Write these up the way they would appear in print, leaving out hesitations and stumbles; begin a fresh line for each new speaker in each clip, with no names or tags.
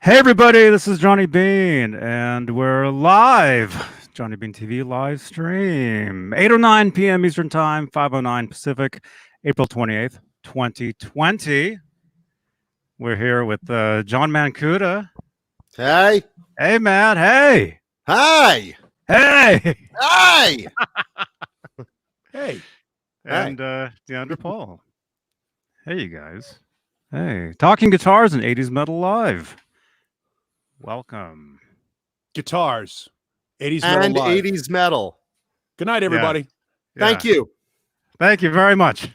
Hey everybody, this is Johnny Beane, and we're live. Johnny Beane TV live stream. 8:09 p.m. Eastern Time, 5:09 Pacific, April 28th, 2020. We're here with John Mancuda.
Hey.
Hey, Matt. Hey.
Hi.
Hey.
Hi.
Hey.
And DeAndre Paul. Hey, you guys. Hey. Talking guitars and 80s metal live. Welcome.
Guitars. 80s
and
metal live.
80s metal.
Good night, everybody.
Yeah.
Thank you.
Thank you very much.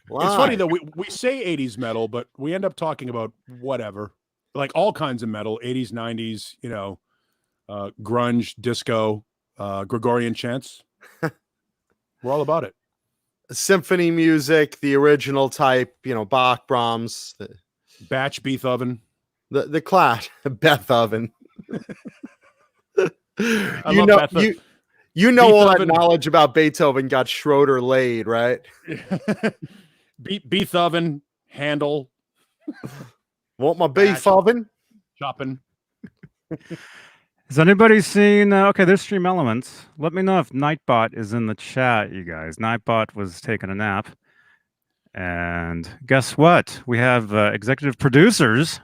It's funny, though. We say 80s metal, but we end up talking about whatever. Like all kinds of metal. 80s, 90s, grunge, disco, Gregorian chants. We're all about it.
Symphony music, the original type, Bach, Brahms.
Batch, Beethoven.
The class. Beethoven.
You
know all that knowledge about Beethoven got Schroeder laid, right?
Beethoven, Handel.
Want my Beethoven?
Chopping.
Has anybody seen okay, there's Stream Elements. Let me know if Nightbot is in the chat, you guys. Nightbot was taking a nap. And guess what? We have executive producers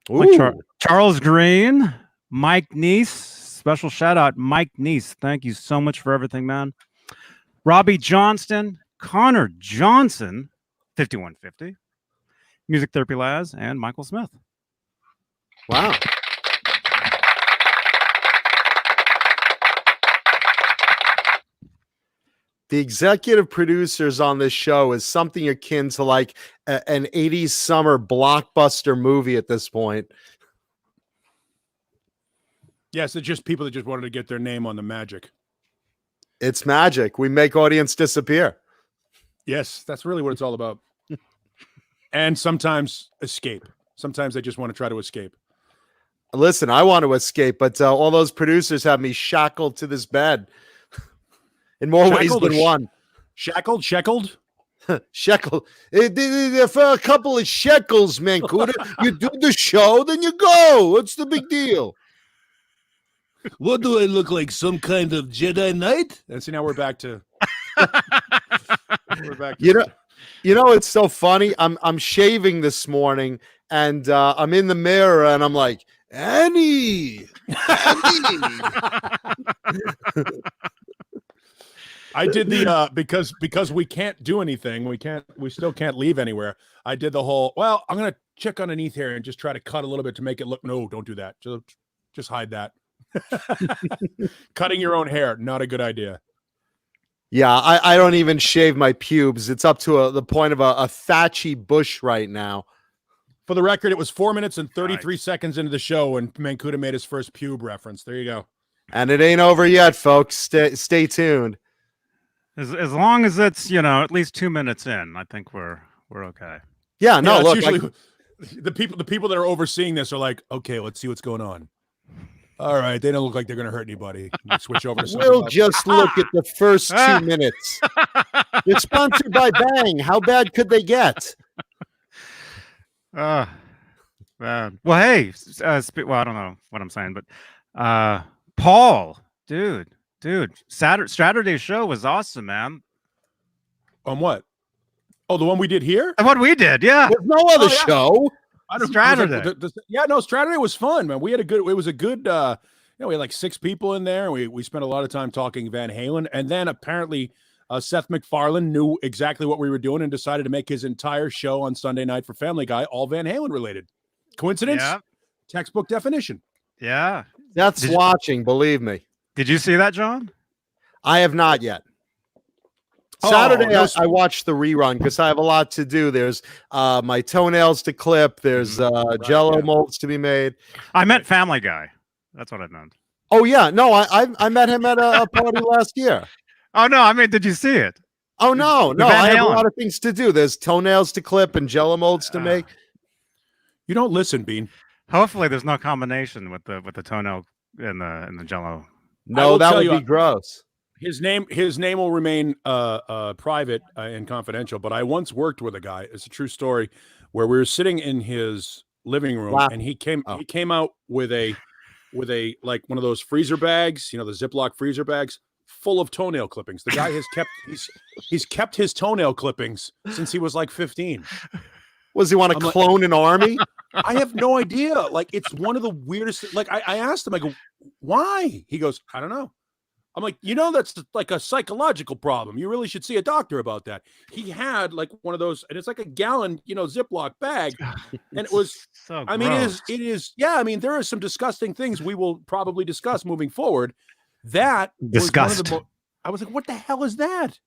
like Charles Green, Mike Neese. Special shout out, Mike Neese. Thank you so much for everything, man. Robbie Johnston, Connor Johnson, 5150, Music Therapy Laz, and Michael Smith.
Wow. The executive producers on this show is something akin to like an 80s summer blockbuster movie at this point.
Yes, it's just people that just wanted to get their name on the magic.
It's magic. We make audience disappear.
Yes, that's really what it's all about. And sometimes escape. Sometimes they just want to try to escape.
Listen, I want to escape, but all those producers have me shackled to this bed. In more ways than one.
Shackled?
Shekel. For a couple of shekels, Mancuda, you do the show, then you go. What's the big deal?
What do I look like? Some kind of Jedi Knight? And see, now we're back to.
It's so funny. I'm shaving this morning, and I'm in the mirror, and I'm like, Annie.
I did the because we can't do anything. We still can't leave anywhere. I did the whole, well, I'm gonna check underneath here and just try to cut a little bit to make it look. No, don't do that. Just hide that. Cutting your own hair, not a good idea.
Yeah, I don't even shave my pubes. It's up to the point of a thatchy bush right now.
For the record, it was 4 minutes and 33 seconds into the show when Mancuda made his first pube reference. There you go.
And it ain't over yet, folks. Stay tuned.
As long as it's, at least 2 minutes in, I think we're okay.
Yeah, no, look.
Usually the people that are overseeing this are like, okay, let's see what's going on. All right, they don't look like they're going to hurt anybody. We'll switch over to something
We'll
else.
just look at the first 2 minutes. It's sponsored by Bang. How bad could they get?
Man. Well, hey, I don't know what I'm saying, but Paul, dude, Saturday show was awesome, man.
On what? Oh, the one we did here?
What we did, yeah.
There's no other show.
Saturday.
Saturday was fun, man. It was a good, we had like 6 people in there. We spent a lot of time talking Van Halen. And then apparently Seth MacFarlane knew exactly what we were doing and decided to make his entire show on Sunday night for Family Guy all Van Halen related. Coincidence? Yeah. Textbook definition.
Yeah.
That's watching, believe me.
Did you see that, John?
I have not yet. Saturday, I watched the rerun because I have a lot to do. There's my toenails to clip. There's Jello molds to be made. I
meant Family Guy. That's what I meant.
Oh, yeah. No, I met him at a party last year.
Oh, no. I mean, did you see it?
Oh, no. I have a lot of things to do. There's toenails to clip and Jello molds to make.
You don't listen, Bean.
Hopefully there's no combination with the toenail and the Jello.
No, that would be gross.
His name will remain private and confidential. But I once worked with a guy. It's a true story, where we were sitting in his living room, and he came out with a like one of those freezer bags, the Ziploc freezer bags full of toenail clippings. The guy has kept he's kept his toenail clippings since he was like 15.
Was he want to clone an army?
I have no idea. Like, it's one of the weirdest. Like, I asked him, I go, why? He goes, I don't know. I'm like, that's like a psychological problem. You really should see a doctor about that. He had like one of those, and it's like a gallon, Ziploc bag. And it was,
so
I mean, it is, yeah. I mean, there are some disgusting things we will probably discuss moving forward. That
disgust.
I was like, what the hell is that?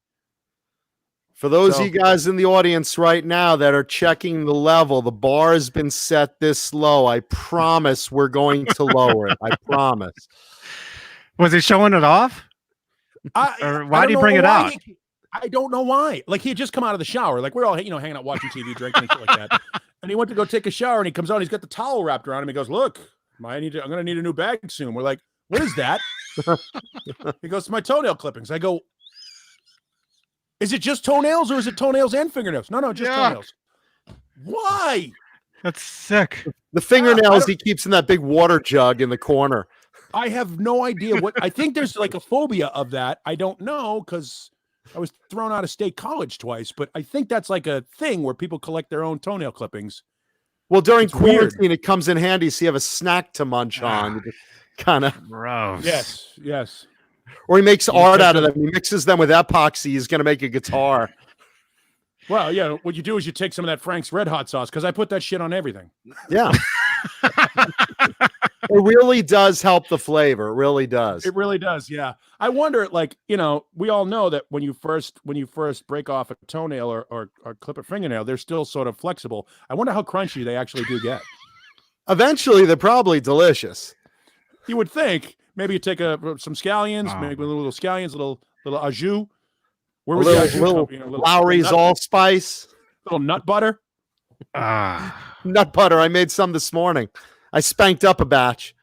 For those of you guys in the audience right now that are checking the level, the bar has been set this low. I promise we're going to lower it. I promise.
Was he showing it off? Or why did he bring it out?
I don't know why. Like, he had just come out of the shower. Like, we're all, hanging out watching TV, drinking and shit like that. And he went to go take a shower, and he comes out, and he's got the towel wrapped around him. He goes, look, I'm going to need a new bag soon. We're like, what is that? He goes, my toenail clippings. I go, is it just toenails, or is it toenails and fingernails? No, just toenails. Why?
That's sick.
The fingernails he keeps in that big water jug in the corner.
I have no idea what. I think there's like a phobia of that. I don't know, because I was thrown out of state college twice, but I think that's like a thing where people collect their own toenail clippings.
Well, during quarantine, it comes in handy so you have a snack to munch on. Kind of
gross.
Yes.
Or he makes art out of them. He mixes them with epoxy. He's going to make a guitar.
Well, yeah. What you do is you take some of that Frank's Red Hot sauce, because I put that shit on everything.
Yeah. It really does help the flavor. It really does.
It really does. Yeah. I wonder, like, we all know that when you first break off a toenail or clip a fingernail, they're still sort of flexible. I wonder how crunchy they actually do get.
Eventually, they're probably delicious.
You would think. Maybe you take some scallions, maybe little scallions, little au jus. Where was the
little Lowry's allspice,
little nut butter.
Nut butter. I made some this morning. I spanked up a batch.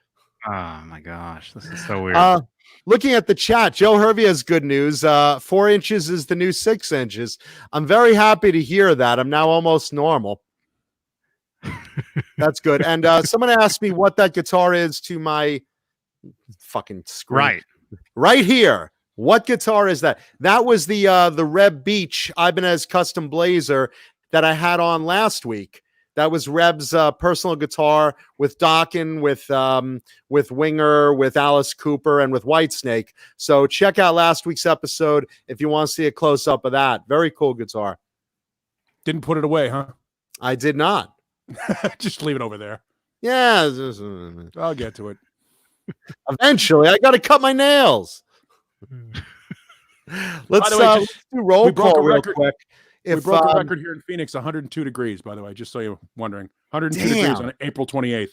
Oh my gosh, this is so weird.
Looking at the chat, Joe Hervey has good news. 4 inches is the new 6 inches. I'm very happy to hear that. I'm now almost normal. That's good. And someone asked me what that guitar is to my fucking screen. Right here. What guitar is that? That was the Reb Beach Ibanez Custom Blazer that I had on last week. That was Reb's personal guitar with Dokken, with Winger, with Alice Cooper, and with Whitesnake. So check out last week's episode if you want to see a close up of that. Very cool guitar.
Didn't put it away, huh?
I did not.
Just leave it over there.
Yeah,
I'll get to it.
Eventually, I got to cut my nails. Let's do roll call real quick.
We broke a record here in Phoenix, 102 degrees, by the way, just so you're wondering. 102 degrees on April 28th.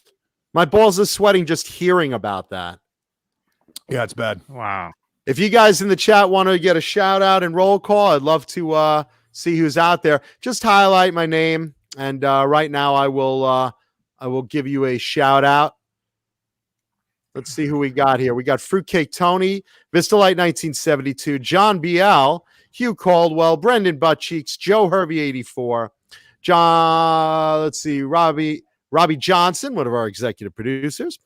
My balls are sweating just hearing about that.
Yeah, it's bad.
Wow.
If you guys in the chat want to get a shout out and roll call, I'd love to see who's out there. Just highlight my name, and right now I will give you a shout out. Let's see who we got here. We got Fruitcake Tony, Vistalite 1972, John BL, Hugh Caldwell, Brendan Buttcheeks, Joe Hervey 84, let's see, Robbie Johnson, one of our executive producers,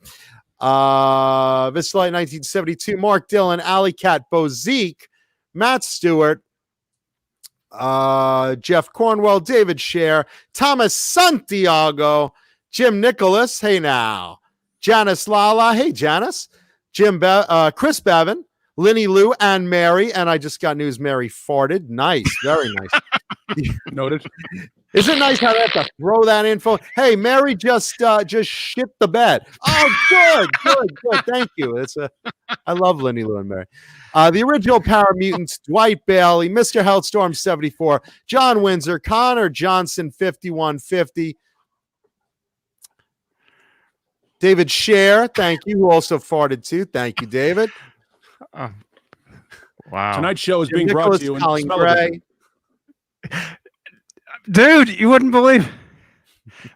Vistalite 1972, Mark Dillon, Alley Cat Bozique, Matt Stewart, Jeff Cornwell, David Scher, Thomas Santiago, Jim Nicholas, hey now, Janice Lala, hey Janice, Chris Bevan, Linny Lou, and Mary, and I just got news Mary farted. Nice, very nice.
Noted.
Isn't it nice how they have to throw that info? Hey, Mary just shit the bed. Oh, good. Thank you. I love Linny Lou and Mary. The original Paramutants, Dwight Bailey, Mr. Hellstorm 74, John Windsor, Connor Johnson 5150. David Scher, thank you, who also farted too. Thank you, David.
Wow.
Tonight's show is being brought to you in
Colin Gray.
Dude, you wouldn't believe.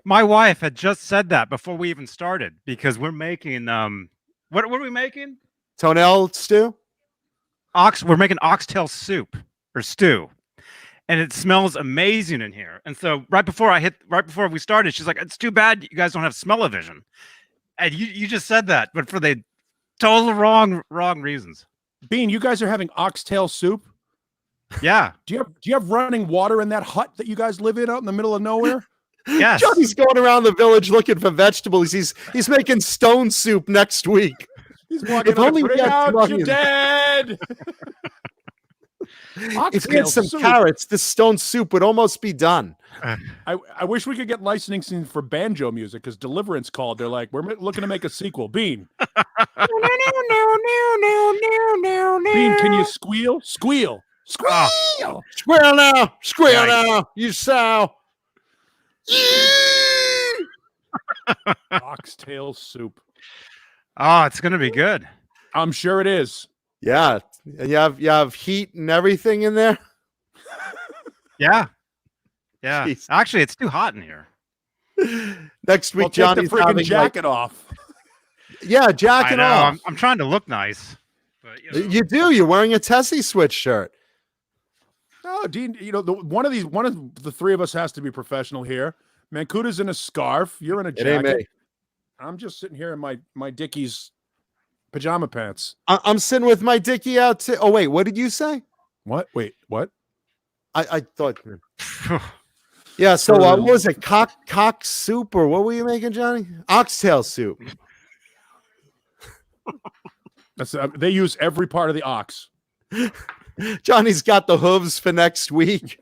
My wife had just said that before we even started, because we're making what are we making?
Toenail stew?
we're making oxtail soup or stew, and it smells amazing in here. And so right before we started, she's like, "It's too bad you guys don't have smell-o-vision." And you just said that, but for the total wrong reasons.
Beane, you guys are having oxtail soup?
Yeah.
Do you have running water in that hut that you guys live in out in the middle of nowhere?
Yes.
Johnny's going around the village looking for vegetables. He's making stone soup next week.
He's walking
If only we
bring
had
out
some
your
onions.
dad.
If we had some carrots, this stone soup would almost be done.
I wish we could get licensing for banjo music because Deliverance called. They're like, we're looking to make a sequel. Beane. Beane, can you squeal? Squeal. Squeal.
Squeal now. Squeal now. You sow.
Oxtail soup.
Oh, it's gonna be good.
I'm sure it is.
Yeah. And you have heat and everything in there.
Yeah. Yeah.
Jeez.
Actually, it's too hot in here.
Next week,
Well, take
Johnny's
the freaking
having
jacket off.
Yeah, jacket
I know.
off.
I'm trying to look nice. But,
You do. You're wearing a Tessie Switch shirt.
No, Dean, one of the three of us has to be professional here. Mancuta's in a scarf. You're in a
It ain't
jacket.
me.
I'm just sitting here in my Dickies pajama pants.
I'm sitting with my dickie out. Oh, wait. What did you say?
What? Wait, what?
I thought. Yeah. So what was it? Cock soup, or what were you making, Johnny? Oxtail soup.
That's they use every part of the ox.
Johnny's got the hooves for next week.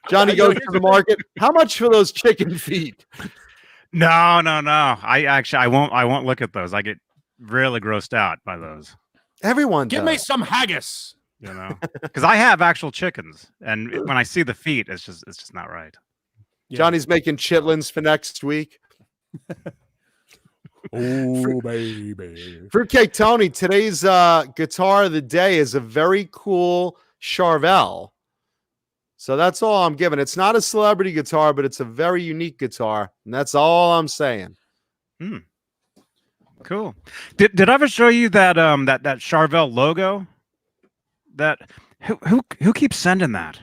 Johnny goes to the market. How much for those chicken feet?
No. I won't look at those. I get really grossed out by those.
Everyone
Give
does.
me some haggis.
You know, because I have actual chickens, and when I see the feet, it's just not right.
Yeah.
Johnny's making chitlins for next week.
Oh, baby.
Fruitcake Tony, today's guitar of the day is a very cool Charvel. So that's all I'm giving. It's not a celebrity guitar, but it's a very unique guitar, and that's all I'm saying.
Cool. Did I ever show you that that Charvel logo? That who keeps sending that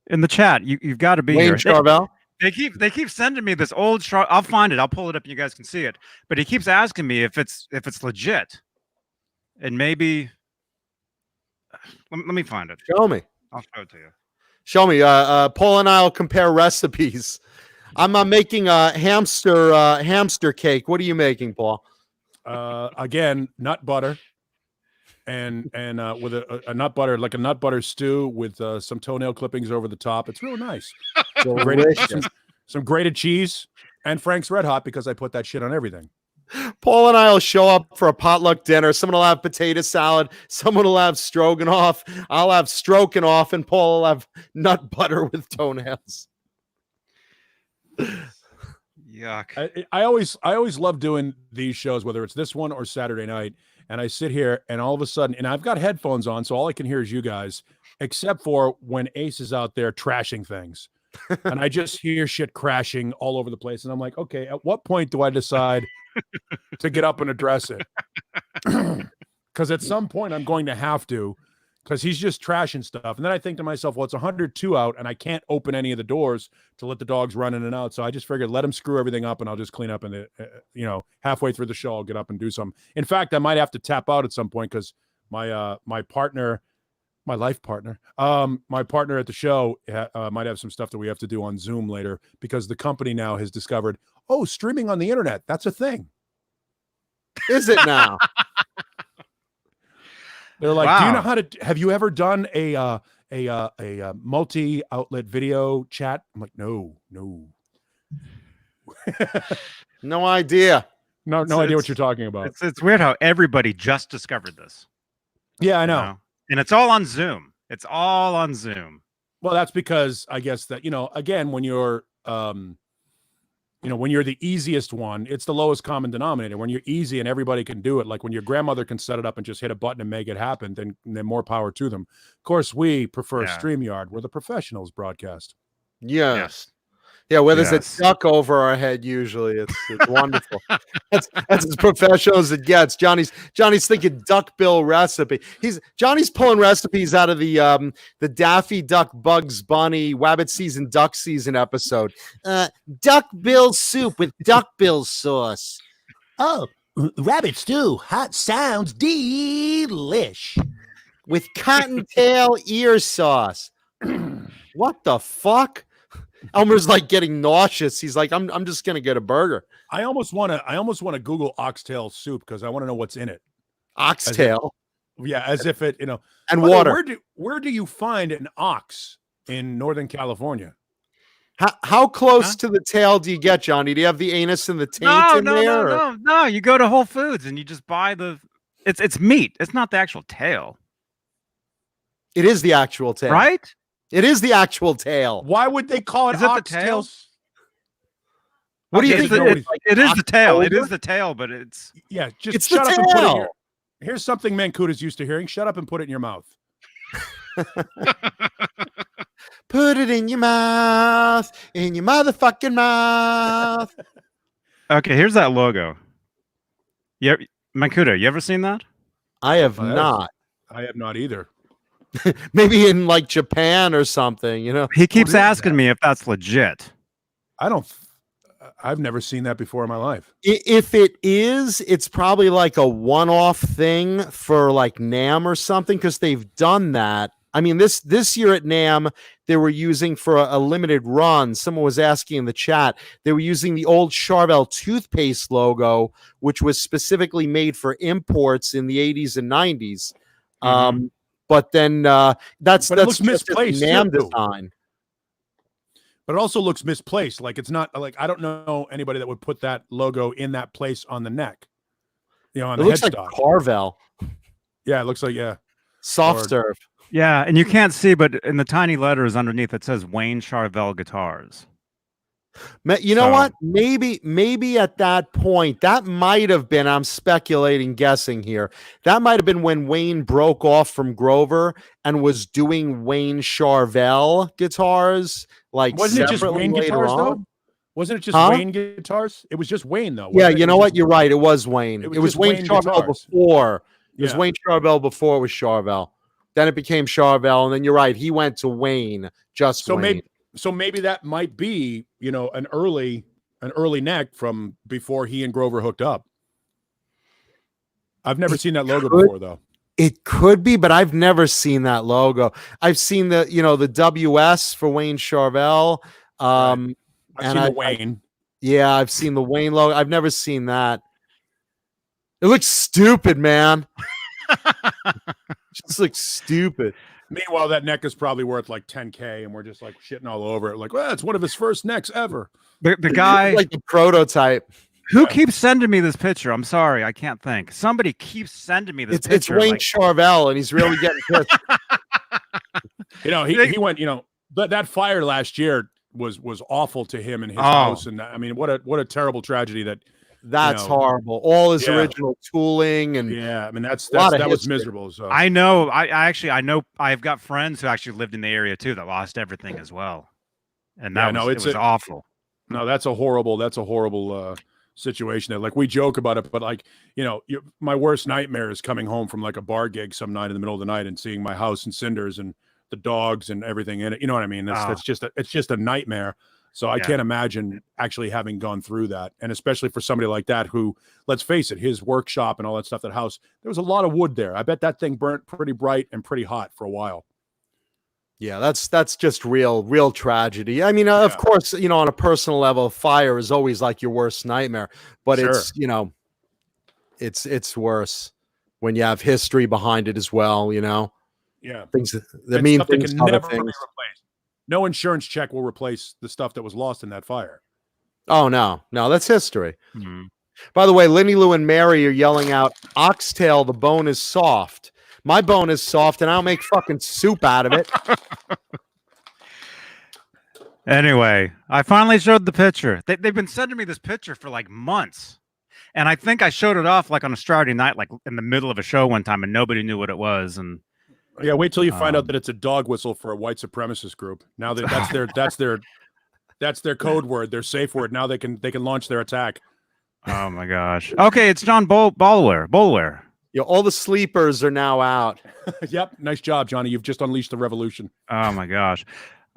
in the chat? You've got to be
Wayne
here.
Charvel.
They keep sending me this old I'll find it. I'll pull it up and you guys can see it. But he keeps asking me if it's legit. And maybe let me find it.
Show me.
I'll show it to you.
Show me. Paul and I will compare recipes. I'm making a hamster cake. What are you making, Paul?
Again, nut butter. And with a nut butter, like a nut butter stew with some toenail clippings over the top. It's real nice. Some grated cheese and Frank's Red Hot because I put that shit on everything.
Paul and I will show up for a potluck dinner. Someone will have potato salad. Someone will have stroganoff. I'll have stroganoff, and Paul will have nut butter with toenails.
Yuck.
I always love doing these shows, whether it's this one or Saturday night. And I sit here and all of a sudden, and I've got headphones on, so all I can hear is you guys, except for when Ace is out there trashing things. And I just hear shit crashing all over the place. And I'm like, okay, at what point do I decide to get up and address it? Because at some point I'm going to have to, because he's just trashing stuff. And then I think to myself, well, it's 102 out and I can't open any of the doors to let the dogs run in and out. So I just figured let him screw everything up and I'll just clean up. And halfway through the show, I'll get up and do something. In fact, I might have to tap out at some point because my partner, my life partner, my partner at the show might have some stuff that we have to do on Zoom later because the company now has discovered, streaming on the internet, that's a thing.
Is it now?
They're like,
wow.
Do you know how to? Have you ever done a multi-outlet video chat? I'm like, no,
No idea.
no idea what you're talking about.
It's weird how everybody just discovered this.
Yeah, I know.
You know? And it's all on Zoom. It's all on Zoom.
Well, that's because I guess that again, when you're when you're the easiest one, it's the lowest common denominator. When you're easy and everybody can do it, like when your grandmother can set it up and just hit a button and make it happen, then more power to them. Of course, we prefer StreamYard, where the professionals broadcast.
Yes. Yeah, where there's
Yes.
a duck over our head. Usually, it's wonderful. That's as professional as it gets. Johnny's thinking duck bill recipe. Johnny's pulling recipes out of the Daffy Duck Bugs Bunny Wabbit Season Duck Season episode. Duck bill soup with duck bill sauce.
Oh, rabbit stew. Hot sounds delish.
With cottontail ear sauce. What the fuck? Elmer's like getting nauseous. He's like, I'm just gonna get a burger.
I almost want to Google oxtail soup because I want to know what's in it.
Oxtail.
As if it,
And water.
Where do you find an ox in Northern California?
How close to the tail do you get, Johnny? Do you have the anus and the taint in there?
No. You go to Whole Foods and you just buy it's meat. It's not the actual tail.
It is the actual tail.
Right?
It is the actual tail.
Why would they call it
Is it the
oxtail?
tail?
What do you
It's
think?
it is the tail. It is the tail, but it's
Yeah, just
It's
shut
the
up and put it in
tail.
your. Here's something Mancuta's used to hearing. Shut up and put it in your mouth.
Put it in your mouth, in your motherfucking mouth.
okay. Here's that logo. Yeah, Mancuda, you ever seen that?
I have
Oh,
not.
I have not either.
Maybe in like Japan or something,
He keeps
is
asking
that?
me if that's legit.
I've never seen that before in my life.
If it is, it's probably like a one-off thing for like NAM or something, because they've done that. I mean, this year at NAM, they were using for a limited run. Someone was asking in the chat. They were using the old Charvel toothpaste logo, which was specifically made for imports in the 80s and 90s. But then that's
But it looks
just a
misplaced,
NAM
too.
design.
But it also looks misplaced. Like it's not like I don't know anybody that would put that logo in that place on the neck. On
It
the
looks like
headstock.
Carvel,
Yeah, it looks like
soft
Or-
serve.
Yeah, and you can't see, but in the tiny letters underneath it says Wayne Charvel Guitars.
You know
So-
what? Maybe at that point, that might have been, I'm speculating, guessing here. That might have been when Wayne broke off from Grover and was doing Wayne Charvel guitars. Like,
wasn't it just
separately
Wayne
later
guitars
on.
though? Wasn't it just
Huh?
Wayne guitars? It was just Wayne though.
Yeah,
wasn't it?
you
It
know
was
what?
just-
You're right. It was Wayne.
It
It
was
was
just
Wayne
Wayne
Charvel
guitars.
before. It was
Yeah.
Wayne Charvel before it was Charvel. Then it became Charvel, and then you're right. He went to Wayne. Just
So
Wayne.
maybe that might be an early neck from before he and Grover hooked up. I've never seen that logo
could-
before though.
It could be, but I've never seen that logo. I've seen the WS for Wayne Charvel.
I've
And
seen the Wayne.
Yeah, I've seen the Wayne logo. I've never seen that. It looks stupid, man. Just looks stupid.
Meanwhile, that neck is probably worth like $10K, and we're just like shitting all over it. Like, well, it's one of his first necks ever.
The guy
Like the prototype.
who keeps sending me this picture. I'm sorry, I can't think. Somebody keeps sending me this
It's
picture.
Wayne
like-
Charvel, and he's really getting pissed.
He went. But that fire last year was awful to him and his
Oh.
house, and I mean, what a terrible tragedy that.
That's
know.
horrible. All his
Yeah.
original tooling and
Yeah, I mean
lot of
that was
history.
miserable. So
I know. I actually know. I've got friends who actually lived in the area too that lost everything as well, and
Yeah,
that
no,
was,
it's
it was
a-
awful.
no, that's a horrible situation. That like we joke about it, but like my worst nightmare is coming home from like a bar gig some night in the middle of the night and seeing my house in cinders and the dogs and everything in it. You know what I mean? That's it's just a nightmare. So I
Yeah.
can't imagine actually having gone through that, and especially for somebody like that who, let's face it, his workshop and all that stuff, that house, there was a lot of wood there. I bet that thing burnt pretty bright and pretty hot for a while.
yeah, that's just real tragedy. I mean, of course, on a personal level, fire is always like your worst nightmare, but
Sure.
it's worse when you have history behind it as well.
Yeah,
Things that
And
mean
stuff that
things
can
to other
never be
things.
replaced. No insurance check will replace the stuff that was lost in that fire.
Oh no, that's history.
Mhm.
By the way, Lenny Lou and Mary are yelling out, "Oxtail, the bone is soft." My bone is soft, and I'll make fucking soup out of it.
Anyway, I finally showed the picture. They've been sending me this picture for like months, and I think I showed it off like on a Saturday night, like in the middle of a show one time, and nobody knew what it was. And
Yeah, wait till you find out that it's a dog whistle for a white supremacist group. Now that's their That's their code word, their safe word. Now they can launch their attack.
Oh my gosh. Okay, it's John Bolware.
Yeah, all the sleepers are now out.
Yep. Nice job, Johnny. You've just unleashed the revolution.
Oh my gosh.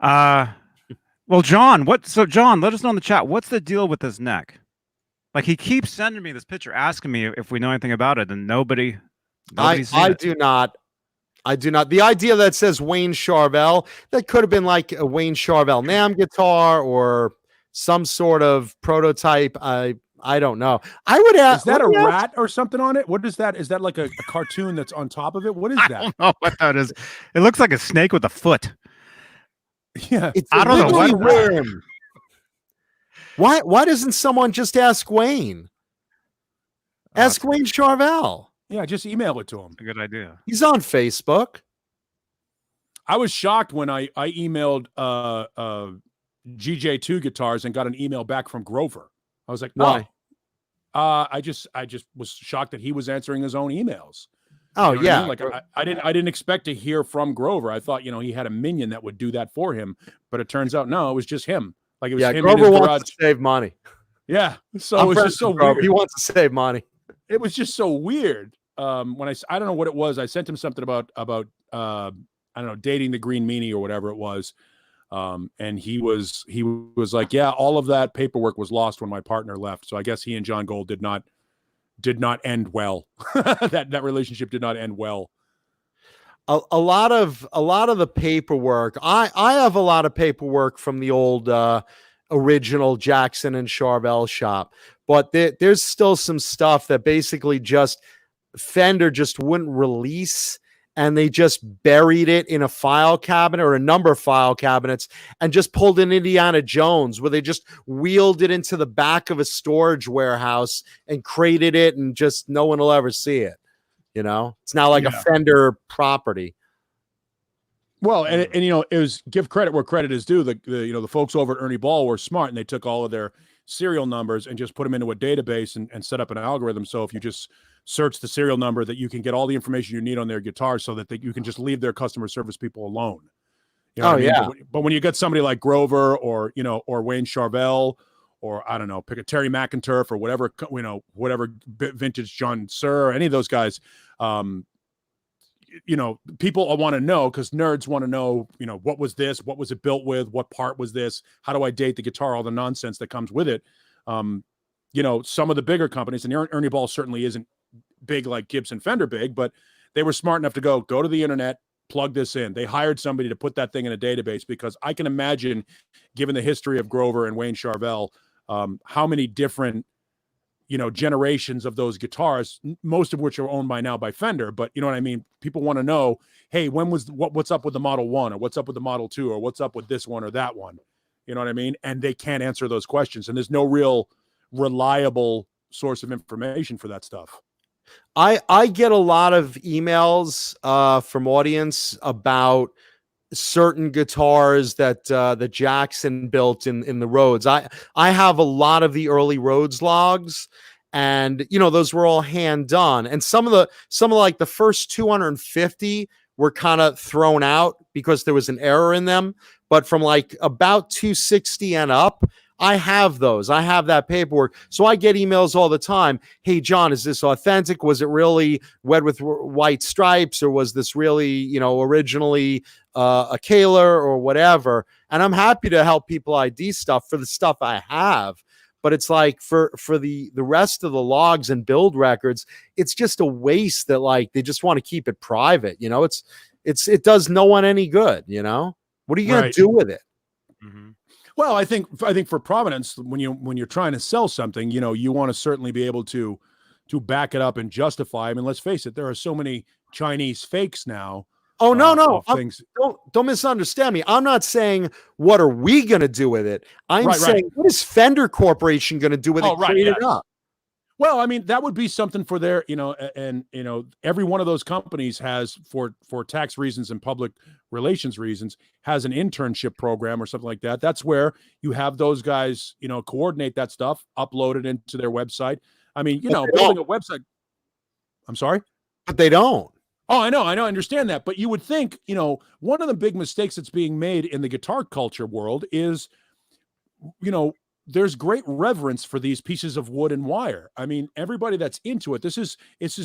Well, John, John, let us know in the chat. What's the deal with his neck? Like, he keeps sending me this picture, asking me if we know anything about it, and nobody's seen
I
it.
do not. I do not. The idea that says Wayne Charvel, that could have been like a Wayne Charvel NAM guitar or some sort of prototype. I don't know. I would ask.
Is that a rat or something on it? What is that? Is that like a cartoon that's on top of it? What is that?
I don't know what that is. It looks like a snake with a foot.
Yeah.
It's
I don't know what.
worm. Why doesn't someone just ask Wayne? Ask Wayne Charvel.
Yeah, just email it to him.
A good idea.
He's on Facebook.
I was shocked when I emailed GJ2 Guitars and got an email back from Grover. I was like,
why?
I just was shocked that he was answering his own emails.
Oh,
you know
yeah.
I mean? Like I didn't expect to hear from Grover. I thought, he had a minion that would do that for him, but it turns out no, it was just him. Like it was him in
Grover
his
wants
garage.
to save money.
Yeah, so it was just so weird.
He wants to save money.
It was just so weird. When I don't know what it was. I sent him something about I don't know, dating the green meanie or whatever it was. And he was like, yeah, all of that paperwork was lost when my partner left. So I guess he and John Gold did not end well. that relationship did not end well.
A lot of the paperwork. I have a lot of paperwork from the old original Jackson and Charvel shop, but there's still some stuff that basically just Fender just wouldn't release, and they just buried it in a file cabinet or a number of file cabinets and just pulled an Indiana Jones where they just wheeled it into the back of a storage warehouse and crated it, and just no one will ever see it. It's now like a Fender property.
Well, and it was, give credit where credit is due. The folks over at Ernie Ball were smart, and they took all of their serial numbers and just put them into a database and set up an algorithm. So if you just search the serial number, that you can get all the information you need on their guitar, so that you can just leave their customer service people alone.
Yeah.
But when you get somebody like Grover or Wayne Charvel, or I don't know, pick a Terry McInturf or whatever, whatever vintage John Sir, any of those guys, people want to know, because nerds want to know, what was this? What was it built with? What part was this? How do I date the guitar? All the nonsense that comes with it. Some of the bigger companies, and Ernie Ball certainly isn't big like Gibson Fender big, but they were smart enough to go to the internet, plug this in. They hired somebody to put that thing in a database, because I can imagine, given the history of Grover and Wayne Charvel, how many different generations of those guitars, most of which are owned by now by Fender, but you know what I mean? People want to know, hey, what's up with the Model 1, or what's up with the Model 2, or what's up with this one or that one? You know what I mean? And they can't answer those questions, and there's no real reliable source of information for that stuff.
I get a lot of emails from audience about certain guitars that the Jackson built in the Rhodes. I have a lot of the early Rhodes logs, and those were all hand done, and some of like the first 250 were kind of thrown out because there was an error in them, but from like about 260 and up, I have those. I have that paperwork. So I get emails all the time. Hey, John, is this authentic? Was it really wed with white stripes, or was this really, originally a Kaler or whatever? And I'm happy to help people ID stuff for the stuff I have. But it's like for the rest of the logs and build records, it's just a waste that like they just want to keep it private. It does no one any good. What are you going to do with it?
Mm-hmm.
Well, I think for Providence, when you're trying to sell something, you want to certainly be able to back it up and justify. I mean, let's face it, there are so many Chinese fakes now.
Oh, no.
Things.
Don't misunderstand me. I'm not saying what are we going to do with it. I'm saying what is Fender Corporation going to do with it? Create it up.
Well, I mean, that would be something for their, and every one of those companies has, for tax reasons and public relations reasons, has an internship program or something like that. That's where you have those guys, coordinate that stuff, upload it into their website. I mean, building a website. I'm sorry?
But they don't.
Oh, I know, I understand that. But you would think, one of the big mistakes that's being made in the guitar culture world is there's great reverence for these pieces of wood and wire. I mean, everybody that's into it, this is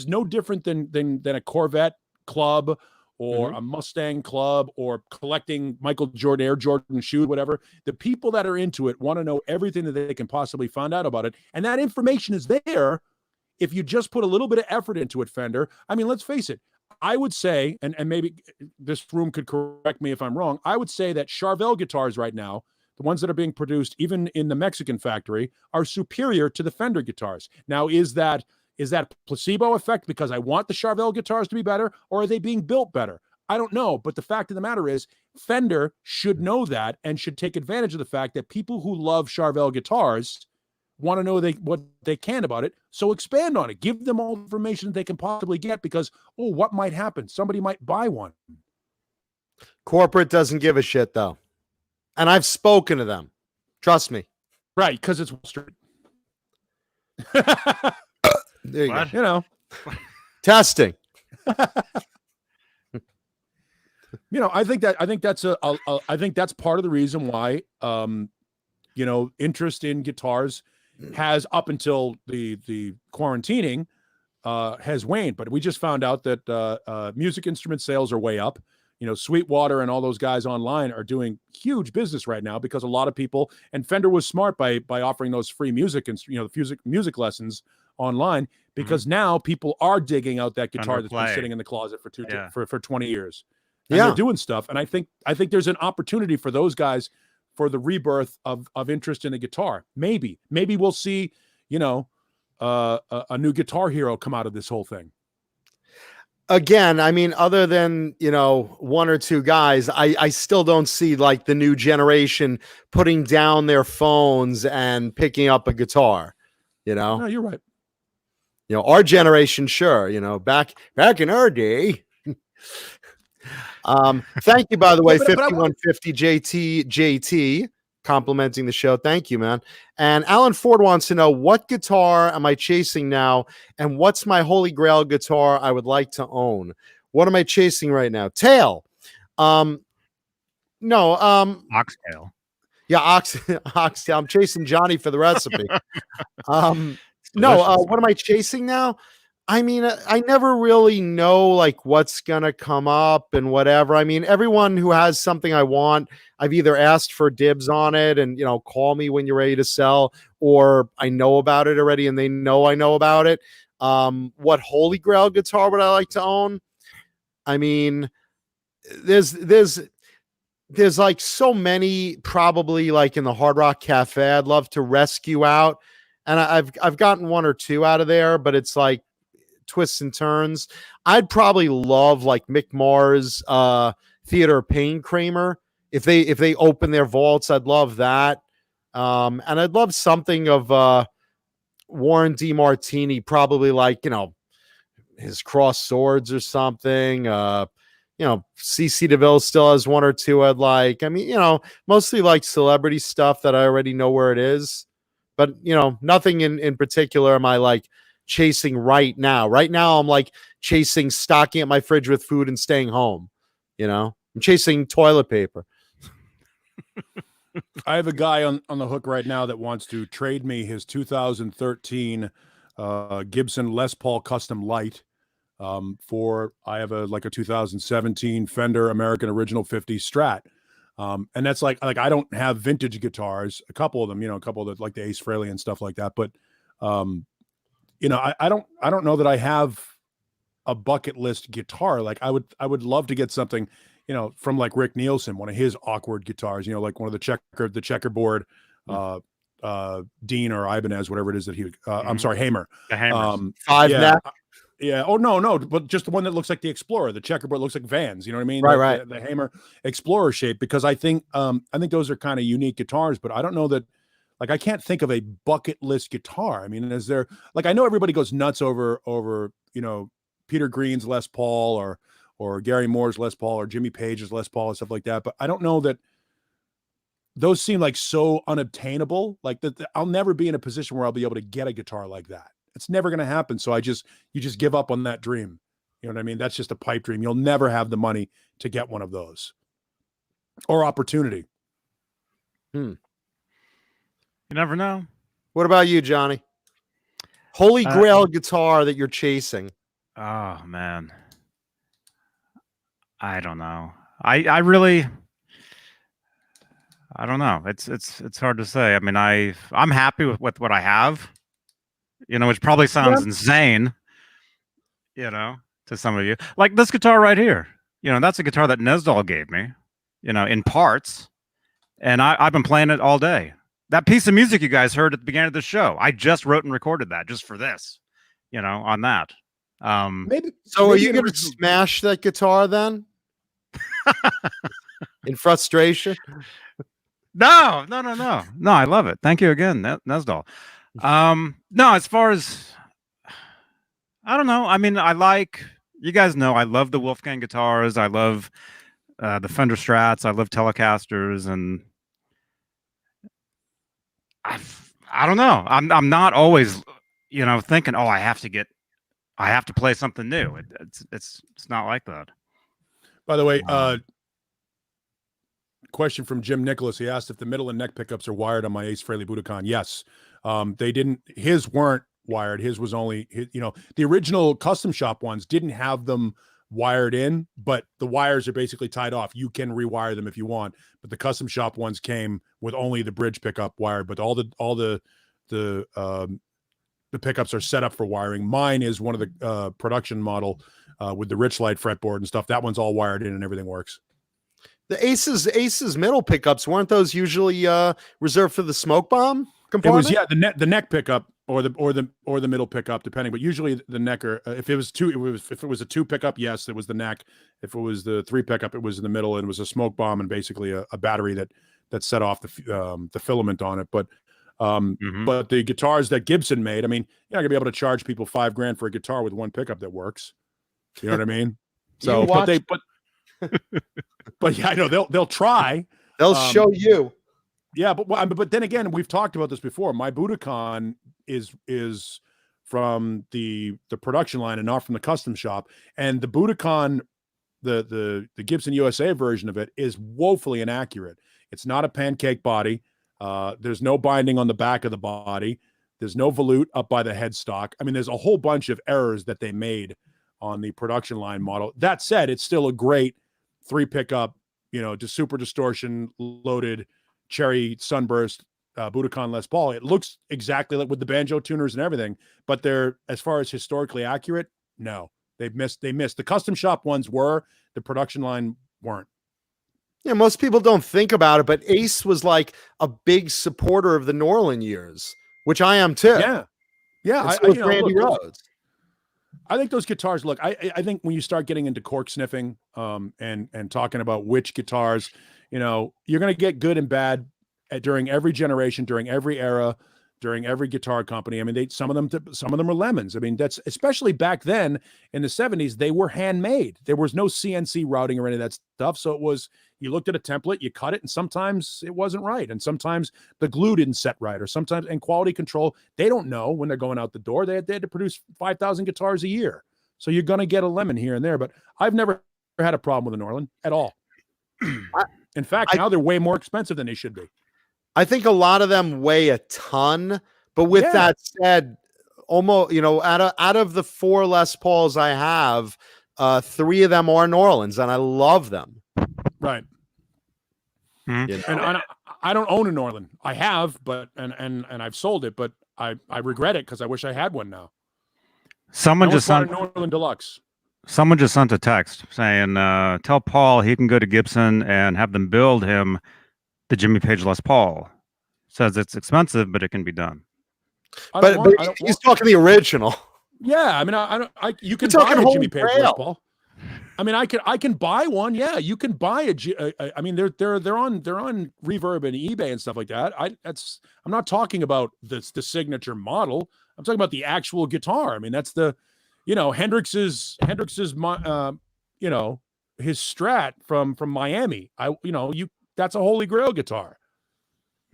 no different than a Corvette club or a Mustang club or collecting Michael Jordan, Air Jordan shoes, whatever. The people that are into it want to know everything that they can possibly find out about it. And that information is there if you just put a little bit of effort into it, Fender. I mean, let's face it. I would say, and maybe this room could correct me if I'm wrong, I would say that Charvel guitars right now, the ones that are being produced even in the Mexican factory, are superior to the Fender guitars. Now, is that placebo effect because I want the Charvel guitars to be better, or are they being built better? I don't know. But the fact of the matter is Fender should know that and should take advantage of the fact that people who love Charvel guitars want to know what they can about it. So expand on it. Give them all the information they can possibly get because, what might happen? Somebody might buy one.
Corporate doesn't give a shit, though. And I've spoken to them. Trust me.
Right, because it's Wall Street.
There you
What?
go. Testing.
I think that's I think that's part of the reason why interest in guitars has, up until the quarantining, has waned. But we just found out that music instrument sales are way up. Sweetwater and all those guys online are doing huge business right now because a lot of people, and Fender was smart by offering those free music and music lessons online, because now people are digging out that guitar that's been sitting in the closet for 20 years. And they're doing stuff. And I think there's an opportunity for those guys for the rebirth of interest in the guitar. Maybe we'll see, a new Guitar Hero come out of this whole thing.
Again, I mean, other than, one or two guys, I still don't see like the new generation putting down their phones and picking up a guitar,
No, you're right.
Our generation, sure, back in our day. Thank you, by the way, 5150 JT complimenting the show. Thank you, man. And Alan Ford wants to know, what guitar am I chasing now, and what's my holy grail guitar I would like to own? What am I chasing right now? Tail.
Oxtail.
Yeah, oxtail. I'm chasing Johnny for the recipe. What am I chasing now? I mean, I never really know like what's going to come up and whatever. I mean, everyone who has something I want, I've either asked for dibs on it and, call me when you're ready to sell, or I know about it already and they know I know about it. What holy grail guitar would I like to own? I mean, there's like so many, probably like in the Hard Rock Cafe, I'd love to rescue out. And I've gotten one or two out of there, but it's like twists and turns. I'd probably love like Mick Mars, Theodore Payne Kramer. If they open their vaults, I'd love that. And I'd love something of Warren DeMartini, probably like, his Cross Swords or something. CC DeVille still has one or two I'd like. I mean, mostly like celebrity stuff that I already know where it is. But, nothing in particular am I like chasing right now. Right now, I'm like chasing stocking up my fridge with food and staying home. I'm chasing toilet paper.
I have a guy on the hook right now that wants to trade me his 2013 Gibson Les Paul Custom Light for, I have a 2017 Fender American Original 50 Strat. And that's like I don't have vintage guitars, a couple of them, a couple of like the Ace Frehley and stuff like that. But, I don't know that I have a bucket list guitar. Like I would love to get something, from like Rick Nielsen, one of his awkward guitars, like one of the checkerboard, Dean or Ibanez, whatever it is that he, I'm sorry, Hamer.
The Hamers.
Five neck.
Yeah. Oh, no, but just the one that looks like the Explorer. The checkerboard looks like Vans. You know what I mean?
Right.
The Hamer Explorer shape, because I think those are kind of unique guitars, but I don't know that, like, I can't think of a bucket list guitar. I mean, is there, like, I know everybody goes nuts over, Peter Green's Les Paul or Gary Moore's Les Paul or Jimmy Page's Les Paul and stuff like that. But I don't know that those seem like so unobtainable. Like that, I'll never be in a position where I'll be able to get a guitar like that. It's never going to happen. So you just give up on that dream. You know what I mean? That's just a pipe dream. You'll never have the money to get one of those or opportunity.
You never know.
What about you, Johnny? Holy Grail guitar that you're chasing.
Oh man, I don't know. I really, I don't know. It's hard to say. I mean, I'm happy with what I have. You know, which probably sounds insane. You know, to some of you, like this guitar right here. You know, that's a guitar that Nesdal gave me. You know, in parts, and I've been playing it all day. That piece of music you guys heard at the beginning of the show, I just wrote and recorded that just for this. You know, on that.
Maybe.
So
maybe
are you going to smash that guitar then? In frustration?
No. I love it. Thank you again, Nesdal. No, as far as I don't know. I mean, you guys know I love the Wolfgang guitars. I love the Fender Strats. I love Telecasters, and I don't know. I'm not always, you know, thinking, oh, I have to play something new. It's not like that.
By the way, question from Jim Nicholas. He asked if the middle and neck pickups are wired on my Ace Frehley Budokan. Yes. They didn't. His weren't wired. His was only, you know, the original custom shop ones didn't have them wired in, but the wires are basically tied off. You can rewire them if you want, but the custom shop ones came with only the bridge pickup wired. But all the pickups are set up for wiring. Mine is one of the production model with the Rich Light fretboard and stuff. That one's all wired in and everything works.
The Ace's middle pickups, weren't those usually reserved for the smoke bomb compartment?
It was the neck pickup or the middle pickup, depending. But usually the neck, or if it was if it was a 2 pickup, yes, it was the neck. If it was the 3 pickup, it was in the middle, and it was a smoke bomb and basically a battery that set off the filament on it. But but the guitars that Gibson made, I mean, you're not gonna be able to charge people $5,000 for a guitar with 1 pickup that works. You know what I mean? So, but yeah, I know they'll try.
They'll show you.
Yeah, but then again, we've talked about this before. My Budokan is from the production line and not from the custom shop. And the Budokan, the Gibson USA version of it is woefully inaccurate. It's not a pancake body. There's no binding on the back of the body. There's no volute up by the headstock. I mean, there's a whole bunch of errors that they made on the production line model. That said, it's still a great 3 pickup, you know, just super distortion loaded cherry sunburst Budokan Les Paul. It looks exactly like with the banjo tuners and everything, but they're, as far as historically accurate, no, they missed. The custom shop ones were, the production line weren't.
Yeah, most people don't think about it, but Ace was like a big supporter of the Norlin years, which I am too.
Yeah.
Randy Rhoads.
I think those guitars, look, I think when you start getting into cork sniffing and talking about which guitars, you know, you're going to get good and bad during every generation, during every era, during every guitar company. I mean, some of them are lemons. I mean, that's especially back then in the 70s, they were handmade. There was no CNC routing or any of that stuff. So it was, you looked at a template, you cut it, and sometimes it wasn't right. And sometimes the glue didn't set right, or sometimes, and quality control, they don't know when they're going out the door. They had to produce 5,000 guitars a year. So you're going to get a lemon here and there, but I've never had a problem with an Norlin at all. In fact, now they're way more expensive than they should be.
I think a lot of them weigh a ton, but with that said, almost, you know, out of the 4 Les Pauls I have, 3 of them are Norlins, and I love them.
Right.
You know?
And I don't own a Norlin. I have, but and I've sold it, but I regret it because I wish I had one now.
Someone just
sent
sent
a Norlin Deluxe.
Someone just sent a text saying, "Tell Paul he can go to Gibson and have them build him the Jimmy Page Les Paul." Says it's expensive, but it can be done.
But he's talking the original.
Yeah, I mean, you can buy a Jimmy Page Les Paul. I mean, I can buy one. Yeah, you can buy I mean, they're on Reverb and eBay and stuff like that. I'm not talking about the signature model. I'm talking about the actual guitar. I mean, that's the, you know, Hendrix's you know, his Strat from Miami. That's a Holy Grail guitar.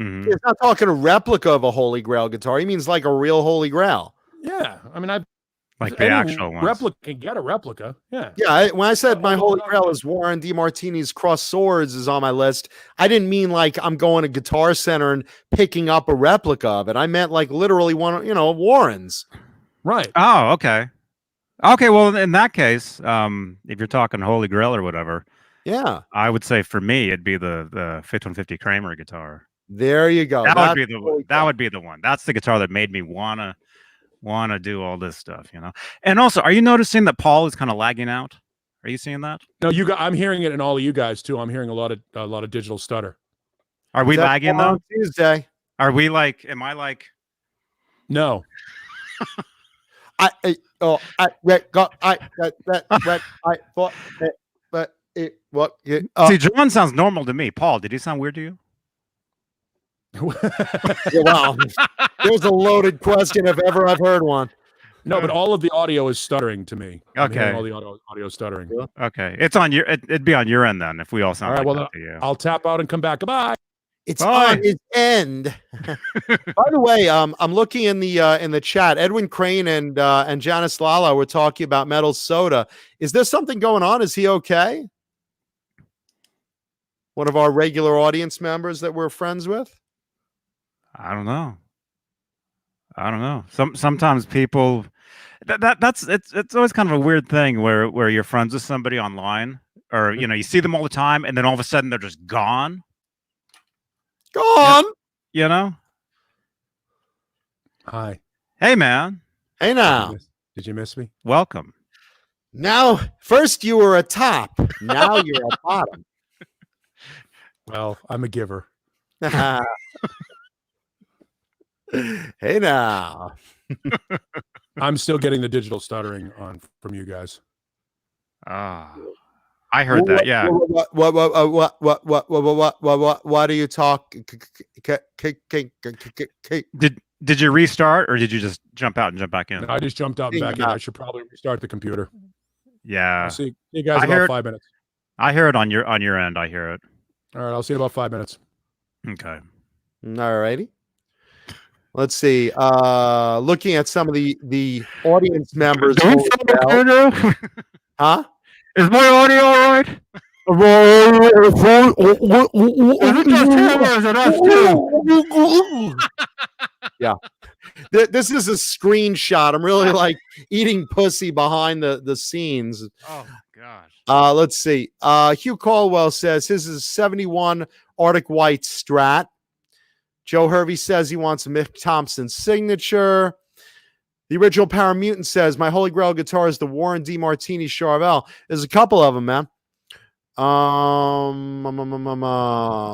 Mm-hmm.
He's not talking a replica of a Holy Grail guitar. He means like a real Holy Grail.
Yeah, I mean,
like
If
the
any
actual ones.
replica can get a replica. Yeah.
Yeah, when I said my
Oh,
holy
no,
grail
no.
is Warren DeMartini's Cross Swords is on my list, I didn't mean like I'm going to Guitar Center and picking up a replica of it. I meant like literally one, Warren's.
Right.
Oh, okay. Okay, well, in that case, if you're talking Holy Grail or whatever,
Yeah,
I would say for me it'd be the 5150 Kramer guitar.
there you go.
That
That's
would be the
holy
that
grail.
would be the one. That's the guitar that made me wanna do all this stuff, And also, are you noticing that Paul is kind of lagging out? Are you seeing that?
No, I'm hearing it in all of you guys too. I'm hearing a lot of digital stutter.
Are we
Is that
lagging
on
though?
Tuesday.
Are we like? Am I like?
No.
I thought it, but it what it,
See, John sounds normal to me. Paul, did he sound weird to you?
wow. There's a loaded question if ever I've heard one.
No, but all of the audio is stuttering to me. I'm hearing
Okay.
all the audio stuttering.
Okay, it's on your. It'd be on your end then if we all sound
All right,
like
well,
that to you.
I'll tap out and come back. Goodbye.
It's
Bye.
on its end. By the way, I'm looking in the chat. Edwin Crane and Janice Lala were talking about Metal Soda. Is there something going on? Is he okay? One of our regular audience members that we're friends with.
I don't know. Sometimes people that's it's always kind of a weird thing where you're friends with somebody online or you see them all the time and then all of a sudden they're just gone.
Gone.
You know?
Hi.
Hey man,
Hey now.
Did you miss me?
welcome.
Now, first you were a top. Now you're a bottom.
Well, I'm a giver.
Hey now.
I'm still getting the digital stuttering from you guys.
Ah, I heard that. Yeah.
What do you talk?
Did you restart or did you just jump out and jump back in?
I just jumped out and back in. I should probably restart the computer.
Yeah.
I'll see you guys
I
in about
heard-
5 minutes.
I hear it on your end. I hear it.
All right, I'll see you in about 5 minutes.
Okay.
All righty. Let's see. Looking at some of the audience members. Huh?
Is my audio all right?
Yeah. This is a screenshot. I'm really like eating pussy behind the scenes.
Oh gosh.
Let's see. Hugh Caldwell says his is 71 Arctic White Strat. Joe Hervey says he wants a Mick Thompson signature. The original Power Mutant says my holy grail guitar is the Warren DeMartini Charvel. There's a couple of them, man.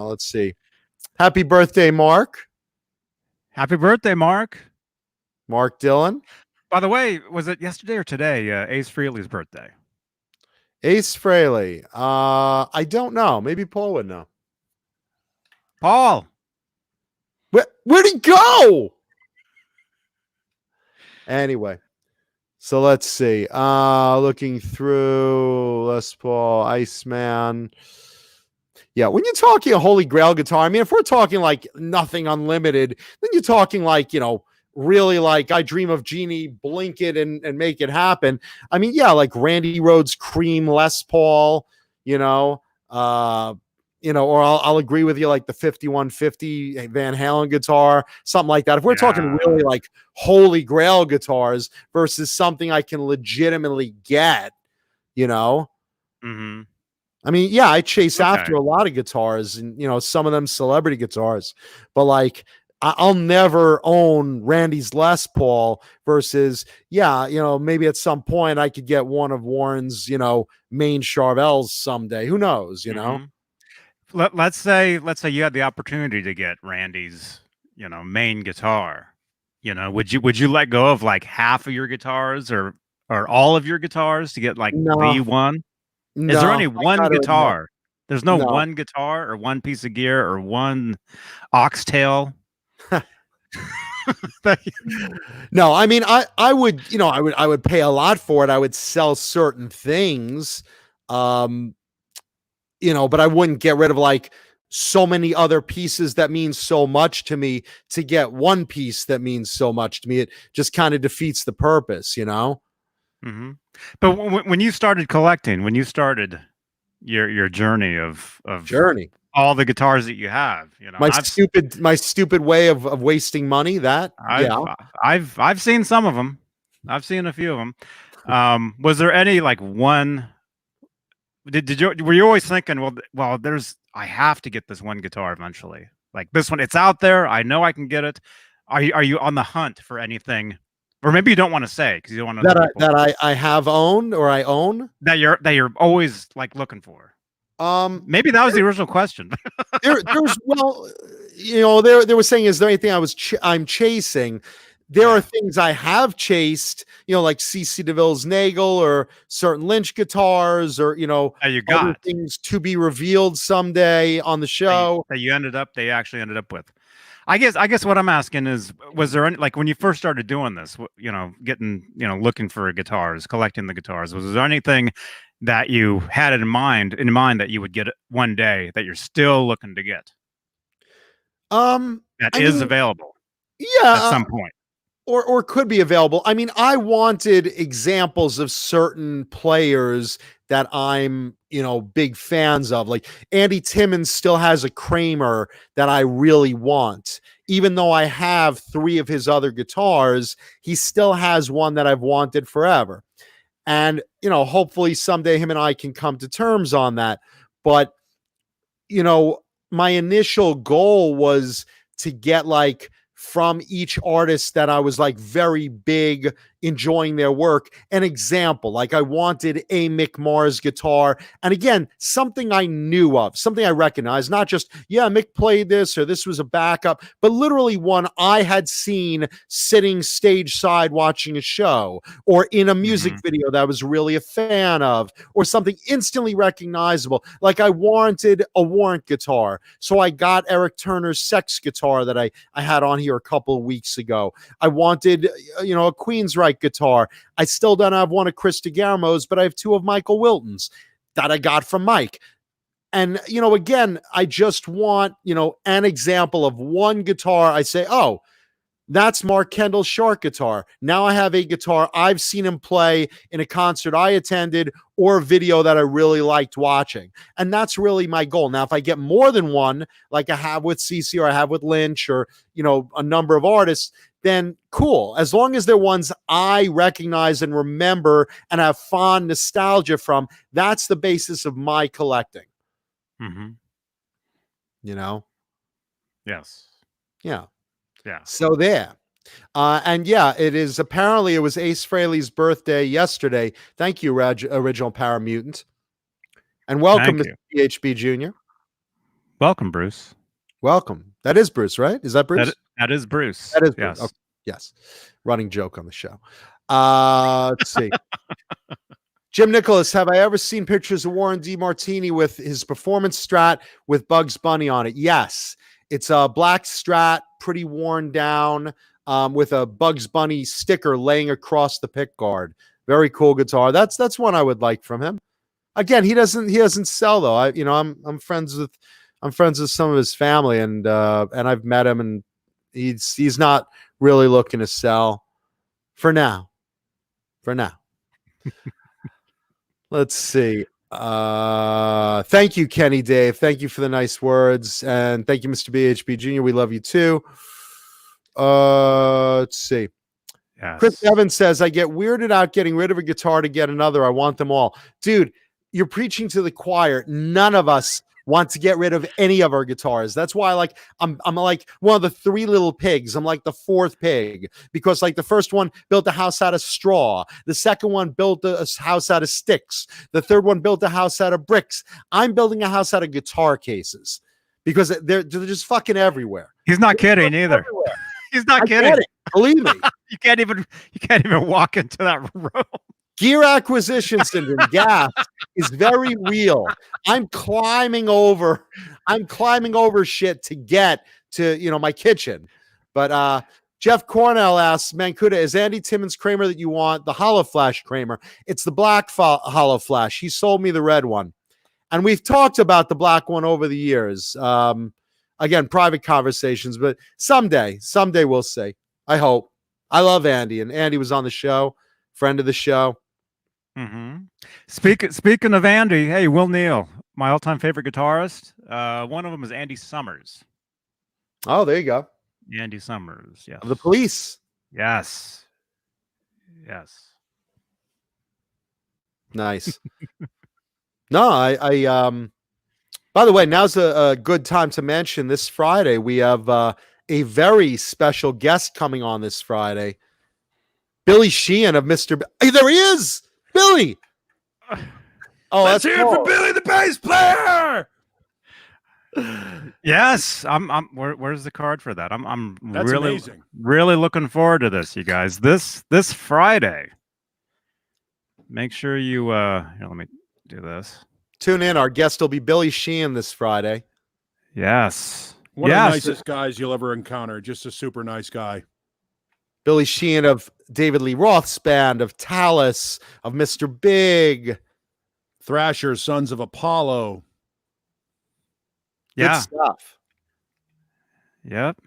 Let's see. Happy birthday, Mark.
Happy birthday, Mark.
Mark Dillon.
By the way, was it yesterday or today? Ace Frehley's birthday.
Ace Frehley. I don't know. Maybe Paul would know.
Paul.
Where'd he go? Anyway, so let's see. Looking through Les Paul, Iceman. Yeah, when you're talking a Holy Grail guitar, I mean, if we're talking like nothing unlimited, then you're talking like, really like I Dream of Jeannie, blink it and make it happen. I mean, yeah, like Randy Rhoads Cream Les Paul, or I'll agree with you, like the 5150 Van Halen guitar, something like that. If we're talking really like Holy Grail guitars versus something I can legitimately get,
Mm-hmm.
I mean, yeah, I chase after a lot of guitars and, some of them celebrity guitars, but like I'll never own Randy's Les Paul versus, maybe at some point I could get one of Warren's, main Charvels someday. Who knows,
Mm-hmm. Let's say you had the opportunity to get Randy's, main guitar. Would you let go of like half of your guitars or all of your guitars to get like the one?
No,
Is there only one guitar?
admit.
There's no one guitar or one piece of gear or one oxtail.
No, I mean, I would, I would pay a lot for it. I would sell certain things, but I wouldn't get rid of like so many other pieces that mean so much to me to get one piece that means so much to me. It just kind of defeats the purpose,
Hmm. But when you started collecting, when you started your journey of
Journey.
all the guitars that you have,
My
and
my stupid way of wasting money.
I've seen some of them. I've seen a few of them. Was there any like one? Did you were you always thinking, well, I have to get this one guitar eventually. Like this one, it's out there. I know I can get it. Are you on the hunt for anything? Or maybe you don't want to say because you don't want to
I have owned or I own
that you're always like looking for. Maybe that was the original question.
there was they were saying, is there anything I'm chasing? There are things I have chased, like CC DeVille's Nagel or certain Lynch guitars, or other things to be revealed someday on the show
that they actually ended up with. I guess what I'm asking is, was there any, like when you first started doing this, looking for guitars, collecting the guitars, was there anything that you had in mind that you would get one day that you're still looking to get? That is available.
Yeah.
At some point.
Or could be available. I mean, I wanted examples of certain players that I'm, big fans of. Like Andy Timmons still has a Kramer that I really want. Even though I have 3 of his other guitars, he still has one that I've wanted forever. And, hopefully someday him and I can come to terms on that. But, my initial goal was to get like from each artist that I was like very big enjoying their work, an example. Like I wanted a Mick Mars guitar. And again, something I knew of, something I recognized, not just, Mick played this or this was a backup, but literally one I had seen sitting stage side watching a show or in a music video that I was really a fan of, or something instantly recognizable. Like I wanted a Warrant guitar. So I got Eric Turner's Sex guitar that I had on here a couple of weeks ago. I wanted, a Queensryche guitar. I still don't have one of Chris DeGarmo's, but I have 2 of Michael Wilton's that I got from Mike. And, again, I just want, an example of one guitar. I say, oh, that's Mark Kendall's Shark guitar. Now I have a guitar I've seen him play in a concert I attended or a video that I really liked watching. And that's really my goal. Now, if I get more than one, like I have with CC or I have with Lynch or, a number of artists, then cool. As long as they're ones I recognize and remember and have fond nostalgia from, that's the basis of my collecting.
Mm-hmm. Yes.
Yeah.
Yeah.
So there. And it was Ace Frehley's birthday yesterday. Thank you, Original Power Mutant. And welcome, Mr. PHB Jr.
Welcome, Bruce.
Welcome. That is Bruce, right? Is that Bruce?
That is Bruce.
That is
Bruce.
Yes. Okay. Yes. Running joke on the show. Let's see. Jim Nicholas, have I ever seen pictures of Warren DeMartini with his performance Strat with Bugs Bunny on it? Yes. It's a black Strat, pretty worn down, with a Bugs Bunny sticker laying across the pick guard. Very cool guitar. That's one I would like from him. Again, he doesn't sell though. I'm friends with some of his family, and I've met him, and he's not really looking to sell for now. Let's see. Thank you, Kenny Dave. Thank you for the nice words. And thank you, Mr. BHB Jr. We love you too. Let's see. Yes. Chris Evans says, I get weirded out getting rid of a guitar to get another. I want them all. Dude, you're preaching to the choir. None of us want to get rid of any of our guitars. That's why I'm like one of the 3 little pigs. I'm like the 4th pig, because like the first one built a house out of straw. The second one built a house out of sticks. The third one built a house out of bricks. I'm building a house out of guitar cases because they're just fucking everywhere.
He's not kidding either. Everywhere. He's not kidding.
Believe me.
You can't even walk into that room.
Gear acquisition syndrome, gas, is very real. I'm climbing over shit to get to, my kitchen. But Jeff Cornell asks, Mancuda, is Andy Timmons Kramer that you want the Hollow Flash Kramer? It's the black Hollow Flash. He sold me the red one. And we've talked about the black one over the years. Again, private conversations, but someday we'll see. I hope. I love Andy, and Andy was on the show, friend of the show.
Mm-hmm. Speaking of Andy, hey, Will Neal, my all-time favorite guitarist. One of them is Andy Summers.
Oh, there you go.
Andy Summers, yes.
Of the Police.
Yes. Yes.
Nice. No, by the way, now's a good time to mention this Friday we have a very special guest coming on this Friday. Billy Sheehan of Mr. Hey, there he is, Billy. Oh,
Let's
that's
hear it for
cool.
Billy, the bass player.
Yes. Where's the card for that? I'm
That's
really
amazing.
really looking forward to this, you guys. This Friday. Make sure you here, let me do this.
Tune in. Our guest will be Billy Sheehan this Friday.
Yes.
One of the
yes.
nicest guys you'll ever encounter. Just a super nice guy.
Billy Sheehan of David Lee Roth's band, of Talus, of Mr. Big.
Thrasher, Sons of Apollo.
Good
Yeah.
stuff.
Yep.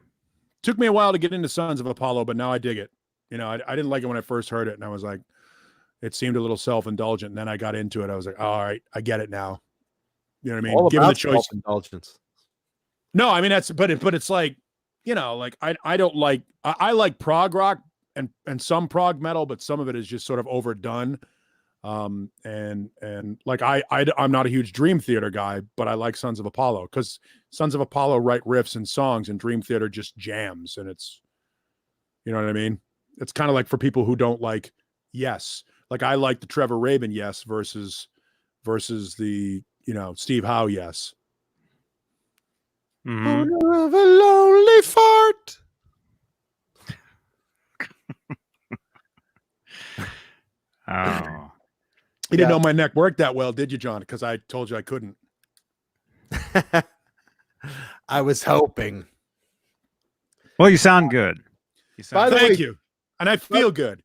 Took me a while to get into Sons of Apollo, but now I dig it. You know, I didn't like it when I first heard it, and I was like, it seemed a little self-indulgent. And then I got into it. I was like, all right, I get it now. You know what I mean?
All
Given the
about
choice.
self-indulgence.
No, I mean but it's like, you know, like I don't like I like prog rock and some prog metal, but some of it is just sort of overdone. And like I'm not a huge Dream Theater guy, but I like Sons of Apollo because Sons of Apollo write riffs and songs, and Dream Theater just jams, and it's, you know what I mean? It's kind of like for people who don't like Yes. Like I like the Trevor Rabin Yes versus the, you know, Steve Howe Yes.
Mhm.
Owner of a lonely fart.
Oh.
You didn't know my neck worked that well, did you, John? Because I told you I couldn't.
I was hoping.
Well, you sound good. You
By
sound
the way-
Thank you. And I feel good.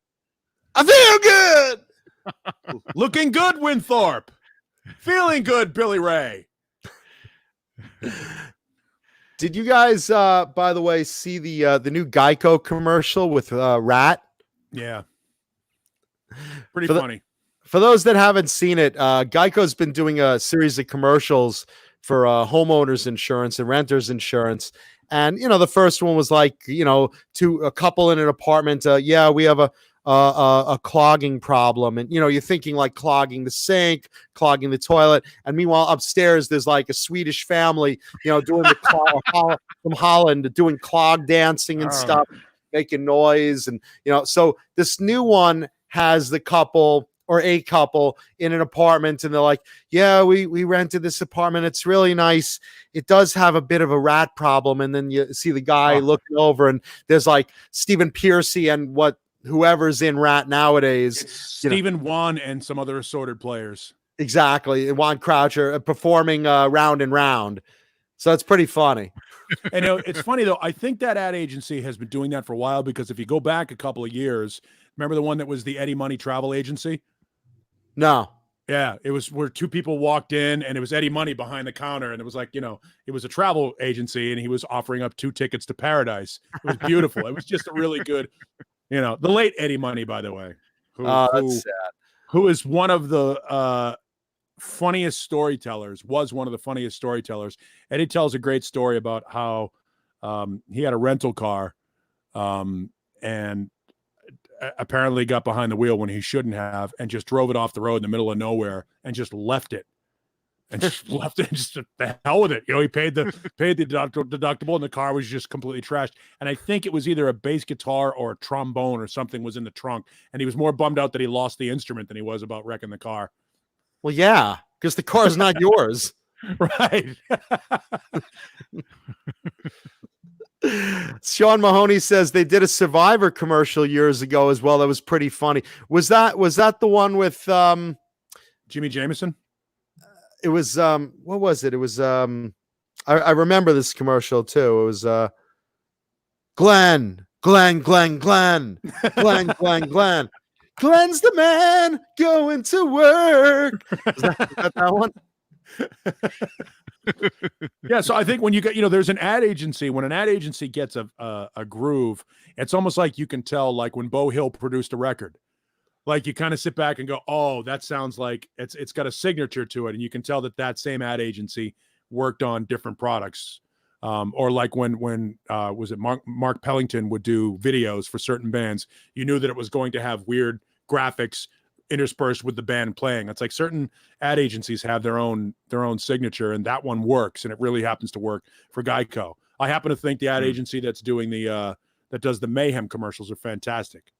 I feel good.
Looking good, Winthorpe. Feeling good, Billy Ray.
Did you guys, by the way, see the new Geico commercial with RATT?
Yeah. Pretty
For the-
funny.
For those that haven't seen it, Geico's been doing a series of commercials for homeowners insurance and renters insurance. And, you know, the first one was like, you know, to a couple in an apartment. Yeah, we have a clogging problem. And, you know, you're thinking like clogging the sink, clogging the toilet. And meanwhile, upstairs, there's like a Swedish family, you know, doing the from Holland, doing clog dancing and
Oh.
stuff, making noise. And, you know, so this new one has the couple or a couple in an apartment, and they're like, yeah, we rented this apartment. It's really nice. It does have a bit of a rat problem. And then you see the guy looking over, and there's like Stephen Piercy and whoever's in RATT nowadays.
It's
you know.
Stephen Wan and some other assorted players.
Exactly. And Juan Croucher performing Round and Round. So it's pretty funny.
And you know, it's funny though. I think that ad agency has been doing that for a while, because if you go back a couple of years, remember the one that was the Eddie Money travel agency?
No.
Yeah, it was where two people walked in, and it was Eddie Money behind the counter, and it was like, you know, it was a travel agency, and he was offering up 2 tickets to paradise. It was beautiful. It was just a really good, you know, the late Eddie Money, by the way,
That's sad.
who is one of the funniest storytellers, was one of the funniest storytellers. Eddie tells a great story about how he had a rental car and apparently got behind the wheel when he shouldn't have, and just drove it off the road in the middle of nowhere and just left it. And just left it, and just the hell with it. You know, he paid the deductible, and the car was just completely trashed. And I think it was either a bass guitar or a trombone or something was in the trunk. And he was more bummed out that he lost the instrument than he was about wrecking the car.
Well, yeah, because the car's not yours.
Right.
Sean Mahoney says they did a Survivor commercial years ago as well. That was pretty funny. Was that the one with
Jimmy Jameson?
it was what was it? It was I remember this commercial too. It was Glenn. Glenn's the man going to work. Is that one?
Yeah, so I think when you get, you know, there's an ad agency. When an ad agency gets a groove, it's almost like you can tell, like when Bo Hill produced a record. Like you kind of sit back and go, oh, that sounds like it's got a signature to it. And you can tell that same ad agency worked on different products. Or like when was it Mark Pellington would do videos for certain bands, you knew that it was going to have weird graphics interspersed with the band playing. It's like certain ad agencies have their own signature, and that one works, and it really happens to work for Geico. I happen to think the ad agency that's doing that does the Mayhem commercials are fantastic.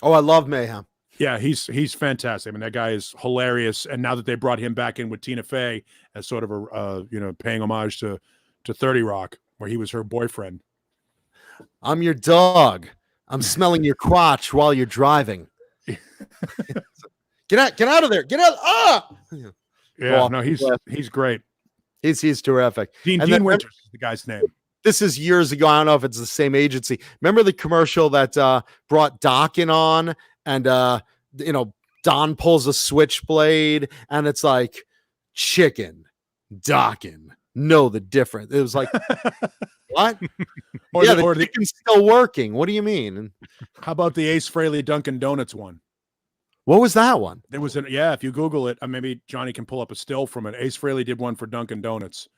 Oh, I love Mayhem.
Yeah, he's fantastic. I mean, that guy is hilarious. And now that they brought him back in with Tina Fey as sort of a paying homage to 30 Rock, where he was her boyfriend.
I'm your dog. I'm smelling your crotch while you're driving. Get out of there. Get out. Ah!
Yeah, no, he's great.
He's terrific.
Dean Winters is the guy's name.
This is years ago. I don't know if it's the same agency. Remember the commercial that brought Dokken on, and Don pulls a switchblade, and it's like chicken, Dokken. Know the difference. It was like, what? The chicken's still working. What do you mean?
How about the Ace Frehley Dunkin' Donuts one?
What was that one?
There was if you Google it, maybe Johnny can pull up a still from it. Ace Frehley did one for Dunkin' Donuts,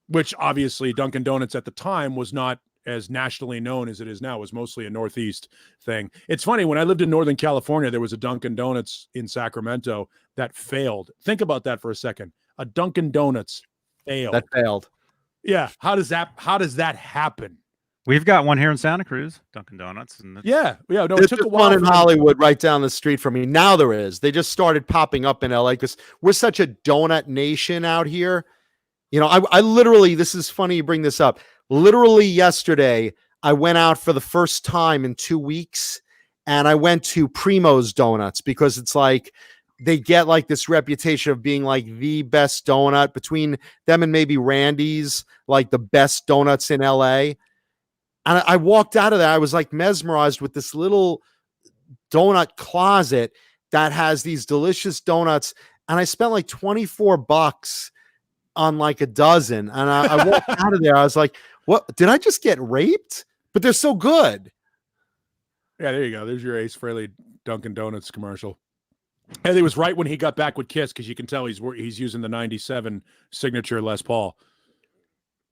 which obviously Dunkin' Donuts at the time was not as nationally known as it is now. It was mostly a Northeast thing. It's funny, when I lived in Northern California, there was a Dunkin' Donuts in Sacramento that failed. Think about that for a second. A Dunkin' Donuts failed.
That failed.
Yeah. How does that happen?
We've got one here in Santa Cruz, Dunkin' Donuts. And
No,
it took a while. One in Hollywood right down the street from me. Now there is. They just started popping up in LA because we're such a donut nation out here. I literally, this is funny you bring this up. Literally yesterday, I went out for the first time in 2 weeks, and I went to Primo's Donuts because it's like they get like this reputation of being like the best donut, between them and maybe Randy's, like the best donuts in LA. And I walked out of there. I was like mesmerized with this little donut closet that has these delicious donuts. And I spent like $24 on like a dozen. And I walked out of there. I was like, what? Did I just get raped? But they're so good.
Yeah, there you go. There's your Ace Frehley Dunkin' Donuts commercial. And it was right when he got back with Kiss, because you can tell he's using the 97 signature Les Paul.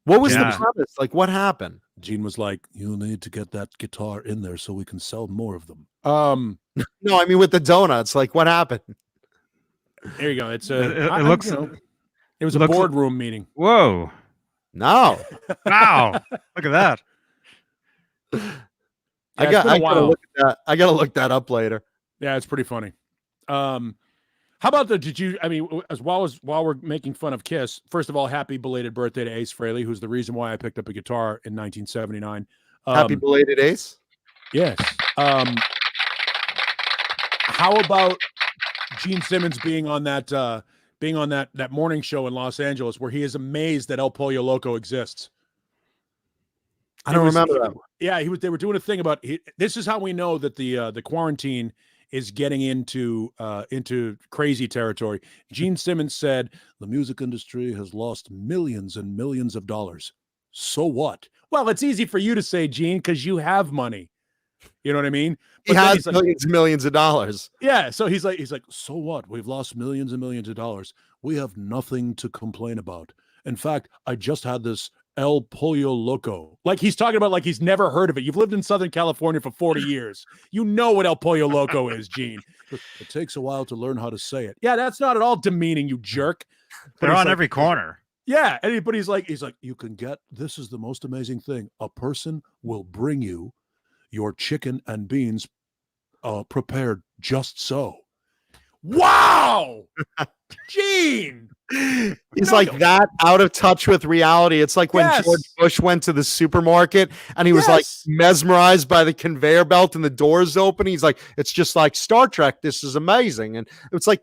What was the premise? Like, what happened?
Gene was like, you need to get that guitar in there so we can sell more of them.
No, I mean with the donuts. Like, what happened?
There you go. It's it was a boardroom meeting.
Whoa.
No.
Wow. Look at that.
I gotta look at that. I gotta look that up later.
Yeah, it's pretty funny. How about while we're making fun of Kiss, first of all, happy belated birthday to Ace Frehley, who's the reason why I picked up a guitar in 1979.
Happy belated Ace.
Yes. How about Gene Simmons being on that morning show in Los Angeles where he is amazed that El Pollo Loco exists?
I don't remember that one.
Yeah, they were doing a thing about this is how we know that the quarantine is getting into crazy territory. Gene Simmons said, the music industry has lost millions and millions of dollars. So what? Well, it's easy for you to say, Gene, because you have money. You know what I mean?
But he has millions of dollars.
Yeah. So he's like, so what? We've lost millions and millions of dollars. We have nothing to complain about. In fact, I just had this El Pollo Loco. Like, he's talking about like he's never heard of it. You've lived in Southern California for 40 years. You know what El Pollo Loco is, Gene. It takes a while to learn how to say it. Yeah, that's not at all demeaning, you jerk.
They're on every corner.
Yeah. But he's like, you can get, this is the most amazing thing. A person will bring you your chicken and beans prepared just so. Wow. Gene.
He's that out of touch with reality. It's like when George Bush went to the supermarket and he was like mesmerized by the conveyor belt and the doors open. He's like, it's just like Star Trek. This is amazing. And it's like,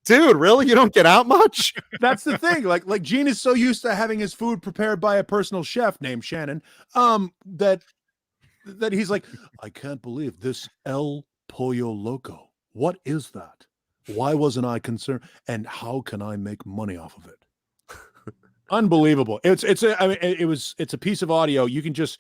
dude, really? You don't get out much?
That's the thing. Like Gene is so used to having his food prepared by a personal chef named Shannon, that he's like, I can't believe this El Pollo Loco. What is that? Why wasn't I concerned? And how can I make money off of it? Unbelievable. It's a piece of audio. You can just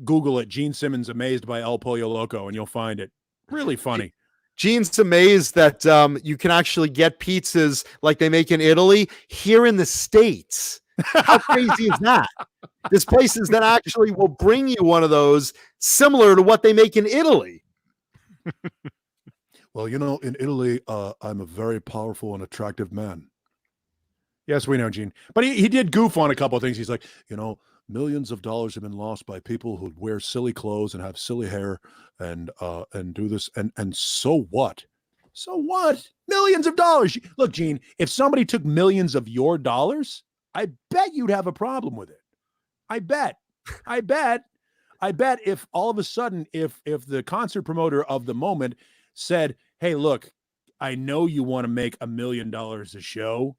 Google it. Gene Simmons amazed by El Pollo Loco, and you'll find it really funny.
Gene's amazed that you can actually get pizzas like they make in Italy here in the States. How crazy is that? There's places that actually will bring you one of those similar to what they make in Italy.
Well, in Italy, I'm a very powerful and attractive man. Yes, we know, Gene. But he did goof on a couple of things. He's like, millions of dollars have been lost by people who wear silly clothes and have silly hair and do this. And so what? So what? Millions of dollars. Look, Gene, if somebody took millions of your dollars, I bet you'd have a problem with it. I bet if all of a sudden, if the concert promoter of the moment said, hey, look, I know you want to make $1 million a show,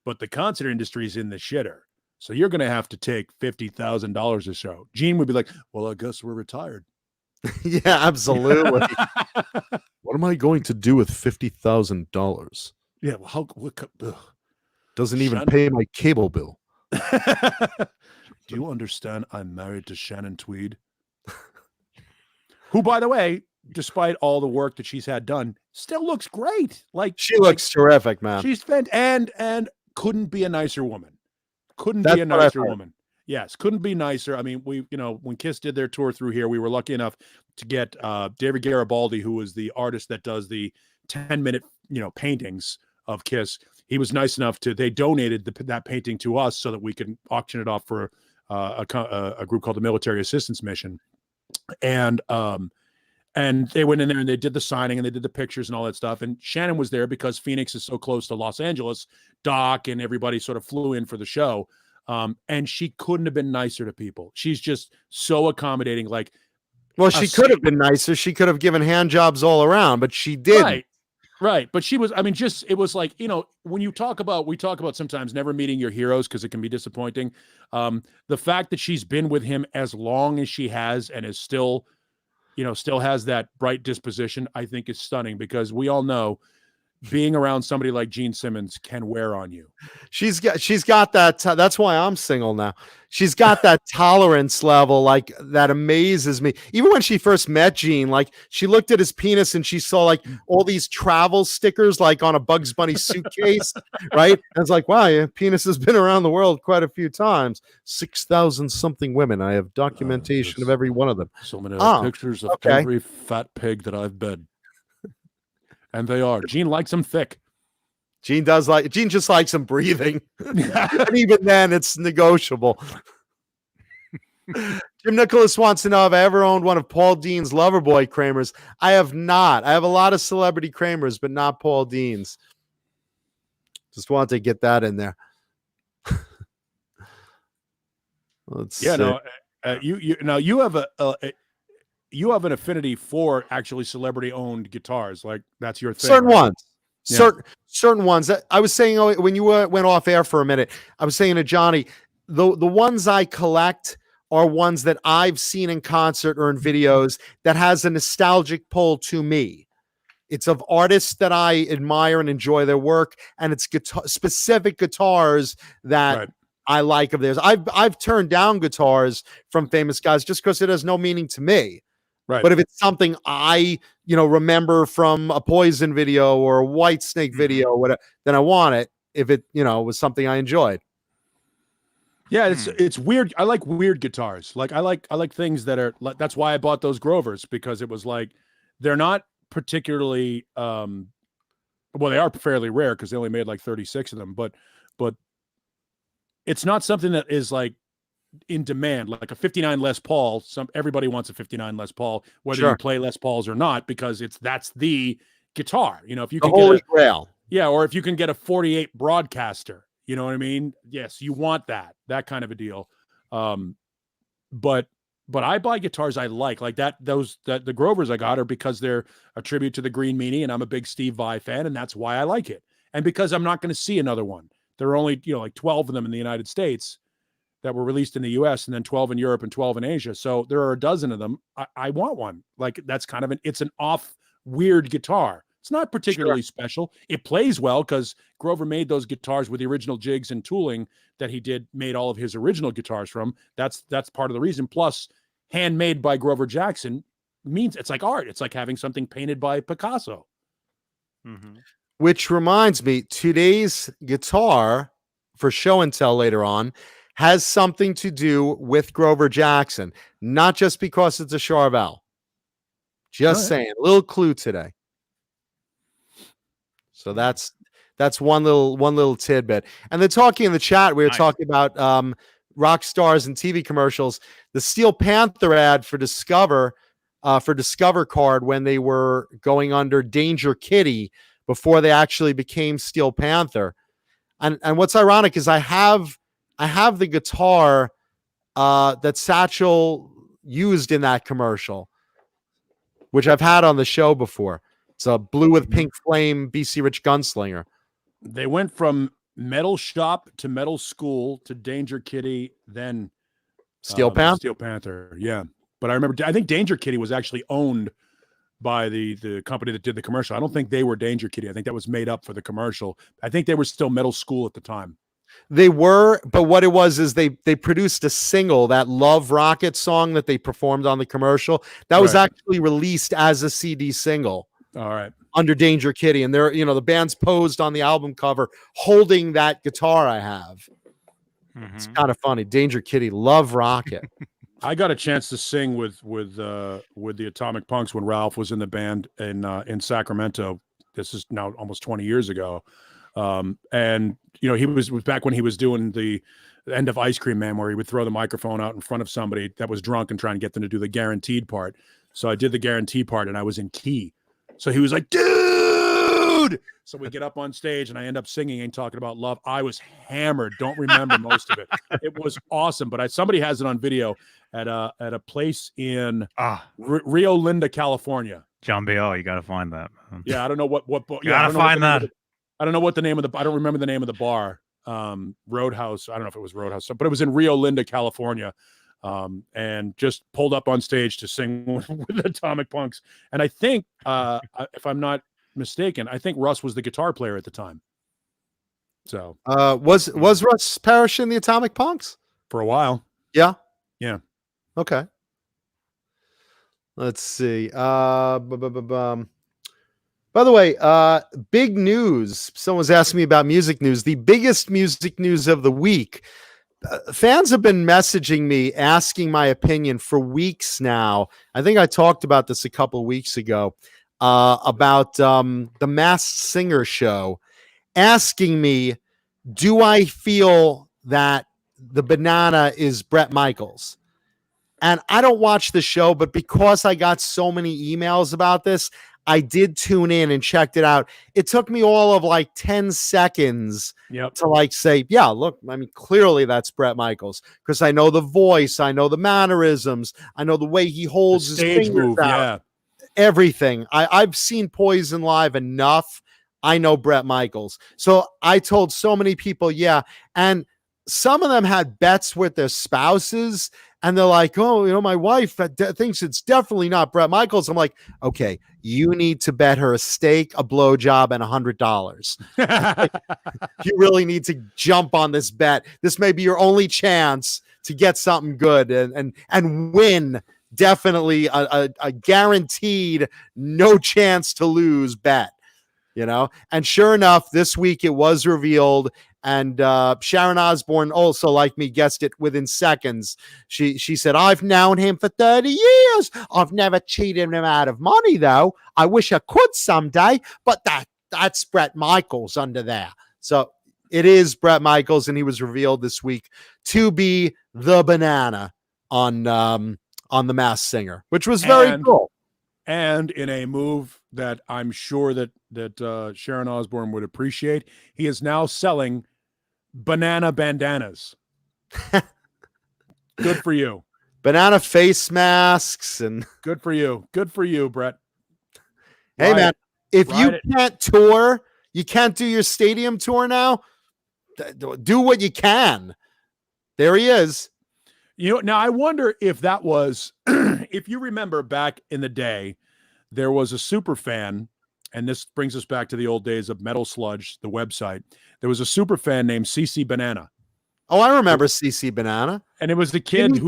but the concert industry is in the shitter. So you're going to have to take $50,000 a show. Gene would be like, well, I guess we're retired.
Yeah, absolutely. What am I going to do with $50,000?
Yeah, well,
Doesn't even pay my cable bill.
Do you understand I'm married to Shannon Tweed? Who, by the way, despite all the work that she's had done, still looks great. Like
she looks terrific, man.
She's fantastic and couldn't be a nicer woman. Couldn't be a nicer woman. Yes, couldn't be nicer. I mean, when Kiss did their tour through here, we were lucky enough to get David Garibaldi, who is the artist that does the 10-minute, paintings of Kiss. He was nice enough they donated that painting to us so that we could auction it off for a group called the Military Assistance Mission. And they went in there and they did the signing and they did the pictures and all that stuff. And Shannon was there because Phoenix is so close to Los Angeles. Doc and everybody sort of flew in for the show. And she couldn't have been nicer to people. She's just so accommodating.
Well, she could have been nicer. She could have given hand jobs all around, but she didn't.
Right. But she was, it was like, when we talk about sometimes never meeting your heroes because it can be disappointing. The fact that she's been with him as long as she has and is still has that bright disposition, I think is stunning because we all know being around somebody like Gene Simmons can wear on you.
She's got that. That's why I'm single now. She's got that tolerance level that amazes me. Even when she first met Gene, she looked at his penis and she saw all these travel stickers on a Bugs Bunny suitcase, right? And it's like, wow, your penis has been around the world quite a few times. 6,000 something women. I have documentation of every one of them.
So many pictures of every fat pig that I've been. And they are. Gene likes them thick.
Gene just likes them breathing. And even then, it's negotiable. Jim Nicholas wants to know if I ever owned one of Paul Dean's Loverboy Kramers. I have not. I have a lot of celebrity Kramers, but not Paul Dean's. Just wanted to get that in there. Let's see.
You have an affinity for actually celebrity-owned guitars. That's your thing.
Certain
right?
ones. Yeah. Certain ones. I was saying when you went off air for a minute, I was saying to Johnny, the ones I collect are ones that I've seen in concert or in videos that has a nostalgic pull to me. It's of artists that I admire and enjoy their work, and it's specific guitars that I like of theirs. I've turned down guitars from famous guys just because it has no meaning to me.
Right.
But if it's something I, remember from a Poison video or a Whitesnake video or whatever, then I want it if it, was something I enjoyed.
Yeah, it's weird. I like weird guitars. I like things that are that's why I bought those Grovers, because it was they're not particularly they are fairly rare because they only made 36 of them, but it's not something that is in demand, like a 59 Les Paul. Everybody wants a 59 Les Paul, whether you play Les Pauls or not, because that's the guitar. If you can
Holy Grail.
Yeah, or if you can get a 48 Broadcaster, you know what I mean? Yes, you want that kind of a deal. But I buy guitars I like that. The Grovers I got are because they're a tribute to the Green Meanie, and I'm a big Steve Vai fan, and that's why I like it. And because I'm not going to see another one. There are only 12 of them in the United States that were released in the US, and then 12 in Europe and 12 in Asia. So there are a dozen of them. I want one. That's kind of it's an off weird guitar. It's not particularly special. It plays well because Grover made those guitars with the original jigs and tooling that he made all of his original guitars from. That's part of the reason. Plus, handmade by Grover Jackson means it's like art. It's like having something painted by Picasso.
Mm-hmm.
Which reminds me, today's guitar for show and tell later on has something to do with Grover Jackson, not just because it's a Charvel. Just saying, a little clue today. So that's one little tidbit. And then talking in the chat, we were talking about rock stars and TV commercials. The Steel Panther ad for Discover card when they were going under Danger Kitty before they actually became Steel Panther. And what's ironic is I have the guitar that Satchel used in that commercial, which I've had on the show before. It's a blue with pink flame BC Rich Gunslinger.
They went from Metal Shop to Metal School to Danger Kitty, then
Steel Panther.
Steel Panther, yeah. But I think Danger Kitty was actually owned by the company that did the commercial. I don't think they were Danger Kitty. I think that was made up for the commercial. I think they were still Metal School at the time.
They were, but what it was is they produced a single, that Love Rocket song that they performed on the commercial. That was actually released as a CD single.
All right.
Under Danger Kitty. And they're, the band's posed on the album cover holding that guitar I have. Mm-hmm. It's kind of funny. Danger Kitty, Love Rocket.
I got a chance to sing with the Atomic Punks when Ralph was in the band in Sacramento. This is now almost 20 years ago. And he was back when he was doing the end of Ice Cream Man, where he would throw the microphone out in front of somebody that was drunk and try and get them to do the guaranteed part. So I did the guaranteed part and I was in key. So he was like, dude. So we get up on stage and I end up singing and talking about love. I was hammered. Don't remember most of it. It was awesome. But somebody has it on video at a place in Rio Linda, California.
John Biel, you got to find that.
Yeah, I don't know what.
You got to find that.
I don't know what the name of the. I don't remember the name of the bar. Roadhouse. I don't know if it was Roadhouse, but it was in Rio Linda, California. And just pulled up on stage to sing with the Atomic Punks. And I think, if I'm not mistaken, I think Russ was the guitar player at the time. So
was Russ Parrish in the Atomic Punks
for a while?
Yeah.
Okay.
Let's see. By the way, big news. Someone's asking me about music news. The biggest music news of the week. Fans have been messaging me asking my opinion for weeks now. I think I talked about this a couple of weeks ago about the Masked Singer show, asking me, do I feel that the banana is Bret Michaels? And I don't watch the show, but because I got so many emails about this, I did tune in and checked it out. It took me all of like 10 seconds to say, yeah, look, I mean, clearly that's Bret Michaels, because I know the voice, I know the mannerisms, I know the way he holds his fingers out, everything. I've seen Poison live enough. I know Bret Michaels. So I told so many people, and some of them had bets with their spouses, and they're like, oh, my wife thinks it's definitely not Bret Michaels. I'm like, okay, you need to bet her a steak, a blowjob, and $100. You really need to jump on this bet. This may be your only chance to get something good and win. Definitely a guaranteed no chance to lose bet, And sure enough, this week it was revealed. And Sharon Osbourne, also like me, guessed it within seconds. She said, I've known him for 30 years. I've never cheated him out of money, though. I wish I could someday, but that's Bret Michaels under there. So it is Bret Michaels, and he was revealed this week to be the banana on The Masked Singer, which was very cool.
And in a move that I'm sure that Sharon Osbourne would appreciate, he is now selling banana bandanas. Good for you.
Banana face masks and
good for you. Good for you, Brett.
Hey, man, if you can't tour, you can't do your stadium tour now, do what you can. There he is.
Now I wonder if that was, if you remember back in the day, there was a super fan, and this brings us back to the old days of Metal Sludge, the website. There was a super fan named CC Banana.
Oh, I remember CC Banana.
And it was the kid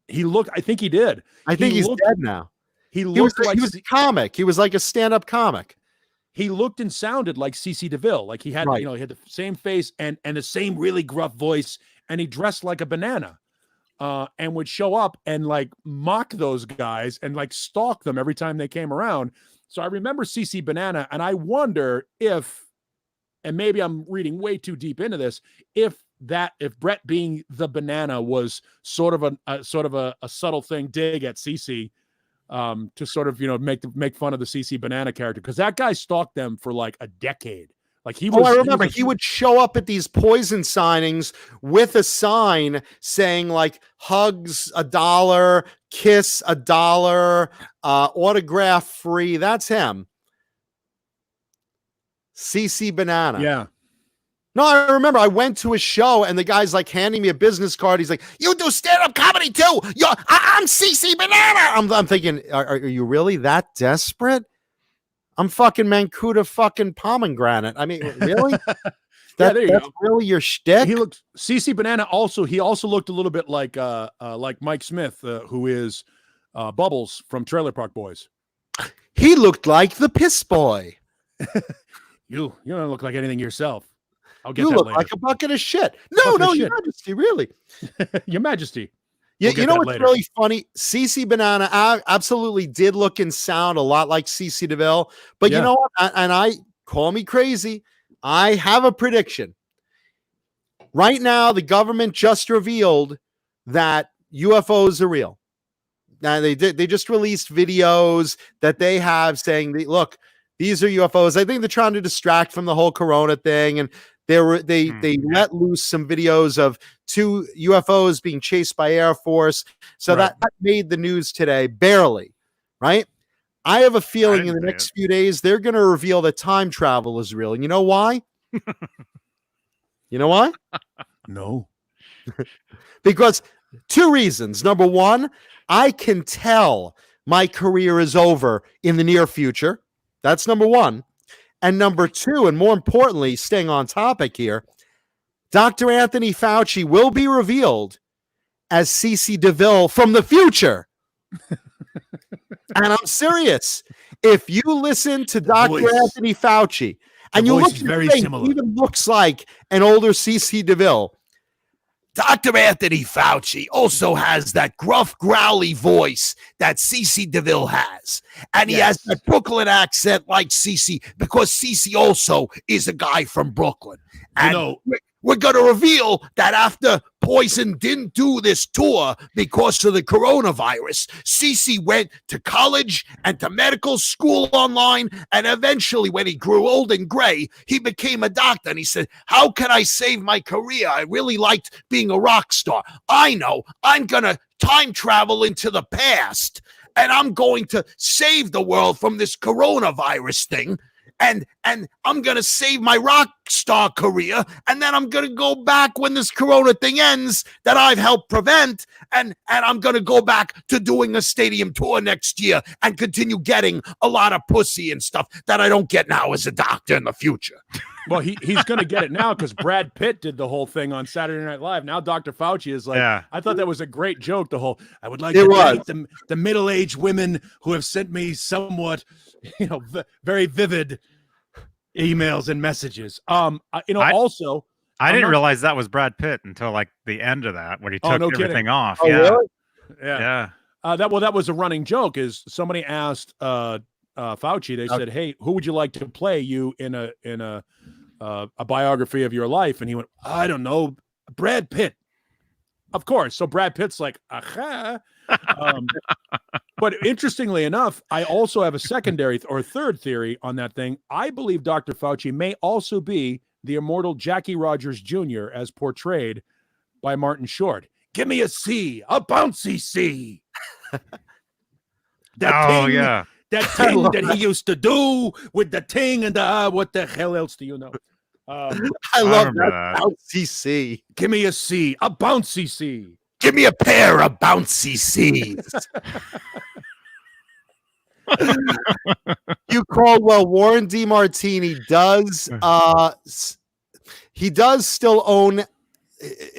he looked, I think he did.
I think he's dead now.
He was
a comic. He was like a stand-up comic.
he looked and sounded like CC DeVille. Like he had,
Right.
he had the same face and the same really gruff voice, and he dressed like a banana. And would show up and like mock those guys and like stalk them every time they came around. So I remember CC Banana, and I wonder if, and maybe I'm reading way too deep into this, if Brett being the banana was sort of a subtle thing dig at CC, to sort of make fun of the CC Banana character, because that guy stalked them for like a decade. Like he was.
I remember he would show up at these Poison signings with a sign saying like hugs $1, kiss $1, autograph free. That's him. CC Banana.
Yeah.
No, I remember I went to a show and the guy's like handing me a business card. He's like, "You do stand-up comedy too? I'm CC Banana." I'm thinking, are you really that desperate? I'm fucking Mancuda fucking pomegranate. I mean, really?
Yeah, there you
that's
go.
really your shtick?
He looked CC Banana. Also, he also looked a little bit like Mike Smith, who is Bubbles from Trailer Park Boys.
He looked like the piss boy.
You don't look like anything yourself. I'll get
You
that
look
later.
like a bucket of shit. No, Your Majesty, really.
Your Majesty.
Yeah,
We'll
you know
get that
what's
later.
really funny? CC Banana absolutely did look and sound a lot like CC DeVille. But
Yeah.
you know what? And I call me crazy. I have a prediction. Right now, the government just revealed that UFOs are real. Now they just released videos that they have saying, look, these are UFOs. I think they're trying to distract from the whole Corona thing, and they let loose some videos of 2 UFOs being chased by Air Force. So
Right.
that made the news today, barely, right? I have a feeling in the next few days they're going to reveal that time travel is real. And you know why? You know why?
No.
Because 2 reasons. Number 1, I can tell my career is over in the near future. That's number 1. And number 2, and more importantly, staying on topic here, Dr. Anthony Fauci will be revealed as CC DeVille from the future. And I'm serious. If you listen to Dr.
voice.
Anthony Fauci and
The
you
voice
look
is
at his
very
face,
similar.
he even looks like an older CC DeVille. Dr. Anthony Fauci also has that gruff, growly voice that CC DeVille has. And he has that Brooklyn accent like CC, because CC also is a guy from Brooklyn. And we're going to reveal that after Poison didn't do this tour because of the coronavirus, CC went to college and to medical school online, and eventually when he grew old and gray, he became a doctor, and he said, "How can I save my career? I really liked being a rock star. I know I'm going to time travel into the past, and I'm going to save the world from this coronavirus thing. And I'm going to save my rock star career, and then I'm going to go back when this corona thing ends that I've helped prevent, and I'm going to go back to doing a stadium tour next year and continue getting a lot of pussy and stuff that I don't get now as a doctor in the future."
Well, he's going to get it now because Brad Pitt did the whole thing on Saturday Night Live. Now Dr. Fauci is like,
Yeah.
I thought that was a great joke. I would like
It
to
was.
thank the middle-aged women who have sent me somewhat, very vivid emails and messages. Also,
I didn't
not-
realize that was Brad Pitt until like the end of that when he
Oh,
took
no
everything
kidding.
off.
Oh,
yeah.
really?
yeah.
Yeah.
That was a running joke. Is somebody asked Fauci? They said, "Hey, who would you like to play you in a biography of your life?" And he went, "I don't know, Brad Pitt." Of course. So Brad Pitt's like, aha. But interestingly enough, I also have a secondary or third theory on that thing. I believe Dr. Fauci may also be the immortal Jackie Rogers Jr. as portrayed by Martin Short. Give me a C, a bouncy C.
Yeah.
That thing that he used to do with the ting and the what the hell else do you know?
I love
remember
that.
that.
CC.
Give me a C, a bouncy C.
Give me a pair of bouncy C's. You called well. Warren DeMartini does. He does still own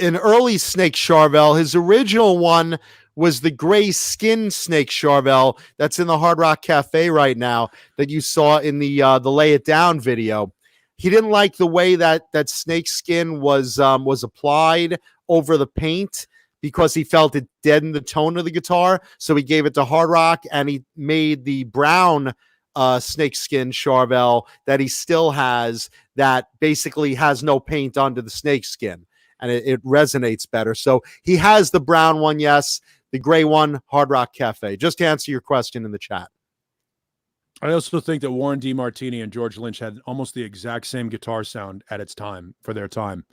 an early Snake Charvel. His original one was the gray skin snake Charvel that's in the Hard Rock Cafe right now that you saw in the Lay It Down video. He didn't like the way that snake skin was applied over the paint because he felt it deadened the tone of the guitar. So he gave it to Hard Rock, and he made the brown snake skin Charvel that he still has, that basically has no paint under the snake skin, and it resonates better. So he has the brown one, yes. The gray one, Hard Rock Cafe. Just to answer your question in the chat.
I also think that Warren DeMartini and George Lynch had almost the exact same guitar sound at its time, for their time.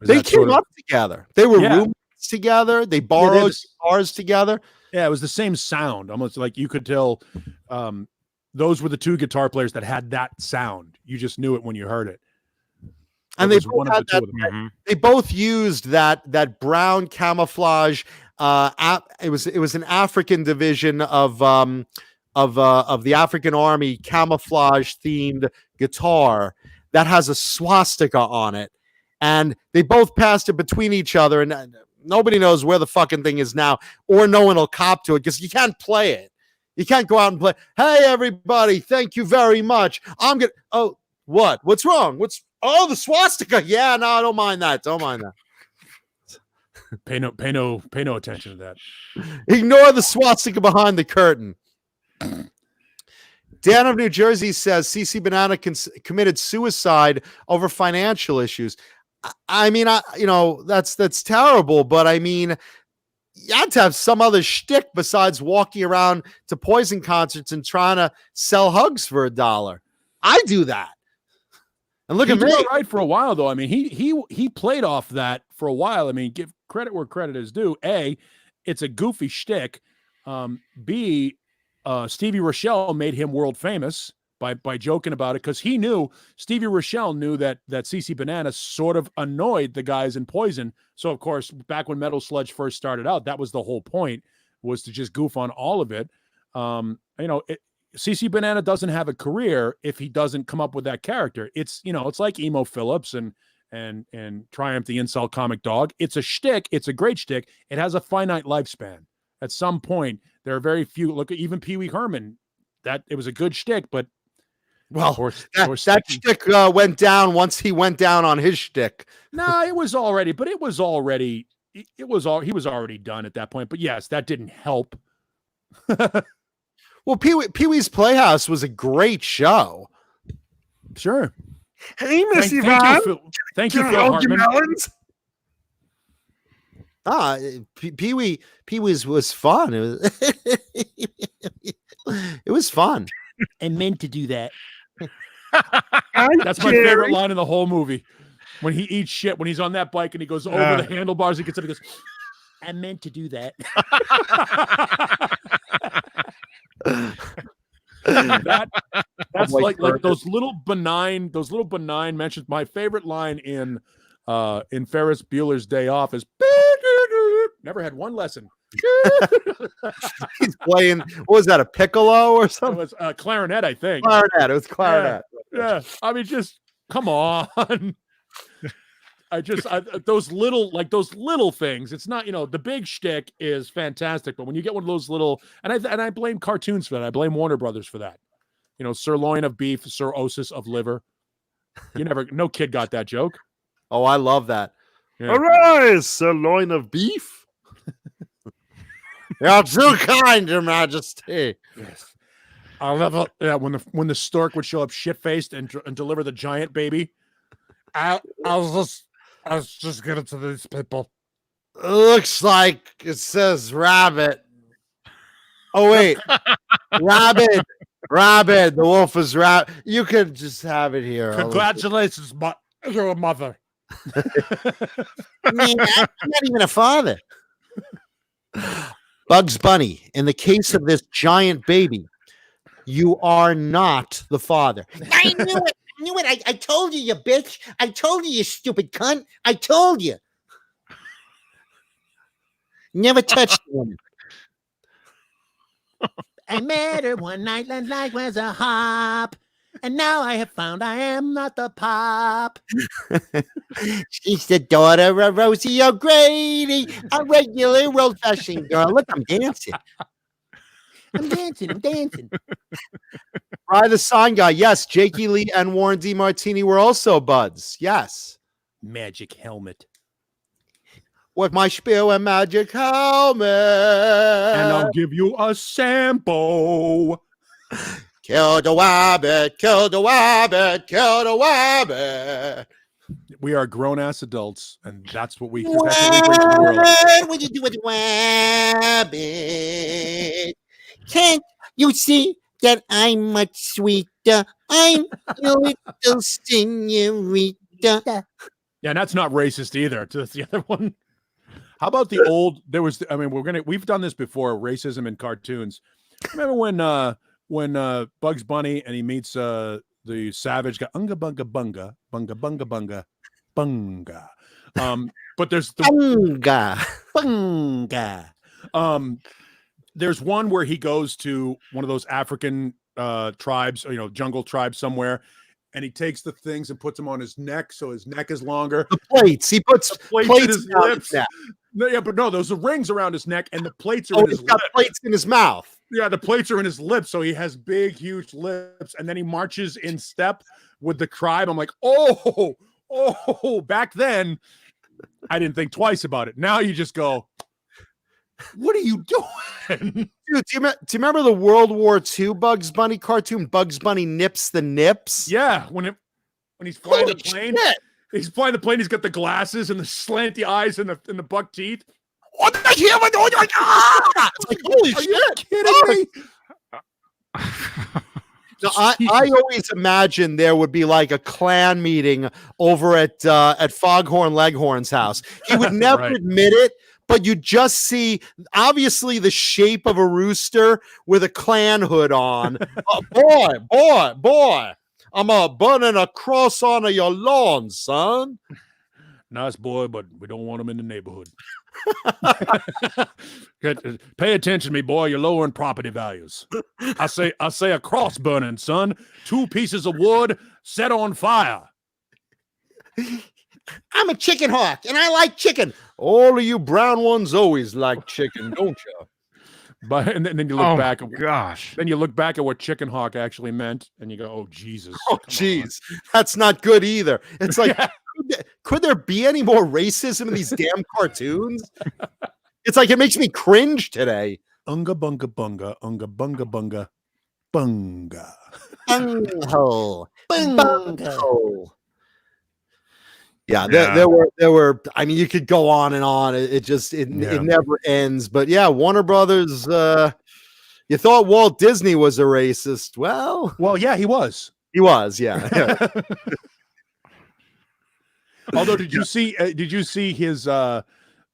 They came up together. They were roommates together. They borrowed guitars together.
Yeah, it was the same sound. Almost like you could tell those were the two guitar players that had that sound. You just knew it when you heard it.
And they both had that, they both used that brown camouflage. It was an African division of the African Army camouflage themed guitar that has a swastika on it, and they both passed it between each other, and nobody knows where the fucking thing is now, or no one will cop to it because you can't play it. You can't go out and play. Hey everybody, thank you very much. I'm gonna. Oh, what? What's wrong? Oh, the swastika. Yeah, no, don't mind that. Don't mind that.
Pay no attention to that.
Ignore the swastika behind the curtain. Dan of New Jersey says CC Banana committed suicide over financial issues. I mean, that's terrible, but I mean, you have to have some other shtick besides walking around to Poison concerts and trying to sell hugs for $1. I do that. And look at me.
All right for a while, though. I mean, he played off that for a while. I mean, give credit where credit is due. A, it's a goofy shtick. B, Stevie Rochelle made him world famous by joking about it, because Stevie Rochelle knew that CC Banana sort of annoyed the guys in Poison. So, of course, back when Metal Sludge first started out, that was the whole point, was to just goof on all of it. CC Banana doesn't have a career if he doesn't come up with that character. It's like Emo Phillips and Triumph the Incel Comic Dog. It's a shtick. It's a great shtick. It has a finite lifespan. At some point, there are very few. Look at even Pee Wee Herman. That it was a good shtick, but
that shtick went down once he went down on his shtick.
No, he was already done at that point. But yes, that didn't help.
Well, Pee Wee's Playhouse was a great show.
Sure.
Hey, Miss Yvonne.
Thank you, Phil Hartman.
Pee Wee's was fun. It was fun.
I meant to do that.
That's my favorite line in the whole movie. When he eats shit, when he's on that bike and he goes over the handlebars, he gets up and goes,
I meant to do that.
That's like those little benign mentions. My favorite line in Ferris Bueller's Day Off is never had one lesson.
He's playing, what was that, a piccolo or something?
It was clarinet, I think.
Clarinet. It was clarinet.
Yeah. I mean, just come on. Those little things. It's not, the big shtick is fantastic, but when you get one of those little, and I blame cartoons for that. I blame Warner Brothers for that. Sirloin of beef, cirrhosis of liver. No kid got that joke.
Oh, I love that.
Yeah.
Arise, sirloin of beef. You're too kind, Your Majesty.
Yes. I'll never. Yeah, when the stork would show up shit faced and deliver the giant baby. I was just getting to these people.
It looks like it says rabbit. Oh wait, rabbit. The wolf is rabbit. You can just have it here.
Congratulations, you're a mother.
I'm not even a father. Bugs Bunny, in the case of this giant baby, you are not the father.
I knew it. I told you, you bitch. I told you, you stupid cunt. I told you. Never touched a woman. I met her one night, and life was a hop.
And now I have found I am not the pop.
She's the daughter of Rosie O'Grady, a regular old-fashioned girl. Look, I'm dancing. I'm dancing.
Fry the Sign Guy. Yes, Jakey Lee and Warren DeMartini were also buds. Yes.
Magic helmet.
With my spiel and magic helmet.
And I'll give you a sample.
Kill the wabbit, kill the wabbit, kill the wabbit.
We are grown-ass adults, and that's what we bring to the world.
What would you do with rabbit? Can't you see that I'm much sweeter? I'm a little senorita.
Yeah, and that's not racist either. That's the other one. How about the old? We've done this before. Racism in cartoons. Remember when Bugs Bunny and he meets the savage guy, unga bunga bunga bunga bunga bunga bunga. But there's the bunga. There's one where he goes to one of those African tribes, jungle tribes somewhere, and he takes the things and puts them on his neck, so his neck is longer.
The plates. He puts
the plates in his lips. No, yeah, but no, those are rings around his neck, and the plates are in his lips.
Plates in his mouth.
Yeah, the plates are in his lips, so he has big, huge lips, and then he marches in step with the tribe. I'm like, oh, back then, I didn't think twice about it. Now you just go, what are you doing?
Dude, do you remember the World War II Bugs Bunny cartoon, Bugs Bunny Nips the Nips?
Yeah, when he's flying the plane. Shit. He's flying the plane. He's got the glasses and the slanty eyes and the buck teeth.
What the hell? Oh my God! Like, holy shit!
You kidding me?
No, I always imagined there would be like a clan meeting over at Foghorn Leghorn's house. He would never admit it, but you just see obviously the shape of a rooster with a clan hood on. Boy. I'm burning a cross on your lawn, son.
Nice boy, but we don't want him in the neighborhood. Pay attention to me, boy. You're lowering property values. I say a cross burning, son. 2 pieces of wood set on fire.
I'm a chicken hawk, and I like chicken.
All of you brown ones always like chicken, don't you?
But and then you look back.
Gosh.
Then you look back at what chicken hawk actually meant, and you go, "Oh Jesus!
Oh jeez, that's not good either." It's like, could there be any more racism in these damn cartoons? It's like it makes me cringe today.
Unga bunga bunga, unga bunga bunga, bunga.
Bunghole, bunghole.
Yeah, there were. I mean, you could go on and on. It never ends. But yeah, Warner Brothers. You thought Walt Disney was a racist? Well,
yeah, he was.
He was. Yeah.
Although, did you see his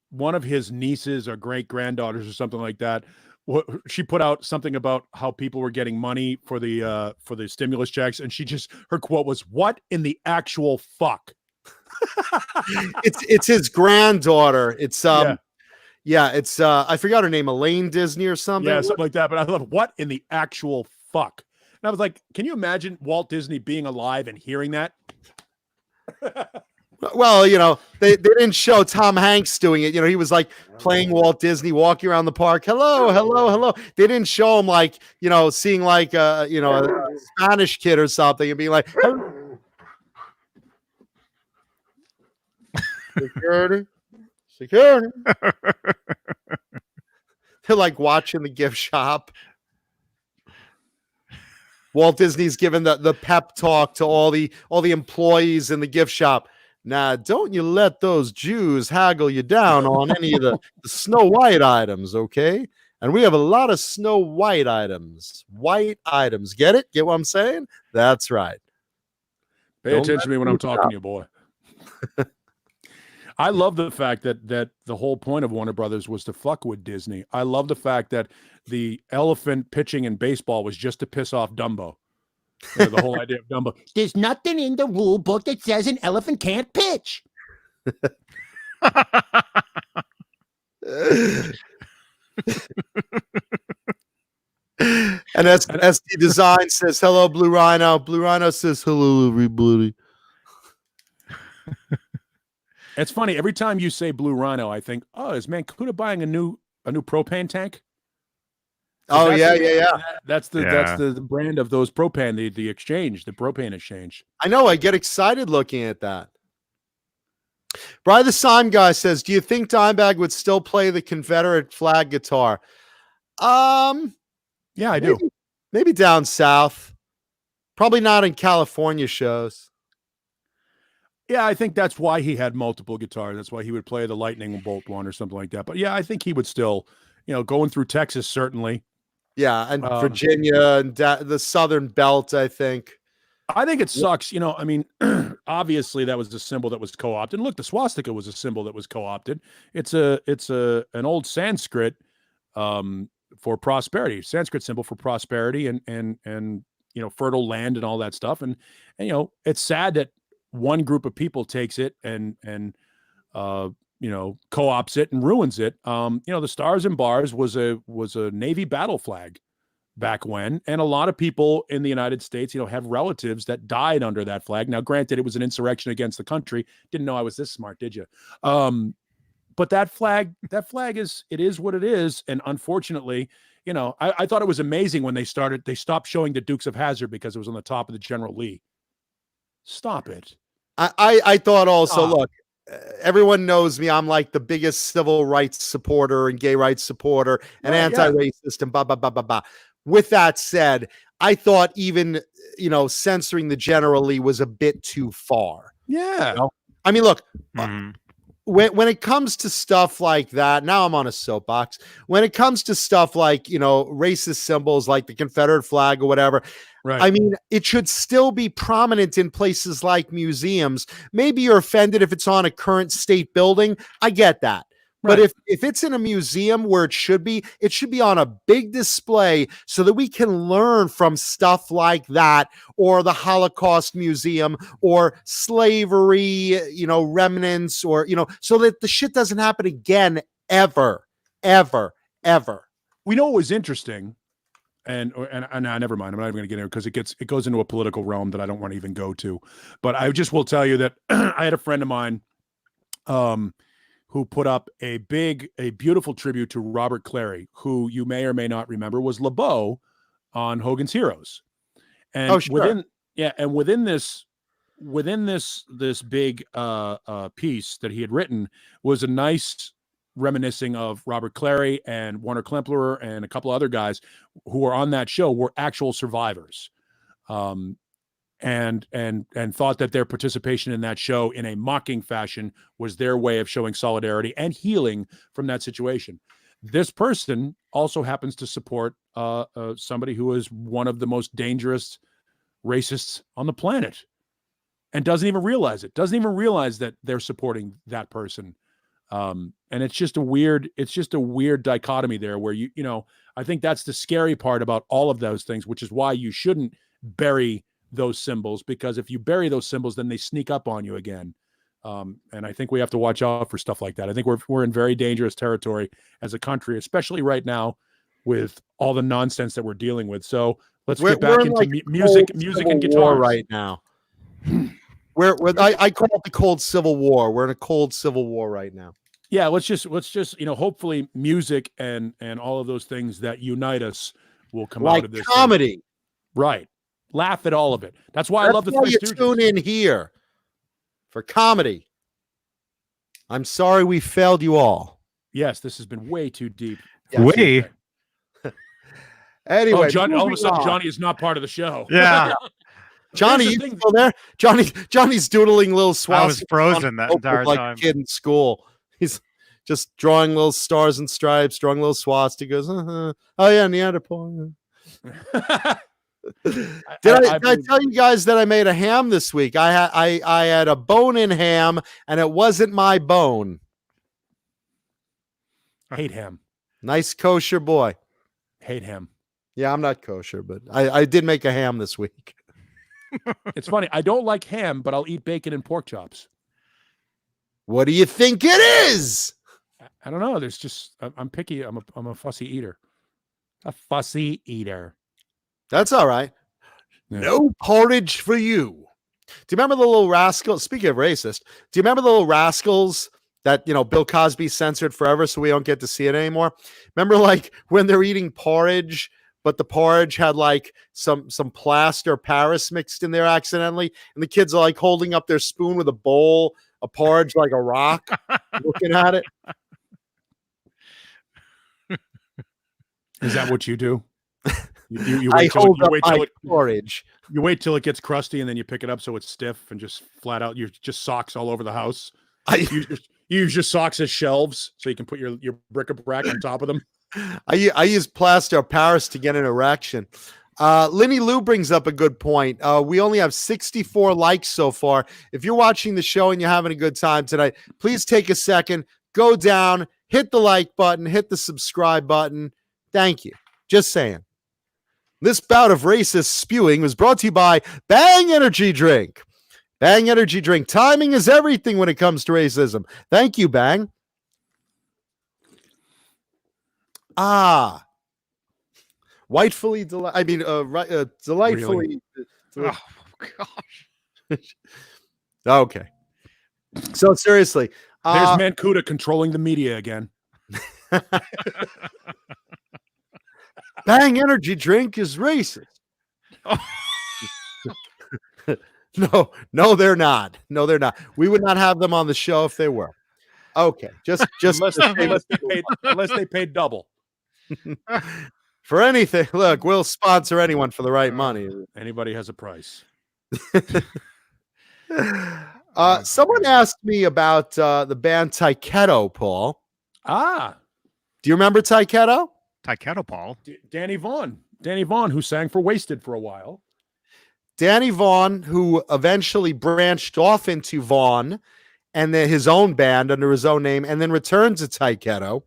one of his nieces or great granddaughters or something like that? She put out something about how people were getting money for the stimulus checks, and her quote was, "What in the actual fuck?"
It's his granddaughter. It's it's I forgot her name, Elaine Disney or something.
Yeah, something like that. But I love what in the actual fuck. And I was like, can you imagine Walt Disney being alive and hearing that?
Well, they didn't show Tom Hanks doing it. He was like playing Walt Disney, walking around the park. Hello. They didn't show him like, seeing like a Spanish kid or something and being like, Security. They're like watching the gift shop. Walt Disney's given the pep talk to all the employees in the gift shop. Now, don't you let those Jews haggle you down on any of the Snow White items, okay? And we have a lot of Snow White items. White items. Get it? Get what I'm saying? That's right.
Pay attention to me when I'm talking to you, boy. I love the fact that the whole point of Warner Brothers was to fuck with Disney. I love the fact that the elephant pitching in baseball was just to piss off Dumbo. The whole idea of Dumbo.
There's nothing in the rule book that says an elephant can't pitch.
And SD Design says, hello, Blue Rhino. Blue Rhino says, hello, everybody.
It's funny. Every time you say Blue Rhino, I think, oh, is Mancuda buying a new propane tank?
Oh, yeah.
That's the brand of those propane, the exchange, the propane exchange.
I know. I get excited looking at that. Brian the Sign guy says, do you think Dimebag would still play the Confederate flag guitar?
Yeah, I do.
Maybe down south. Probably not in California shows.
Yeah, I think that's why he had multiple guitars. That's why he would play the lightning bolt one or something like that. But yeah, I think he would still, going through Texas, certainly.
Yeah, and Virginia and the Southern Belt, I think.
I think it sucks. I mean, obviously that was the symbol that was co-opted. Look, the swastika was a symbol that was co-opted. It's an old Sanskrit for prosperity, Sanskrit symbol for prosperity and fertile land and all that stuff. And it's sad that one group of people takes it and co-ops it and ruins it. The Stars and Bars was a Navy battle flag back when, and a lot of people in the United States, have relatives that died under that flag. Now, granted, it was an insurrection against the country. Didn't know I was this smart, did you? But that flag is what it is. And unfortunately, I thought it was amazing when they stopped showing the Dukes of Hazzard because it was on the top of the General Lee. Stop it.
I thought also, look, everyone knows me. I'm like the biggest civil rights supporter and gay rights supporter and anti-racist and blah, blah, blah, blah, blah. With that said, I thought even, censoring the General Lee was a bit too far.
Yeah.
I mean, look, when it comes to stuff like that, now I'm on a soapbox. When it comes to stuff like, racist symbols like the Confederate flag or whatever, right. I mean, it should still be prominent in places like museums. Maybe you're offended if it's on a current state building. I get that. Right. But if it's in a museum where it should be on a big display so that we can learn from stuff like that, or the Holocaust Museum, or slavery, remnants, or, so that the shit doesn't happen again, ever, ever, ever.
We know what was interesting. And never mind. I'm not even going to get into it because it goes into a political realm that I don't want to even go to. But I just will tell you that I had a friend of mine, who put up a beautiful tribute to Robert Clary, who you may or may not remember was LeBeau on Hogan's Heroes. And within this big piece that he had written was a nice reminiscing of Robert Clary and Warner Klempler and a couple other guys who were on that show were actual survivors. And thought that their participation in that show in a mocking fashion was their way of showing solidarity and healing from that situation. This person also happens to support somebody who is one of the most dangerous racists on the planet and doesn't even realize it, doesn't even realize that they're supporting that person. And it's just a weird dichotomy there where I think that's the scary part about all of those things, which is why you shouldn't bury those symbols, because if you bury those symbols, then they sneak up on you again. And I think we have to watch out for stuff like that. I think we're in very dangerous territory as a country, especially right now with all the nonsense that we're dealing with. So let's get back into like music and guitar
right now. I call it the cold civil war. We're in a cold civil war right now.
Yeah, let's just hopefully music and all of those things that unite us will come out of this
comedy.
Thing. Right. Laugh at all of it. That's why I love the Three Stooges.
Tune in here for comedy. I'm sorry we failed you all.
Yes, this has been way too deep.
Way.
Anyway,
all of a sudden Johnny is not part of the show.
Yeah.
Johnny, you still there? Johnny's doodling little swastikas.
I was frozen that entire
like
time.
A kid in school. He's just drawing little stars and stripes, drawing little swastikas. Oh yeah, Neanderthal. Did I tell you guys that I made a ham this week? I had a bone-in ham, and it wasn't my bone.
Hate ham.
Nice kosher boy.
Hate ham.
Yeah, I'm not kosher, but I did make a ham this week.
It's funny. I don't like ham, but I'll eat bacon and pork chops.
What do you think it is?
I don't know. I'm picky. I'm a fussy eater. A fussy eater.
That's all right.
Yeah.
No porridge for you. Do you remember the little rascals? Speaking of racist, do you remember the little rascals that, Bill Cosby censored forever so we don't get to see it anymore? Remember, like, when they're eating porridge, but the porridge had like some plaster Paris mixed in there accidentally, and the kids are like holding up their spoon with a bowl of porridge like a rock, looking at it.
Is that what you do? You
I
wait till
hold
you
up
wait
my
till it,
porridge.
you wait till it gets crusty, and then you pick it up so it's stiff and just flat out. You're just socks all over the house. You use your socks as shelves so you can put your bric-a-brac on top of them.
I use plaster Paris to get an erection. Lenny Lou brings up a good point. We only have 64 likes so far. If you're watching the show and you're having a good time tonight, please take a second, go down, hit the like button, hit the subscribe button. Thank you. Just saying. This bout of racist spewing was brought to you by Bang Energy Drink. Bang Energy Drink. Timing is everything when it comes to racism. Thank you, Bang. Delightfully.
Oh gosh.
Okay. So seriously,
There's Mancuda controlling the media again.
Bang Energy Drink is racist. No, they're not. No, they're not. We would not have them on the show if they were. Okay, just
unless they paid double.
For anything. Look, we'll sponsor anyone for the right money.
Anybody has a price.
Someone asked me about the band Tyketto, Paul. Do you remember Tyketto?
Tyketto, Paul.
Danny Vaughan, who sang for Wasted for a while.
Danny Vaughan, who eventually branched off into Vaughan and then his own band under his own name, and then returned to Tyketto.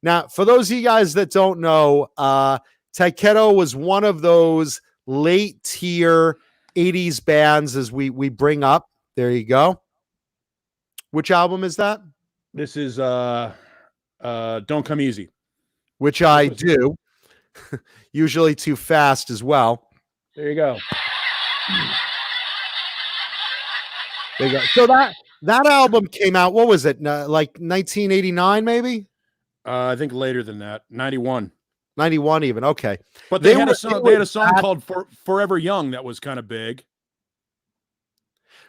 Now, for those of you guys that don't know, Tyketto was one of those late tier 80s bands as we bring up. There you go. Which album is that?
This is Don't Come Easy.
Which I do. Usually too fast as well.
There you go.
There you go. So that album came out, what was it? Like 1989 maybe?
I think later than that. 91.
91 even. Okay.
But they had a song called Forever Young that was kind of big.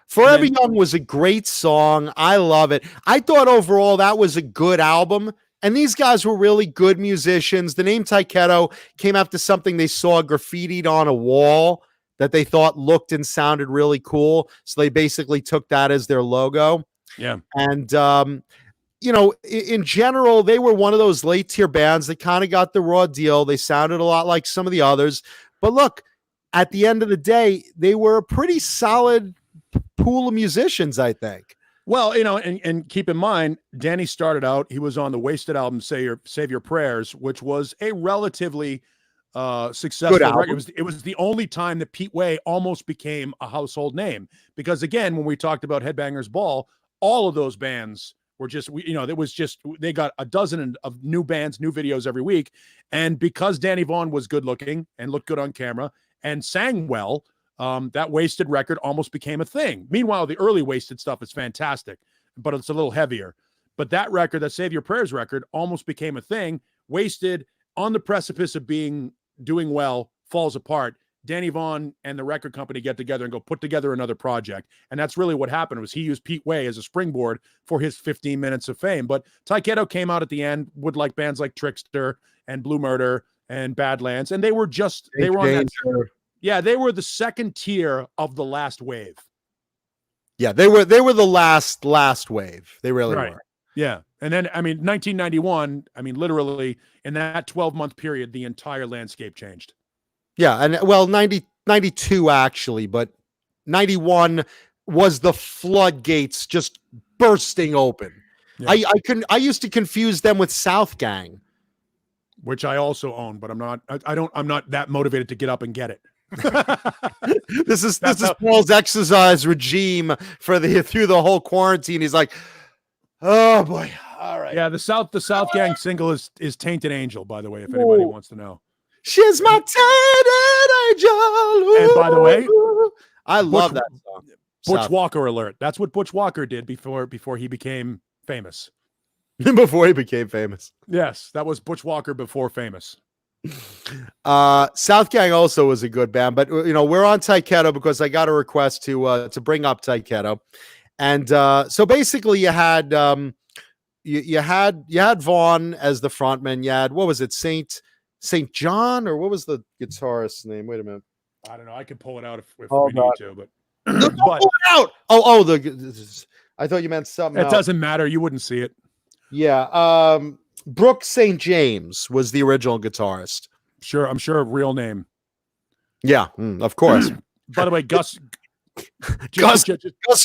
Forever Young was a great song. I love it. I thought overall that was a good album. And these guys were really good musicians. The name Tyketto came after something they saw graffitied on a wall that they thought looked and sounded really cool. So they basically took that as their logo.
Yeah.
And, in general, they were one of those late tier bands that kind of got the raw deal. They sounded a lot like some of the others. But look, at the end of the day, they were a pretty solid pool of musicians, I think.
Well, and keep in mind, Danny started out, he was on the Wasted album, Save Your Prayers, which was a relatively successful record. It was the only time that Pete Way almost became a household name. Because again, when we talked about Headbangers Ball, all of those bands were they got a dozen of new bands, new videos every week. And because Danny Vaughan was good looking and looked good on camera and sang well, that Wasted record almost became a thing. Meanwhile, the early Wasted stuff is fantastic, but it's a little heavier. But that record, that Save Your Prayers record, almost became a thing. Wasted, on the precipice of doing well, falls apart. Danny Vaughan and the record company get together and go put together another project. And that's really what happened, was he used Pete Way as a springboard for his 15 minutes of fame. But Tyketto came out at the end with like bands like Trickster and Blue Murder and Badlands. And they were on that. Yeah, they were the second tier of the last wave.
Yeah, they were the last wave. They really were.
Yeah. And then, 1991, literally in that 12-month period, the entire landscape changed.
Yeah, and well, 92 actually, but 91 was the floodgates just bursting open. Yeah. I used to confuse them with South Gang,
which I also own, but I'm not that motivated to get up and get it.
This is Paul's exercise regime through the whole quarantine. He's like, oh boy, all right.
Yeah, the South Gang single is Tainted Angel, by the way, if anybody wants to know.
She's my tainted angel.
And by the way,
Ooh. I love
Butch-
that song.
Butch
South-
Walker alert. That's what Butch Walker did before he became famous.
before he became famous.
Yes, that was Butch Walker before famous.
South Gang also was a good band, but we're on Tyketto because I got a request to bring up Tyketto, and so basically you had you had Vaughn as the frontman. You had, what was it, Saint John, or what was the guitarist's name? Wait a minute.
I don't know. I can pull it out if we
Hold
need
on.
to, but
Look,
but
pull it out. I thought you meant something
it
else.
doesn't matter. You wouldn't see it.
Yeah. Brooke St. James was the original guitarist.
Sure, I'm sure. Real name.
Yeah, of course.
By the way, Gus
Gus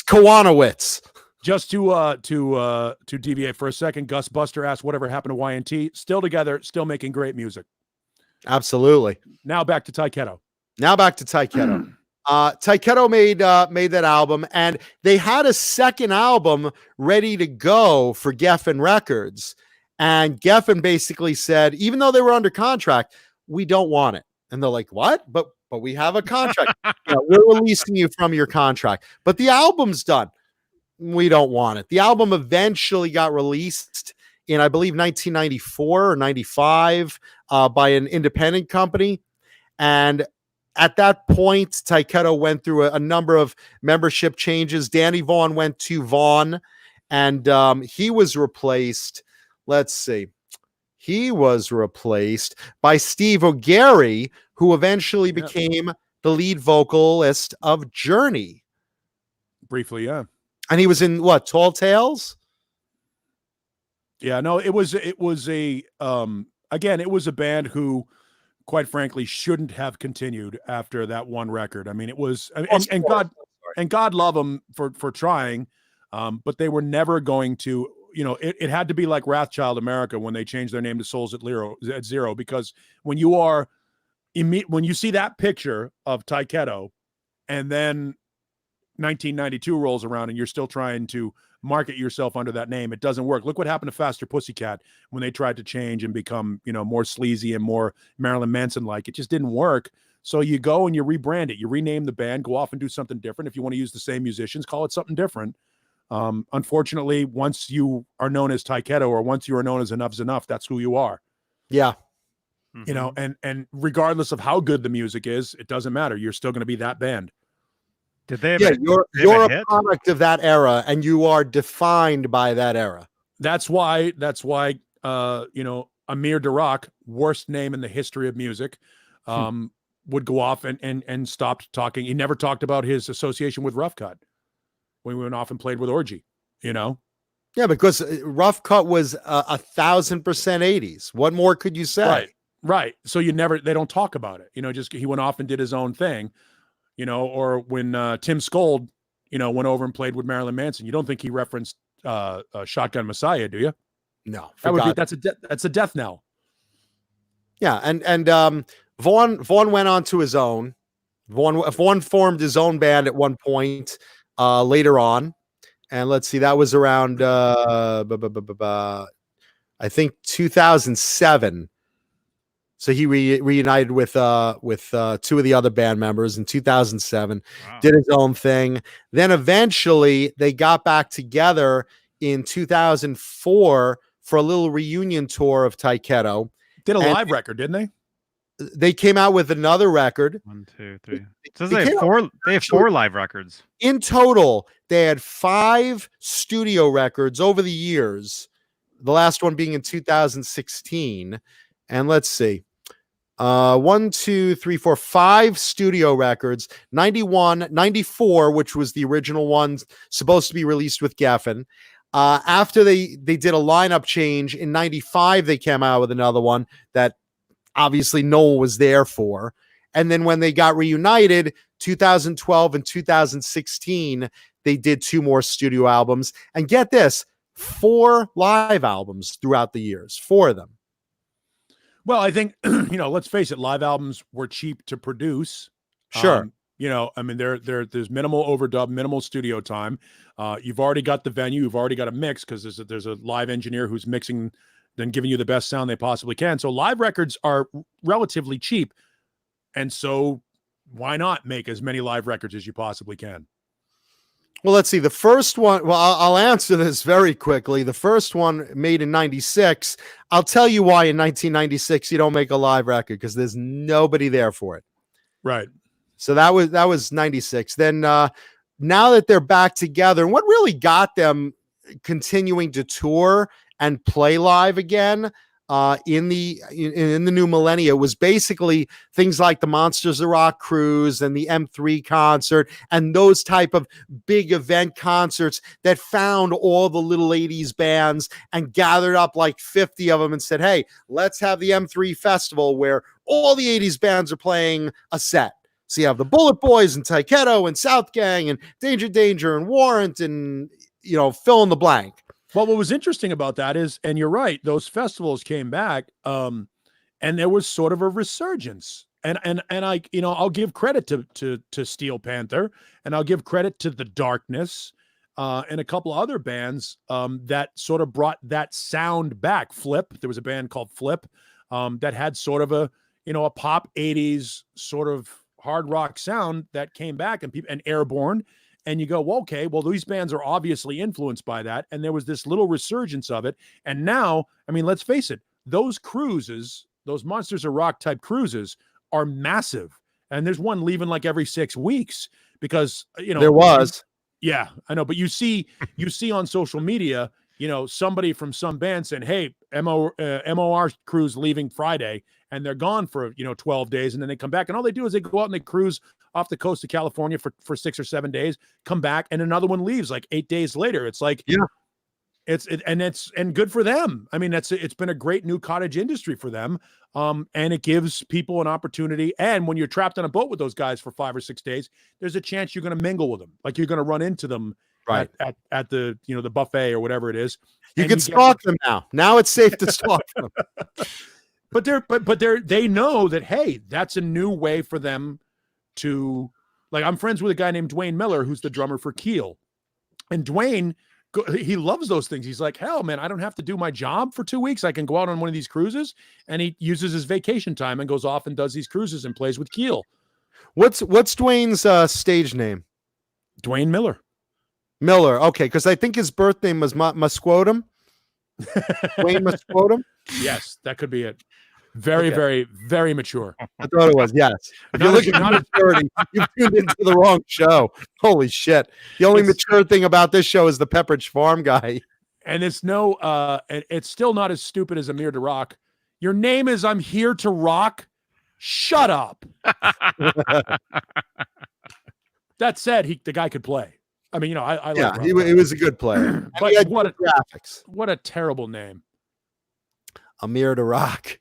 Kowanowitz.
Just to deviate for a second, Gus Buster asked whatever happened to Y&T. Still together, still making great music.
Absolutely.
Now back to Tyketto.
Tyketto made that album, and they had a second album ready to go for Geffen Records. And Geffen basically said, even though they were under contract, we don't want it. And they're like, what? But we have a contract. We're releasing you from your contract. But the album's done. We don't want it. The album eventually got released in, I believe, 1994 or 95 by an independent company. And at that point, Tyketto went through a number of membership changes. Danny Vaughan went to Vaughn, and he was replaced. Let's see. He was replaced by Steve O'Gary, who eventually became the lead vocalist of Journey.
Briefly, yeah.
And he was in what, Tall Tales?
Yeah, no, it was a again, it was a band who, quite frankly, shouldn't have continued after that one record. I mean, it was, and God love them for trying, but they were never going to. It had to be like Wrathchild America when they changed their name to Souls at Zero, because when you see that picture of Tyketto, and then 1992 rolls around and you're still trying to market yourself under that name, it doesn't work. Look what happened to Faster Pussycat when they tried to change and become, more sleazy and more Marilyn Manson-like. It just didn't work. So you go and you rebrand it. You rename the band, go off and do something different. If you want to use the same musicians, call it something different. Unfortunately, once you are known as Tyketto, or once you are known as Enough's Enough, that's who you are.
Yeah.
Mm-hmm. And regardless of how good the music is, it doesn't matter. You're still going to be that band.
Did they?
You're a product of that era, and you are defined by that era.
That's why. Amir Durak, worst name in the history of music, would go off and stopped talking. He never talked about his association with Rough Cut when we went off and played with Orgy.
Yeah, because Rough Cut was 1,000% 80s. What more could you say?
Right. So they don't talk about it. Just he went off and did his own thing. Or when Tim Skold, went over and played with Marilyn Manson, you don't think he referenced Shotgun Messiah, do you?
No,
that's a death knell.
Yeah, and Vaughn went on to his own. Vaughn formed his own band at one point later on, and let's see, that was around I think 2007. So he reunited with two of the other band members in 2007, did his own thing. Then eventually they got back together in 2004 for a little reunion tour of Tyketto. Did
a live record, didn't they?
They came out with another record.
1, 2, 3. So they have four live records.
In total, they had 5 studio records over the years. The last one being in 2016. And let's see. 1, 2, 3, 4, 5 studio records. 91, 94, which was the original one supposed to be released with Geffen. After they did a lineup change in 95, they came out with another one that obviously no one was there for. And then when they got reunited, 2012 and 2016, they did 2 more studio albums. And get this, 4 live albums throughout the years, 4 of them.
Well, I think, let's face it, live albums were cheap to produce.
Sure.
There's minimal overdub, minimal studio time. You've already got the venue. You've already got a mix because there's a live engineer who's mixing, than giving you the best sound they possibly can. So live records are relatively cheap. And so why not make as many live records as you possibly can?
Well, let's see. The first one, well, I'll answer this very quickly. The first one made in 96. I'll tell you why in 1996 you don't make a live record, because there's nobody there for it.
Right.
So that was 96. Then now that they're back together, and what really got them continuing to tour and play live again in the new millennia was basically things like the Monsters of Rock cruise and the M3 concert and those type of big event concerts that found all the little 80s bands and gathered up like 50 of them and said, hey, let's have the M3 festival where all the 80s bands are playing a set. So you have the Bullet Boys and Tyketto and South Gang and Danger Danger and Warrant and, fill in the blank.
Well, what was interesting about that is, and you're right, those festivals came back, and there was sort of a resurgence. And I, I'll give credit to Steel Panther, and I'll give credit to The Darkness, and a couple of other bands that sort of brought that sound back. Flip, there was a band called Flip that had sort of a pop 80s sort of hard rock sound that came back, and Airborne. And you go, well, okay, well, these bands are obviously influenced by that. And there was this little resurgence of it. And now, I mean, let's face it, those cruises, those Monsters of Rock type cruises are massive. And there's one leaving like every 6 weeks because,
there was.
Yeah, I know. But you see on social media, somebody from some band saying, hey, MOR cruise leaving Friday. And they're gone for 12 days, and then they come back, and all they do is they go out and they cruise off the coast of California for 6 or 7 days, come back, and another one leaves like 8 days later. It's like,
yeah,
it's good for them. I mean, it's been a great new cottage industry for them, and it gives people an opportunity. And when you're trapped on a boat with those guys for 5 or 6 days, there's a chance you're going to mingle with them, like you're going to run into them
right
at the the buffet or whatever it is.
You can stalk them now. Now it's safe to stalk them.
But they know that, hey, that's a new way for them to, like, I'm friends with a guy named Dwayne Miller, who's the drummer for Keel. And Dwayne, he loves those things. He's like, hell, man, I don't have to do my job for 2 weeks. I can go out on one of these cruises, and he uses his vacation time and goes off and does these cruises and plays with Keel.
What's Dwayne's stage name?
Dwayne Miller.
Miller. Okay. Because I think his birth name was Musquotum. Dwayne Musquotum.
Yes, that could be it. Very, very, very mature.
I thought it was, yes. If you're looking at maturity, you've tuned into the wrong show. Holy shit. The only mature thing about this show is the Pepperidge Farm guy.
And it's it's still not as stupid as Amir to Rock. Your name is I'm Here to Rock. Shut up. That said, the guy could play. I mean, I
yeah,
like
he was a good player.
But
what a graphics.
What a terrible name.
Amir to Rock.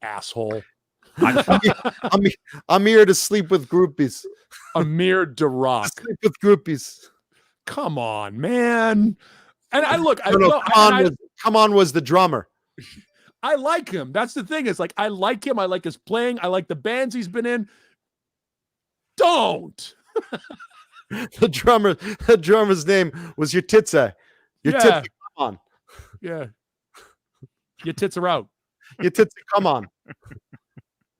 Asshole.
I'm here to sleep with groupies.
Amir to Rock.
Sleep with groupies.
Come on, man. And
Come on was the drummer.
I like him. That's the thing. It's like, I like him. I like his playing. I like the bands he's been in. Don't.
The drummer's name was your titsa. Your titsa, come on.
Yeah. Your tits are out.
Your titsa, come on.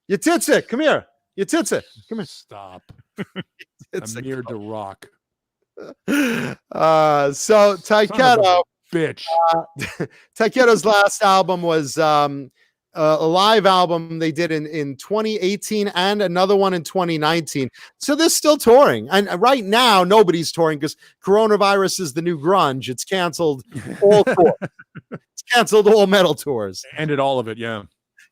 Your titsa, come here. Your titsa, come here.
Stop. Amir to Rock.
So Tyketto,
bitch.
Tyketto's last album was a live album they did in 2018 and another one in 2019. So they're still touring. And right now, nobody's touring because coronavirus is the new grunge. It's canceled all tours. It's canceled all metal tours.
Ended all of it, yeah.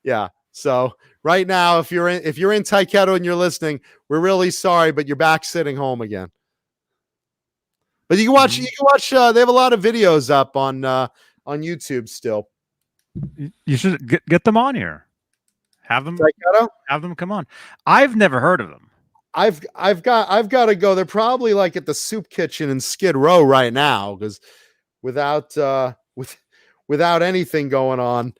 Yeah. So right now, if you're in Tyketto and you're listening, we're really sorry, but you're back sitting home again. But you can watch. They have a lot of videos up on YouTube still.
You should get them on here. Have them come on. I've never heard of them.
I've got to go. They're probably like at the soup kitchen in Skid Row right now because without anything going on,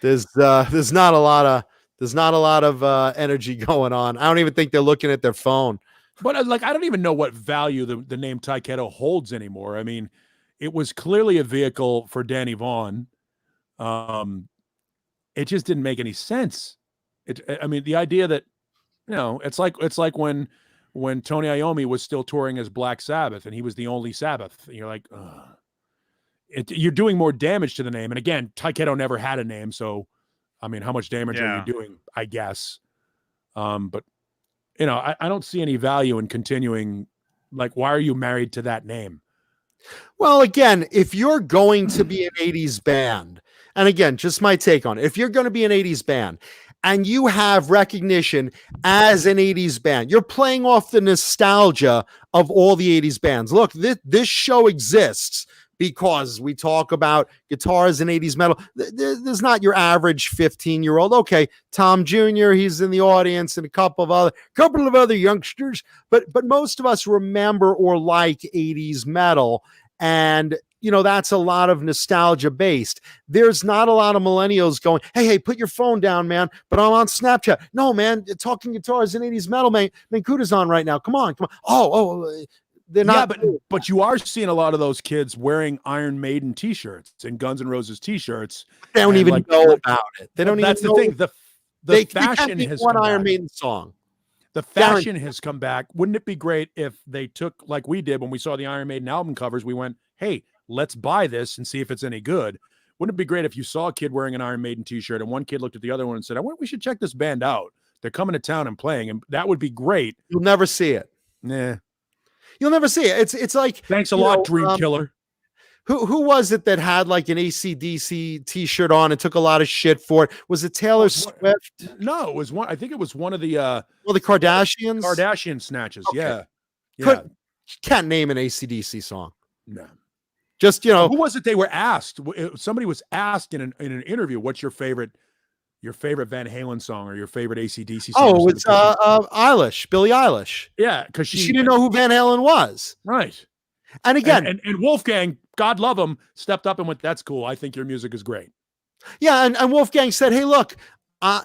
there's not a lot of energy going on. I don't even think they're looking at their phone.
But I don't even know what value the name Tyketto holds anymore. I mean, it was clearly a vehicle for Danny Vaughan. It just didn't make any sense. I mean, the idea that, it's like when Tony Iommi was still touring as Black Sabbath and he was the only Sabbath. And you're like, you're doing more damage to the name. And again, Tyketto never had a name, so I mean, how much damage are you doing? I guess. But I don't see any value in continuing. Like, why are you married to that name?
Well, again, if you're going to be an 80s band, and again, just my take on it, if you're going to be an 80s band and you have recognition as an 80s band, you're playing off the nostalgia of all the 80s bands. Look, this show exists because we talk about guitars and 80s metal. There's not your average 15-year-old. Okay, Tom Jr., he's in the audience, and a couple of other youngsters, but most of us remember or like 80s metal, and that's a lot of nostalgia based. There's not a lot of millennials going, hey, put your phone down, man, but I'm on Snapchat. No, man, talking guitars and 80s metal, man. Mancuda's on right now. Come on. They're not.
Yeah, but you are seeing a lot of those kids wearing Iron Maiden t-shirts and Guns N' Roses t-shirts.
They don't even know about it. They don't.
That's
even
the thing. The fashion has
one
come
Iron
back.
Maiden song.
The fashion has come back. Wouldn't it be great if they took, like we did when we saw the Iron Maiden album covers? We went, hey, let's buy this and see if it's any good. Wouldn't it be great if you saw a kid wearing an Iron Maiden t-shirt and one kid looked at the other one and said, I wonder if we should check this band out. They're coming to town and playing, and that would be great.
You'll never see it.
Nah.
You'll never see it. It's like,
thanks a lot, Dream Killer.
Who was it that had like an AC/DC t-shirt on and took a lot of shit for it? Was it Taylor Swift?
No, it was one. I think it was one of the
the Kardashians.
Kardashian snatches. Okay.
Yeah. Can't name an AC/DC song.
No.
Just
who was it? They were asked. Somebody was asked in an interview, "What's your favorite Van Halen song or your favorite AC/DC song?"
Oh, it's Eilish, Billie Eilish.
Yeah, because she
didn't know who Van Halen was.
Right.
And again,
and Wolfgang, God love him, stepped up and went, "That's cool. I think your music is great."
Yeah, and Wolfgang said, "Hey, look,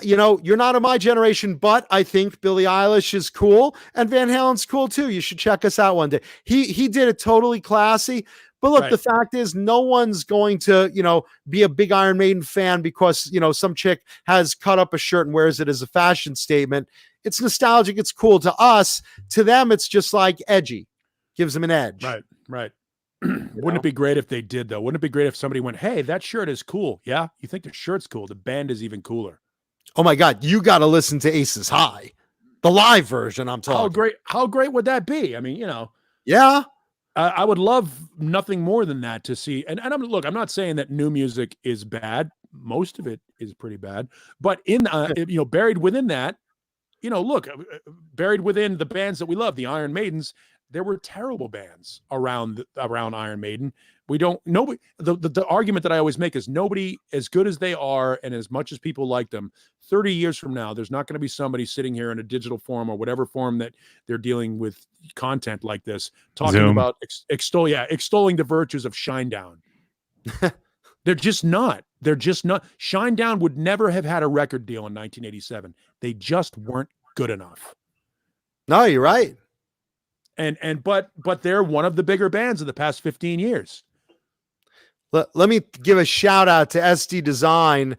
you're not of my generation, but I think Billie Eilish is cool, and Van Halen's cool too. You should check us out one day." He did it totally classy. But look, the fact is, no one's going to, be a big Iron Maiden fan because, some chick has cut up a shirt and wears it as a fashion statement. It's nostalgic. It's cool to us. To them, it's just like edgy. Gives them an edge.
Right. Wouldn't it be great if they did, though? Wouldn't it be great if somebody went, hey, that shirt is cool? Yeah? You think the shirt's cool? The band is even cooler.
Oh, my God. You got to listen to Aces High. The live version, I'm talking.
How great would that be? I mean,
Yeah.
I would love nothing more than that to see. And I'm not saying that new music is bad. Most of it is pretty bad. But buried within that, buried within the bands that we love, the Iron Maidens, there were terrible bands around Iron Maiden. The argument that I always make is nobody, as good as they are and as much as people like them, 30 years from now, there's not going to be somebody sitting here in a digital form or whatever form that they're dealing with content like this, talking
Zoom.
about extolling the virtues of Shinedown. They're just not. Shinedown would never have had a record deal in 1987. They just weren't good enough.
No, you're right.
But they're one of the bigger bands of the past 15 years.
Let me give a shout out to SD Design.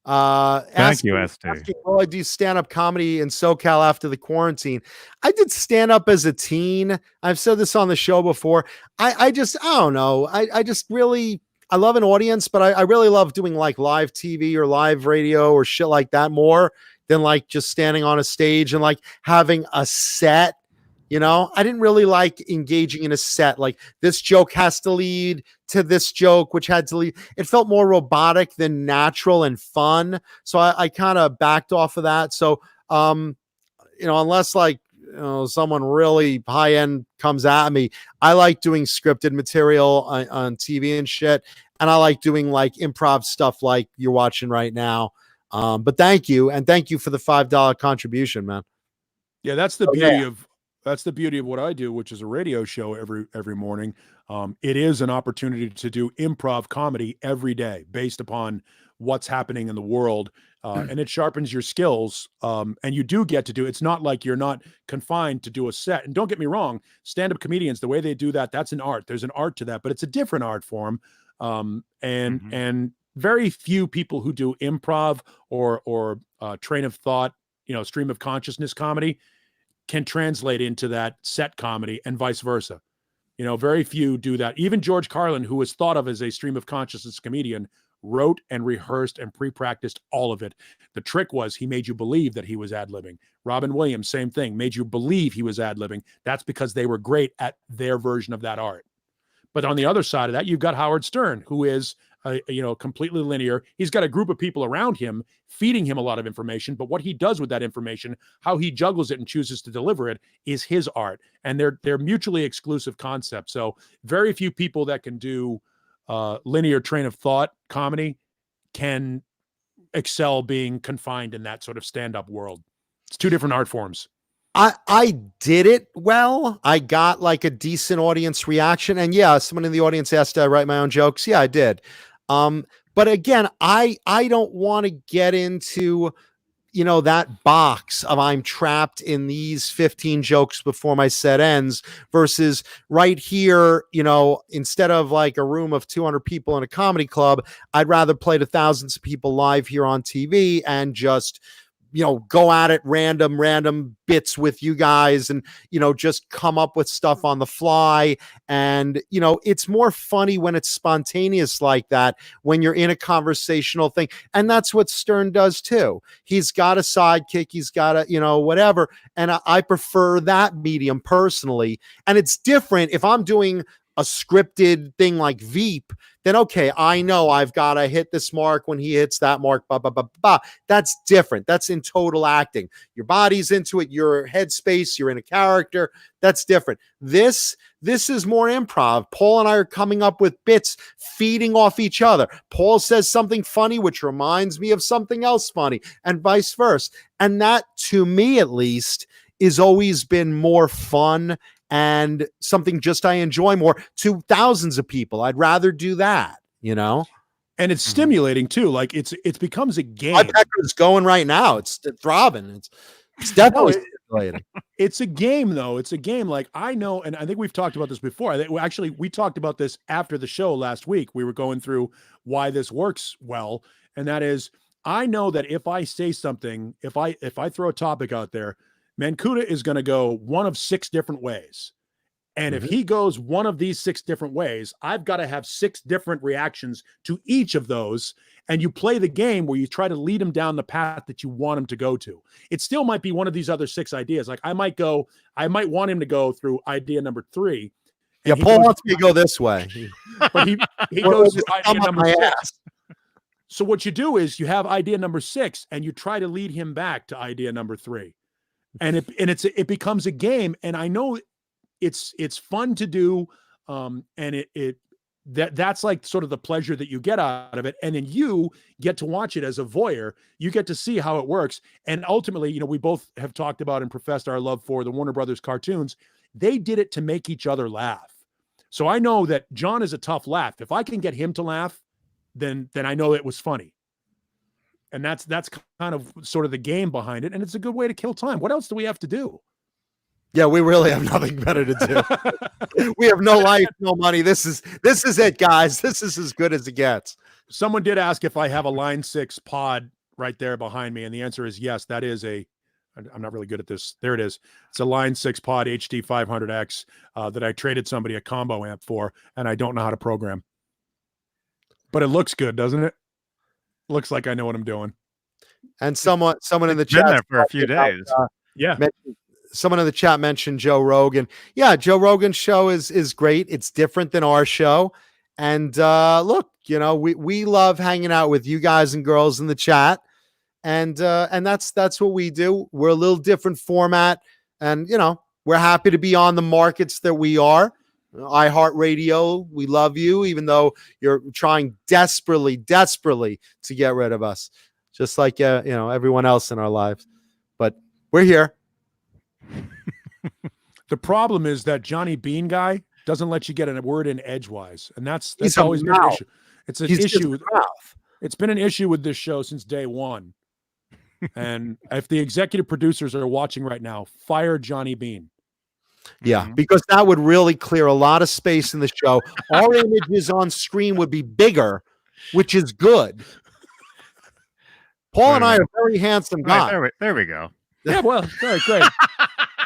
Thank you, SD.
I do stand-up comedy in SoCal after the quarantine. I did stand-up as a teen. I've said this on the show before. I don't know. I love an audience, but I really love doing like live TV or live radio or shit like that more than like just standing on a stage and like having a set. I didn't really like engaging in a set. Like this joke has to lead to this joke, which had to lead. It felt more robotic than natural and fun. So I kind of backed off of that. So, unless like, someone really high end comes at me, I like doing scripted material on TV and shit. And I like doing like improv stuff like you're watching right now. But thank you. And thank you for the $5 contribution, man.
Yeah. That's the beauty of what I do, which is a radio show every morning. It is an opportunity to do improv comedy every day based upon what's happening in the world. And it sharpens your skills. And you do get to do, it's not like you're not confined to do a set. And don't get me wrong, stand-up comedians, the way they do that, that's an art. There's an art to that, but it's a different art form. And very few people who do improv or train of thought, stream of consciousness comedy can translate into that set comedy and vice versa. Very few do that. Even George Carlin, who was thought of as a stream of consciousness comedian, wrote and rehearsed and pre-practiced all of it. The trick was he made you believe that he was ad-libbing. Robin Williams, same thing, made you believe he was ad-libbing. That's because they were great at their version of that art. But on the other side of that, you've got Howard Stern, who is completely linear. He's got a group of people around him feeding him a lot of information, but what he does with that information, how he juggles it and chooses to deliver it, is his art. And they're mutually exclusive concepts. So very few people that can do linear train of thought comedy can excel being confined in that sort of stand-up world. It's two different art forms.
I did it well. I got like a decent audience reaction. And yeah, someone in the audience asked, did I write my own jokes? Yeah, I did. But again, I don't want to get into, that box of I'm trapped in these 15 jokes before my set ends versus right here, instead of like a room of 200 people in a comedy club, I'd rather play to thousands of people live here on TV and just go at it random bits with you guys and, just come up with stuff on the fly. And, it's more funny when it's spontaneous like that, when you're in a conversational thing. And that's what Stern does too. He's got a sidekick. He's got a, whatever. And I prefer that medium personally. And it's different if I'm doing a scripted thing like Veep, then okay, I know I've got to hit this mark when he hits that mark, blah, blah, blah, blah. That's different. That's in total acting. Your body's into it, your headspace, you're in a character. That's different. This is more improv. Paul and I are coming up with bits, feeding off each other. Paul says something funny, which reminds me of something else funny, and vice versa. And that, to me at least, is always been more fun and something just I enjoy more to thousands of people. I'd rather do that,
And it's stimulating too. Like it becomes a game.
My pecker's going right now. It's throbbing. It's definitely stimulating.
It's a game though. It's a game. Like I know, and I think we've talked about this before. Actually, we talked about this after the show last week. We were going through why this works well. And that is, I know that if I say something, if I throw a topic out there, Mancuda is going to go one of 6 different ways. And if he goes one of these 6 different ways, I've got to have 6 different reactions to each of those. And you play the game where you try to lead him down the path that you want him to go to. It still might be one of these other 6 ideas. Like I might want him to go through idea number 3.
Yeah, Paul wants me to go this way.
But he goes to idea number 6. So what you do is you have idea number 6 and you try to lead him back to idea number 3. And it becomes a game, and I know it's fun to do, and that's like sort of the pleasure that you get out of it, and then you get to watch it as a voyeur. You get to see how it works, and ultimately, we both have talked about and professed our love for the Warner Brothers cartoons. They did it to make each other laugh. So I know that John is a tough laugh. If I can get him to laugh, then I know it was funny. And that's kind of sort of the game behind it. And it's a good way to kill time. What else do we have to do?
Yeah, we really have nothing better to do. We have no life, no money. This is it, guys. This is as good as it gets.
Someone did ask if I have a Line 6 pod right there behind me. And the answer is yes. That is I'm not really good at this. There it is. It's a Line 6 pod HD 500X that I traded somebody a combo amp for, and I don't know how to program. But it looks good, doesn't it? Looks like I know what I'm doing.
And someone in the
It's been
chat
there for a few days.
Someone in the chat mentioned Joe Rogan. Yeah, Joe Rogan's show is great. It's different than our show. And look, we love hanging out with you guys and girls in the chat. And that's what we do. We're a little different format. And we're happy to be on the markets that we are. iHeartRadio, we love you, even though you're trying desperately to get rid of us, just like everyone else in our lives. But we're here.
The problem is that Johnny Beane guy doesn't let you get a word in edgewise, and that's
He's
always been an issue. It's an
He's
issue. It's been an issue with this show since day one. And if the executive producers are watching right now, fire Johnny Beane.
Yeah, because that would really clear a lot of space in the show. Our images on screen would be bigger which is good. Paul and I are very handsome guys.
Right, there we go.
Yeah, well, great.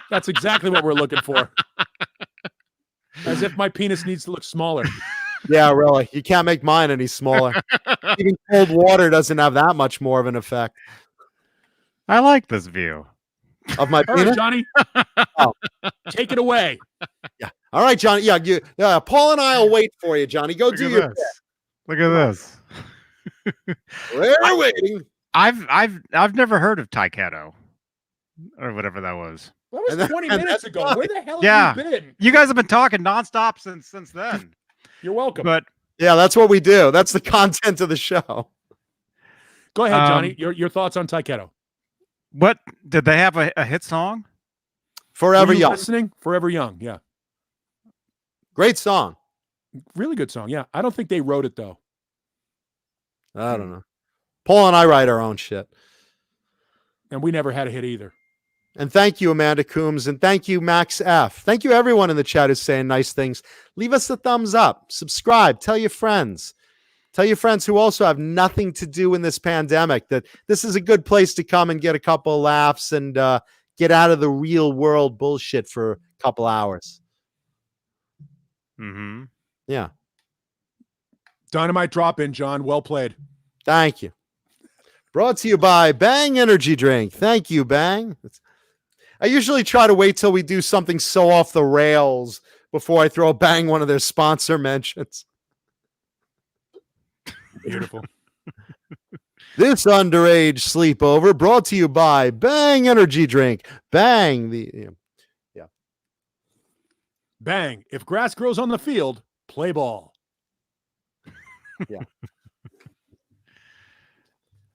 That's exactly what we're looking for. As if my penis needs to look smaller.
Yeah, really. You can't make mine any smaller. Even cold water doesn't have that much more of an effect.
I like this view.
Of my
All right,
penis?
Johnny.
Oh.
Take it away.
Yeah. All right, Johnny. Yeah, Paul and I will wait for you, Johnny. Go do your bit.
Look at this.
We're waiting.
I've never heard of Tyketto or whatever that was.
That was 20 minutes ago. Where the hell
Yeah.
have you been?
You guys have been talking nonstop since then.
You're welcome.
But
Yeah, that's what we do. That's the content of the show.
Go ahead, Johnny. Your thoughts on Tyketto.
what did they have a hit song?
Forever
Were you
Young.
listening? Forever Young. Yeah.
Great song.
Really good song. Yeah. I don't think they wrote it, though.
I don't know. Paul and I write our own shit.
And we never had a hit either.
And thank you, Amanda Coombs. And thank you, Max F. Thank you, everyone in the chat who's saying nice things. Leave us a thumbs up. Subscribe. Tell your friends. Tell your friends who also have nothing to do in this pandemic that this is a good place to come and get a couple of laughs and get out of the real world bullshit for a couple hours.
Mm-hmm.
Yeah.
Dynamite drop in, John. Well played.
Thank you. Brought to you by Bang Energy Drink. Thank you, Bang. I usually try to wait till we do something so off the rails before I throw Bang one of their sponsor mentions.
Beautiful.
This underage sleepover brought to you by Bang Energy Drink. Bang.
Bang. If grass grows on the field, play ball.
Yeah.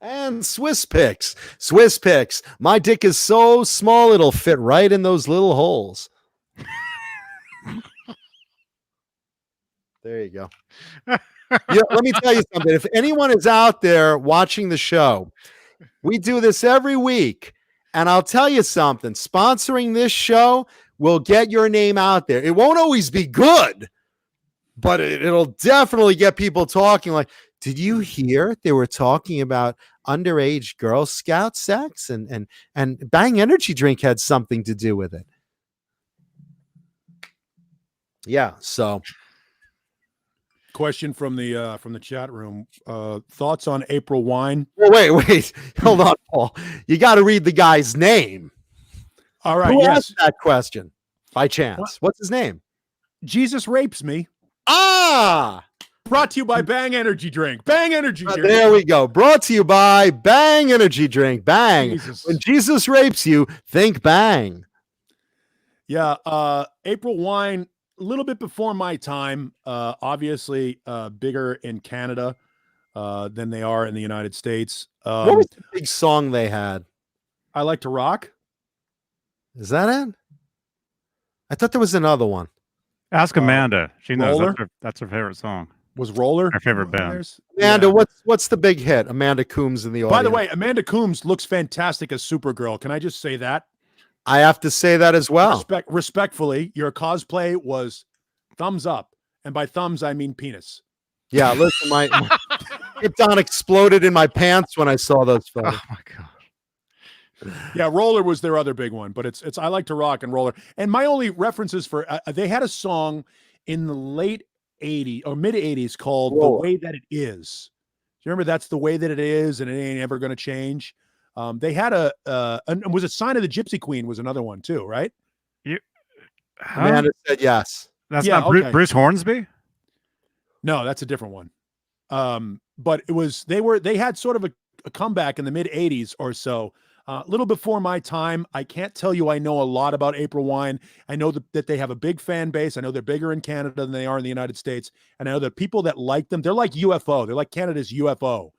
And Swiss Picks. Swiss Picks. My dick is so small it'll fit right in those little holes. There you go. Yeah, let me tell you something. If anyone is out there watching the show, we do this every week. And I'll tell you something. Sponsoring this show will get your name out there. It won't always be good, but it'll definitely get people talking. Like, did you hear they were talking about underage Girl Scout sex? And Bang Energy Drink had something to do with it. Yeah, so...
Question from the chat room. Thoughts on April wine?
Well, wait. Hold on, Paul. You got to read the guy's name.
All right.
Who
Yes.
asked that question by chance? What's his name?
Jesus rapes me.
Ah,
Brought to you by Bang Energy Drink. Bang Energy Drink.
there we go. Brought to you by Bang Energy Drink. Bang.
Jesus.
When Jesus rapes you, think Bang.
Yeah. April wine. A little bit before my time, obviously bigger in Canada than they are in the United States.
What was the big song they had?
I Like to Rock.
Is that it? I thought there was another one.
Ask Amanda. She knows
Roller?
that's her favorite song.
Was Roller.
Her favorite band.
Amanda,
Yeah.
what's the big hit? Amanda Coombs in the audience.
By the way, Amanda Coombs looks fantastic as Supergirl. Can I just say that?
I have to say that as well.
Respectfully, your cosplay was thumbs up. And by thumbs, I mean penis.
Yeah, listen, my Krypton exploded in my pants when I saw those photos.
Oh my god.
Yeah, Roller was their other big one, but it's I Like to Rock and Roller. And my only references for they had a song in the late 80s or mid 80s called
Roller.
The Way That It Is. Do you remember That's the Way That It Is and it ain't ever going to change? They had and was it Sign of the Gypsy Queen was another one too, right?
Amanda said yes.
That's
Yeah,
not
okay.
Bruce Hornsby?
No, that's a different one. But it was they had sort of a comeback in the mid 80s or so. A little before my time. I can't tell you I know a lot about April Wine. I know that they have a big fan base. I know they're bigger in Canada than they are in the United States. And I know that people that like them, they're like UFO. They're like Canada's UFO.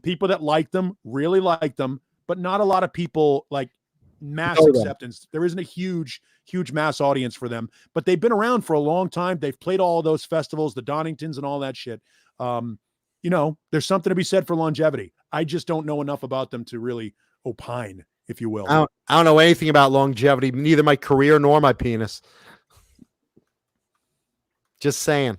People that like them really like them, but not a lot of people like mass acceptance. There isn't a huge mass audience for them, but they've been around for a long time. They've played all of those festivals, the Doningtons and all that shit. There's something to be said for longevity. I just don't know enough about them to really opine, if you will.
I don't know anything about longevity, neither my career nor my penis. Just saying.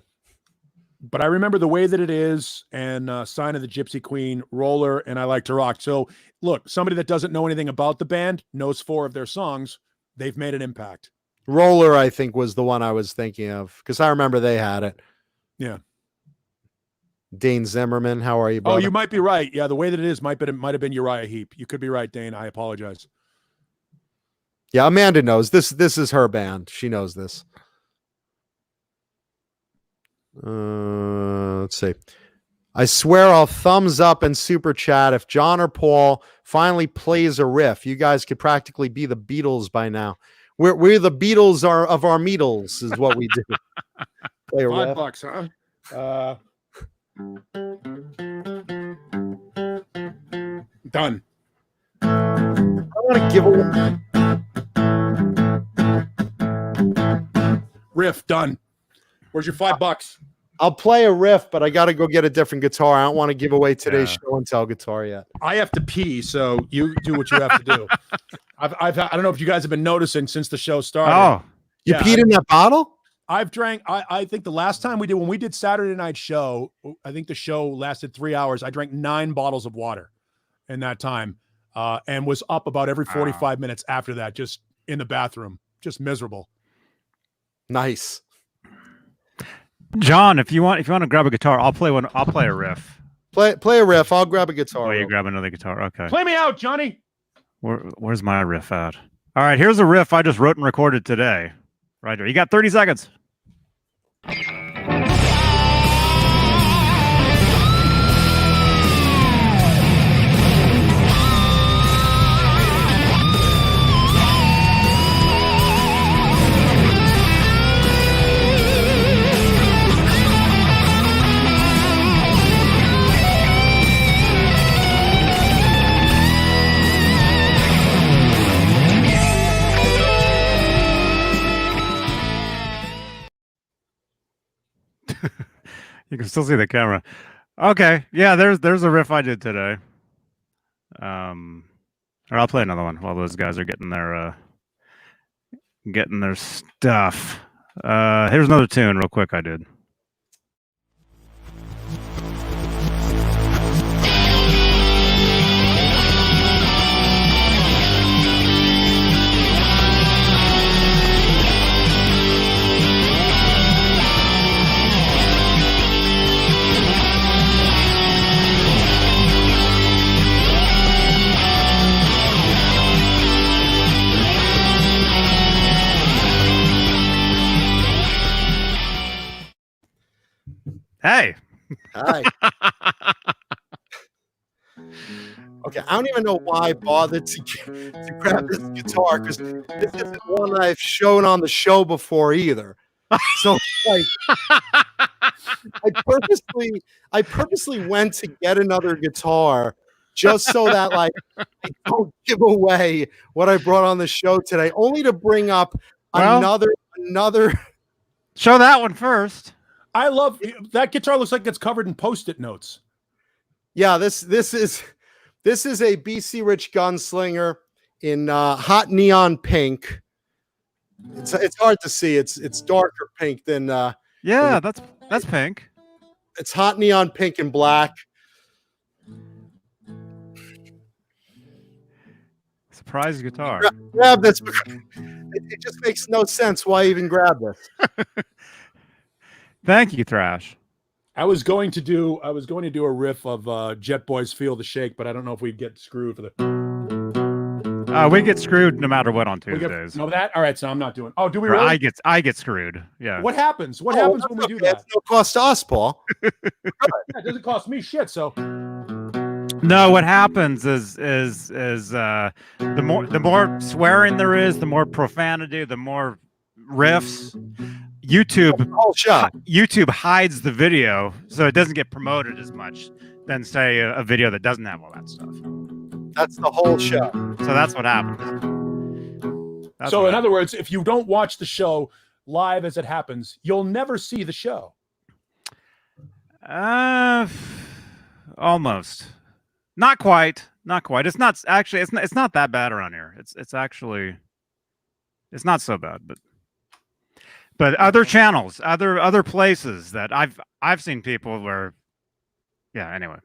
But I remember The Way That It Is and Sign of the Gypsy Queen, Roller, and I Like to Rock. So look, somebody that doesn't know anything about the band knows 4 of their songs. They've made an impact.
Roller, I think, was the one I was thinking of because I remember they had it.
Yeah.
Dane Zimmerman, how are you, brother?
Oh, you might be right. Yeah, The Way That It Is might have been Uriah Heep. You could be right, Dane. I apologize.
Yeah, Amanda knows. This is her band. She knows this. Let's see. I swear I'll thumbs up and super chat if John or Paul finally plays a riff. You guys could practically be the Beatles by now. We're the Beatles of our Beatles is what we do. Play a riff.
$5, huh? Done.
I want to give away.
Riff done. Where's your $5?
I'll play a riff, but I got to go get a different guitar. I don't want to give away today's show and tell guitar yet.
I have to pee, so you do what you have to do. I don't know if you guys have been noticing since the show started.
Oh,
you peed in that bottle?
I've drank. I think the last time when we did Saturday night show, I think the show lasted 3 hours. I drank 9 bottles of water in that time, and was up about every 45 minutes after that, just in the bathroom, just miserable.
Nice.
John, if you want to grab a guitar, I'll play one. I'll play a riff.
Play a riff. I'll grab a guitar.
Oh, you grab another guitar. Okay.
Play me out, Johnny.
Where's my riff at? All right, here's a riff I just wrote and recorded today. Right here. You got 30 seconds. You can still see the camera. Okay, yeah, there's a riff I did today. Or I'll play another one while those guys are getting their stuff. Here's another tune real quick I did. Hey.
Hi. Okay, I don't even know why I bothered to grab this guitar because this isn't one that I've shown on the show before either. So like, I purposely went to get another guitar just so that like I don't give away what I brought on the show today, only to bring up another.
Show that one first.
I love that guitar. Looks like it's covered in Post-it notes.
Yeah, this is a BC Rich Gunslinger in hot neon pink. It's hard to see. It's darker pink than
yeah, that's pink.
It's hot neon pink and black.
Surprise guitar.
Grab this. It just makes no sense why I even grab this.
Thank you, Thrash.
I was going to do a riff of Jet Boys Feel the Shake, but I don't know if we'd get screwed for the.
We get screwed no matter what on Tuesdays.
No, that all right. So I'm not doing. Oh, do we really?
I get screwed. Yeah.
What happens? What happens when we do that?
It's no cost to us, Paul.
It doesn't cost me shit. So.
No, what happens is the more swearing there is, the more profanity, the more riffs. YouTube hides the video, so it doesn't get promoted as much than say a video that doesn't have all that stuff.
That's the whole show.
So that's what happens.
So in other words, if you don't watch the show live as it happens, you'll never see the show.
Almost. Not quite. It's not actually. It's not that bad around here. It's actually. It's not so bad, But other channels, other places that I've seen people where, yeah. Anyway,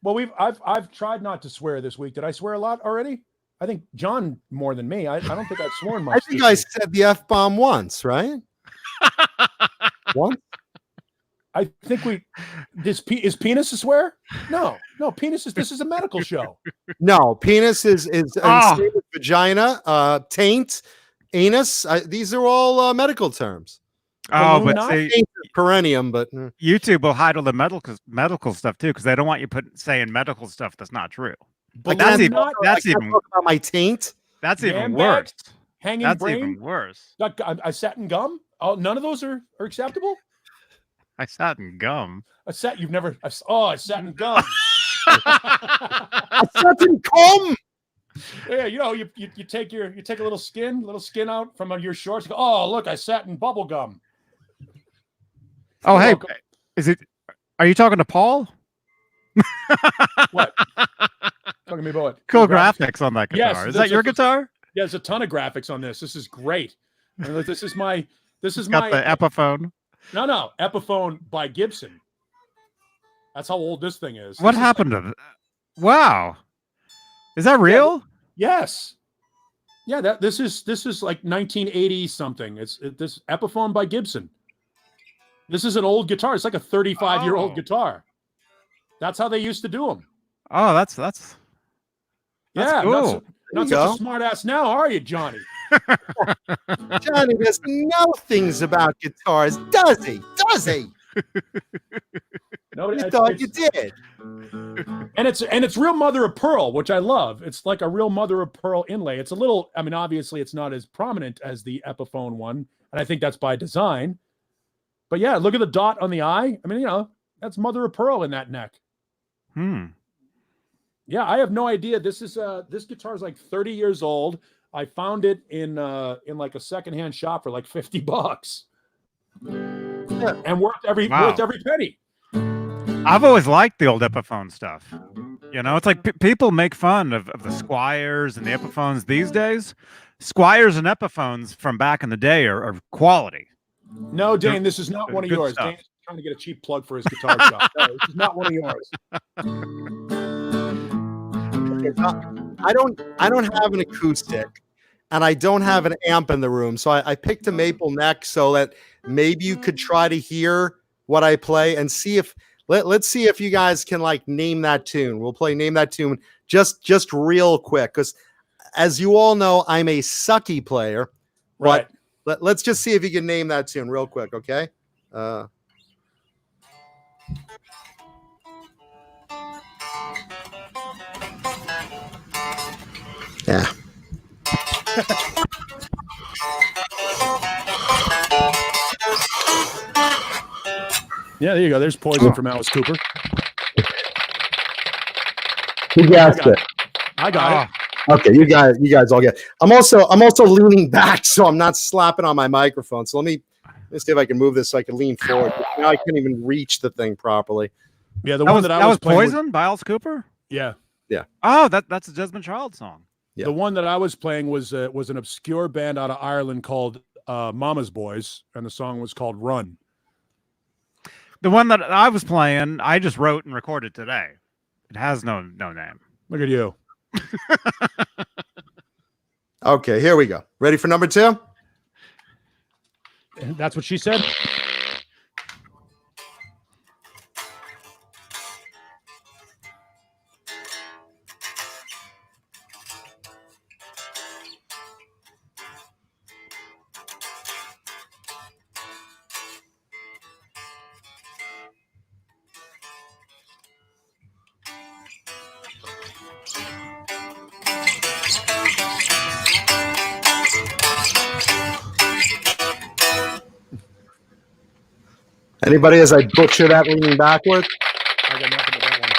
Well, I've tried not to swear this week. Did I swear a lot already? I think John more than me. I don't think I've sworn much.
I think I said the F-bomb once, right? Once?
I think is penis a swear? No, penis is, this is a medical show.
No, penis is same with vagina, taint, anus. These are all medical terms.
oh,
you
but
not
see,
Taint is perennium, but
YouTube will hide all the medical stuff too, because they don't want you saying medical stuff that's not true. Like that's even
not,
that's
I can't
even
talk about my taint.
that's even
Yam
worse.
bags, hanging
That's
brain.
even worse.
I sat in gum. Oh, none of those are acceptable.
I sat in gum.
I sat in gum.
I said in cum.
Yeah, you take a little skin out from your shorts. You go, oh, look, I sat in bubble gum.
Oh,
You're
hey,
welcome.
are you talking to Paul?
What? Talking to me about what?
Cool graphics on that guitar.
Yes,
Is that your guitar?
Yeah, there's a ton of graphics on this. This is great. And this is my
Got the Epiphone.
No, Epiphone by Gibson. That's how old this thing is.
What
This is
happened
like,
to? Wow, is that real?
Yes. Yeah, this is like 1980 something. This Epiphone by Gibson. This is an old guitar. It's like a 35-year-old
Oh.
guitar. That's how they used to do them.
Oh, that's
Yeah,
cool.
not
There you
such
go.
a smart ass now, are you, Johnny?
Johnny doesn't know things about guitars, does he? Does he?
Nobody
You thought you did.
And it's real mother of pearl, which I love. It's like a real mother of pearl inlay. It's a little, I mean, obviously it's not as prominent as the Epiphone one, and I think that's by design. But yeah, look at the dot on the eye. I mean, that's mother of pearl in that neck. Yeah, I have no idea. This guitar is like 30 years old. I found it in like a secondhand shop for like $50.
Yeah.
And worth every penny.
I've always liked the old Epiphone stuff. It's like people make fun of the Squires and the Epiphones these days. Squires and Epiphones from back in the day are quality.
No, Dane, this is not one of
good
yours.
stuff.
Dane's trying to get a cheap plug for his guitar shop. No, this is not one of yours.
I don't have an acoustic, and I don't have an amp in the room, so I picked a maple neck so that maybe you could try to hear what I play and see if let's see if you guys can like name that tune. We'll play Name That Tune just real quick, because as you all know, I'm a sucky player.
Right.
But let's just see if you can name that tune real quick, okay? Yeah.
Yeah, there you go. There's Poison from Alice Cooper.
You guessed it.
I got it.
Okay, you guys all get it. I'm also leaning back, so I'm not slapping on my microphone. So let me see if I can move this so I can lean forward. Now I can't even reach the thing properly.
Yeah, the
That
one
was,
that I was playing.
Poison by Alice Cooper.
Yeah.
Oh, that's a Desmond Child song.
Yeah.
The one that I was playing was an obscure band out of Ireland called Mama's Boys, and the song was called Run.
The one that I was playing, I just wrote and recorded today. It has no name.
Look at you.
Okay, here we go. Ready for number 2?
That's what she said.
Anybody as I butcher that leaning backward?
I got nothing but that one.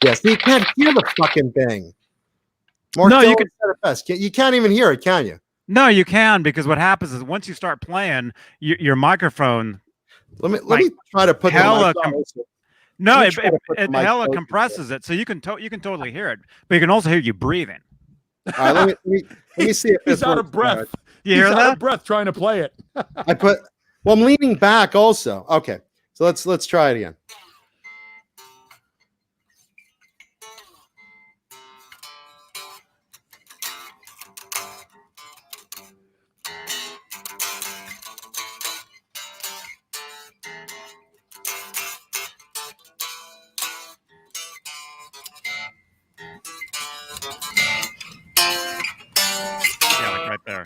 Yes, you can't hear the fucking thing. Mark
No, you
Dillon
can-
said it best. You can't even hear it, can you?
No, you can, because what happens is once you start playing, your microphone.
Let me
Like,
try to put the
hella
mic on.
No,
Let me
it
try to put the mic
hella
closer.
compresses it, so you can totally hear it, but you can also hear you breathing.
All right, let me see if
He's
this
out
works.
of breath.
You
He's
hear
out
that?
of breath trying to play it.
Well, I'm leaning back also. Okay. So let's try it again.
Yeah, like right there.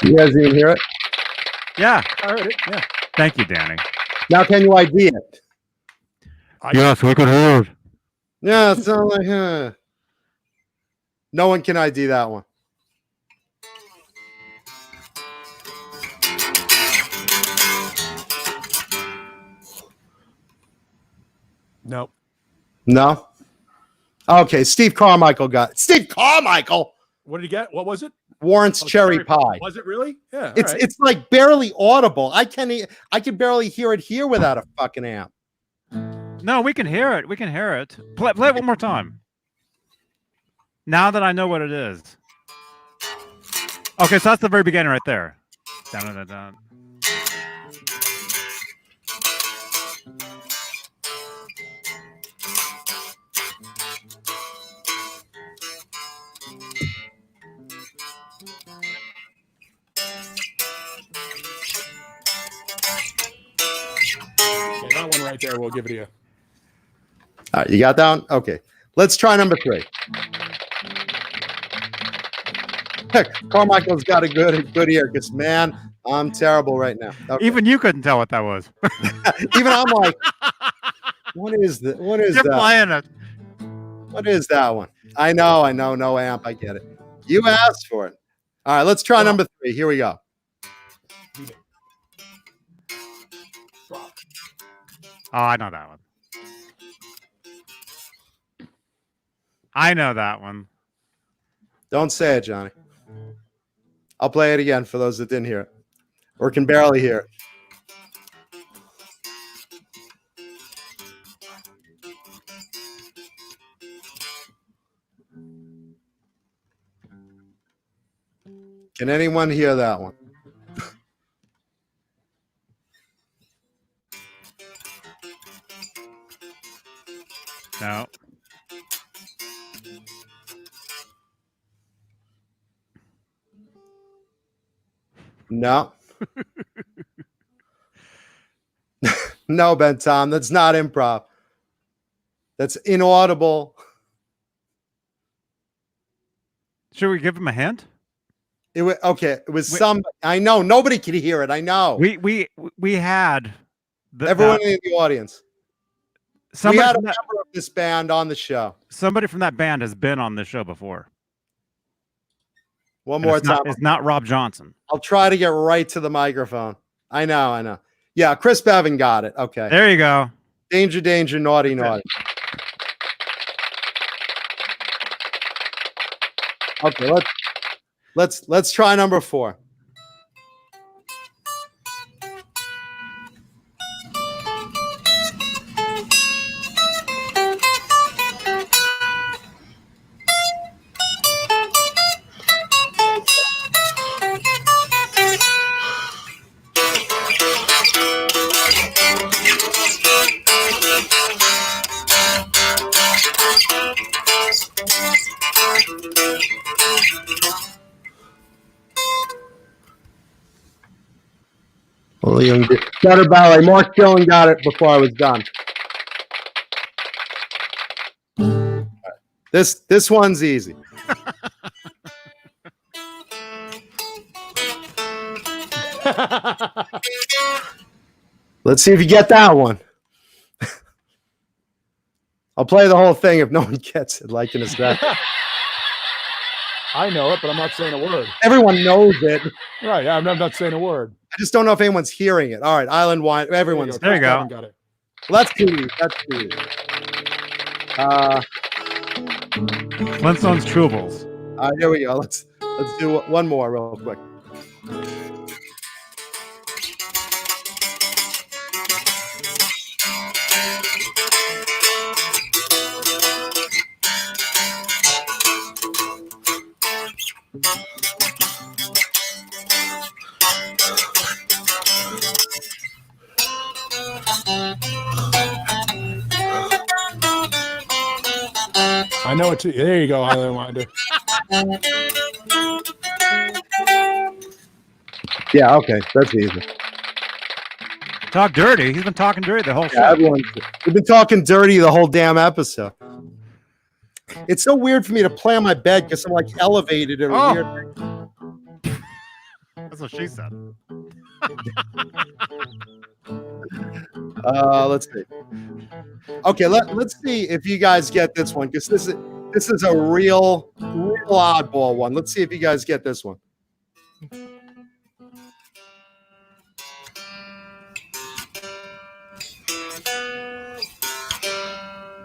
You guys didn't hear it?
Yeah.
I heard it. Yeah.
Thank you, Danny.
Now can you ID it?
Yes, we could hear it.
Yeah, it sounds like no one can ID that one.
Nope.
No. Okay, Steve Carmichael got it. Steve Carmichael
What did you get? What was it?
warrants
Oh,
cherry pie.
Was it really? Yeah.
It's
all right.
it's like barely audible. I can barely hear it here without a fucking amp.
No, we can hear it. We can hear it. Play it one more time. Now that I know what it is. Okay, so that's the very beginning right there. Dun, dun, dun, dun.
Okay, that one right there. We'll give it to you.
All right, you got that one? Okay. Let's try number 3. Heck, Carmichael's got a good ear because, man, I'm terrible right now. Okay.
Even you couldn't tell what that was.
Even I'm like, what is that? What is
You're
that?
playing it.
What is that one? I know, no amp. I get it. You asked for it. All right, let's try number 3. Here we go.
Oh, I know that one. I know that one.
Don't say it, Johnny. I'll play it again for those that didn't hear it or can barely hear it. Can anyone hear that one?
No.
No. No, Ben Tom, that's not improv. That's inaudible.
Should we give him a hint?
It was okay. It was some. I know nobody could hear it. I know.
We had
Everyone in the audience. We
somebody
had a
from that,
member of this band on the show.
somebody from that band has been on this show before.
One
And
more
it's
time.
not, it's not Rob Johnson.
I'll try to get right to the microphone. I know. Yeah, Chris Bevan got it. Okay.
There you go.
Danger, danger, naughty, naughty. Okay, let's try number 4. William Gutter Ballet. Mark Dillon got it before I was done. This one's easy. Let's see if you get that one. I'll play the whole thing if no one gets it, like in a second.
I know it, but I'm not saying a word.
Everyone knows it.
Right. I'm not saying a word.
I just don't know if anyone's hearing it. All right, Island Wine. Everyone's.
There you go.
Got it.
Well, that's too easy. That's too easy.
Flintstones Troubles.
All right, here we go. Let's do one more real quick.
I know it too. There you go, Highlander.
Yeah, okay, that's easy.
Talk dirty. He's been talking dirty the whole show.
We've been talking dirty the whole damn episode. It's so weird for me to play on my bed because I'm like elevated and weird.
That's what she said.
Let's see. Okay, let's see if you guys get this one because this is a real oddball one. Let's see if you guys get this one.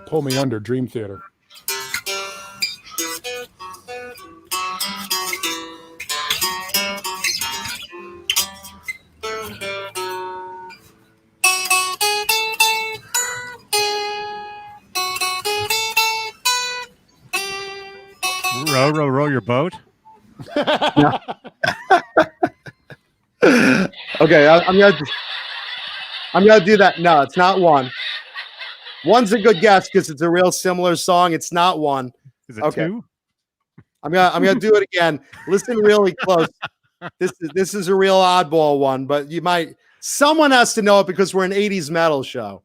Pull Me Under, Dream Theater.
Row, row, row your boat.
Okay, I'm gonna do that. No, it's not one. One's a good guess because it's a real similar song. It's not one.
Is it
Okay.
two?
I'm gonna do it again. Listen really close. This is a real oddball one, but someone has to know it because we're an 80s metal show.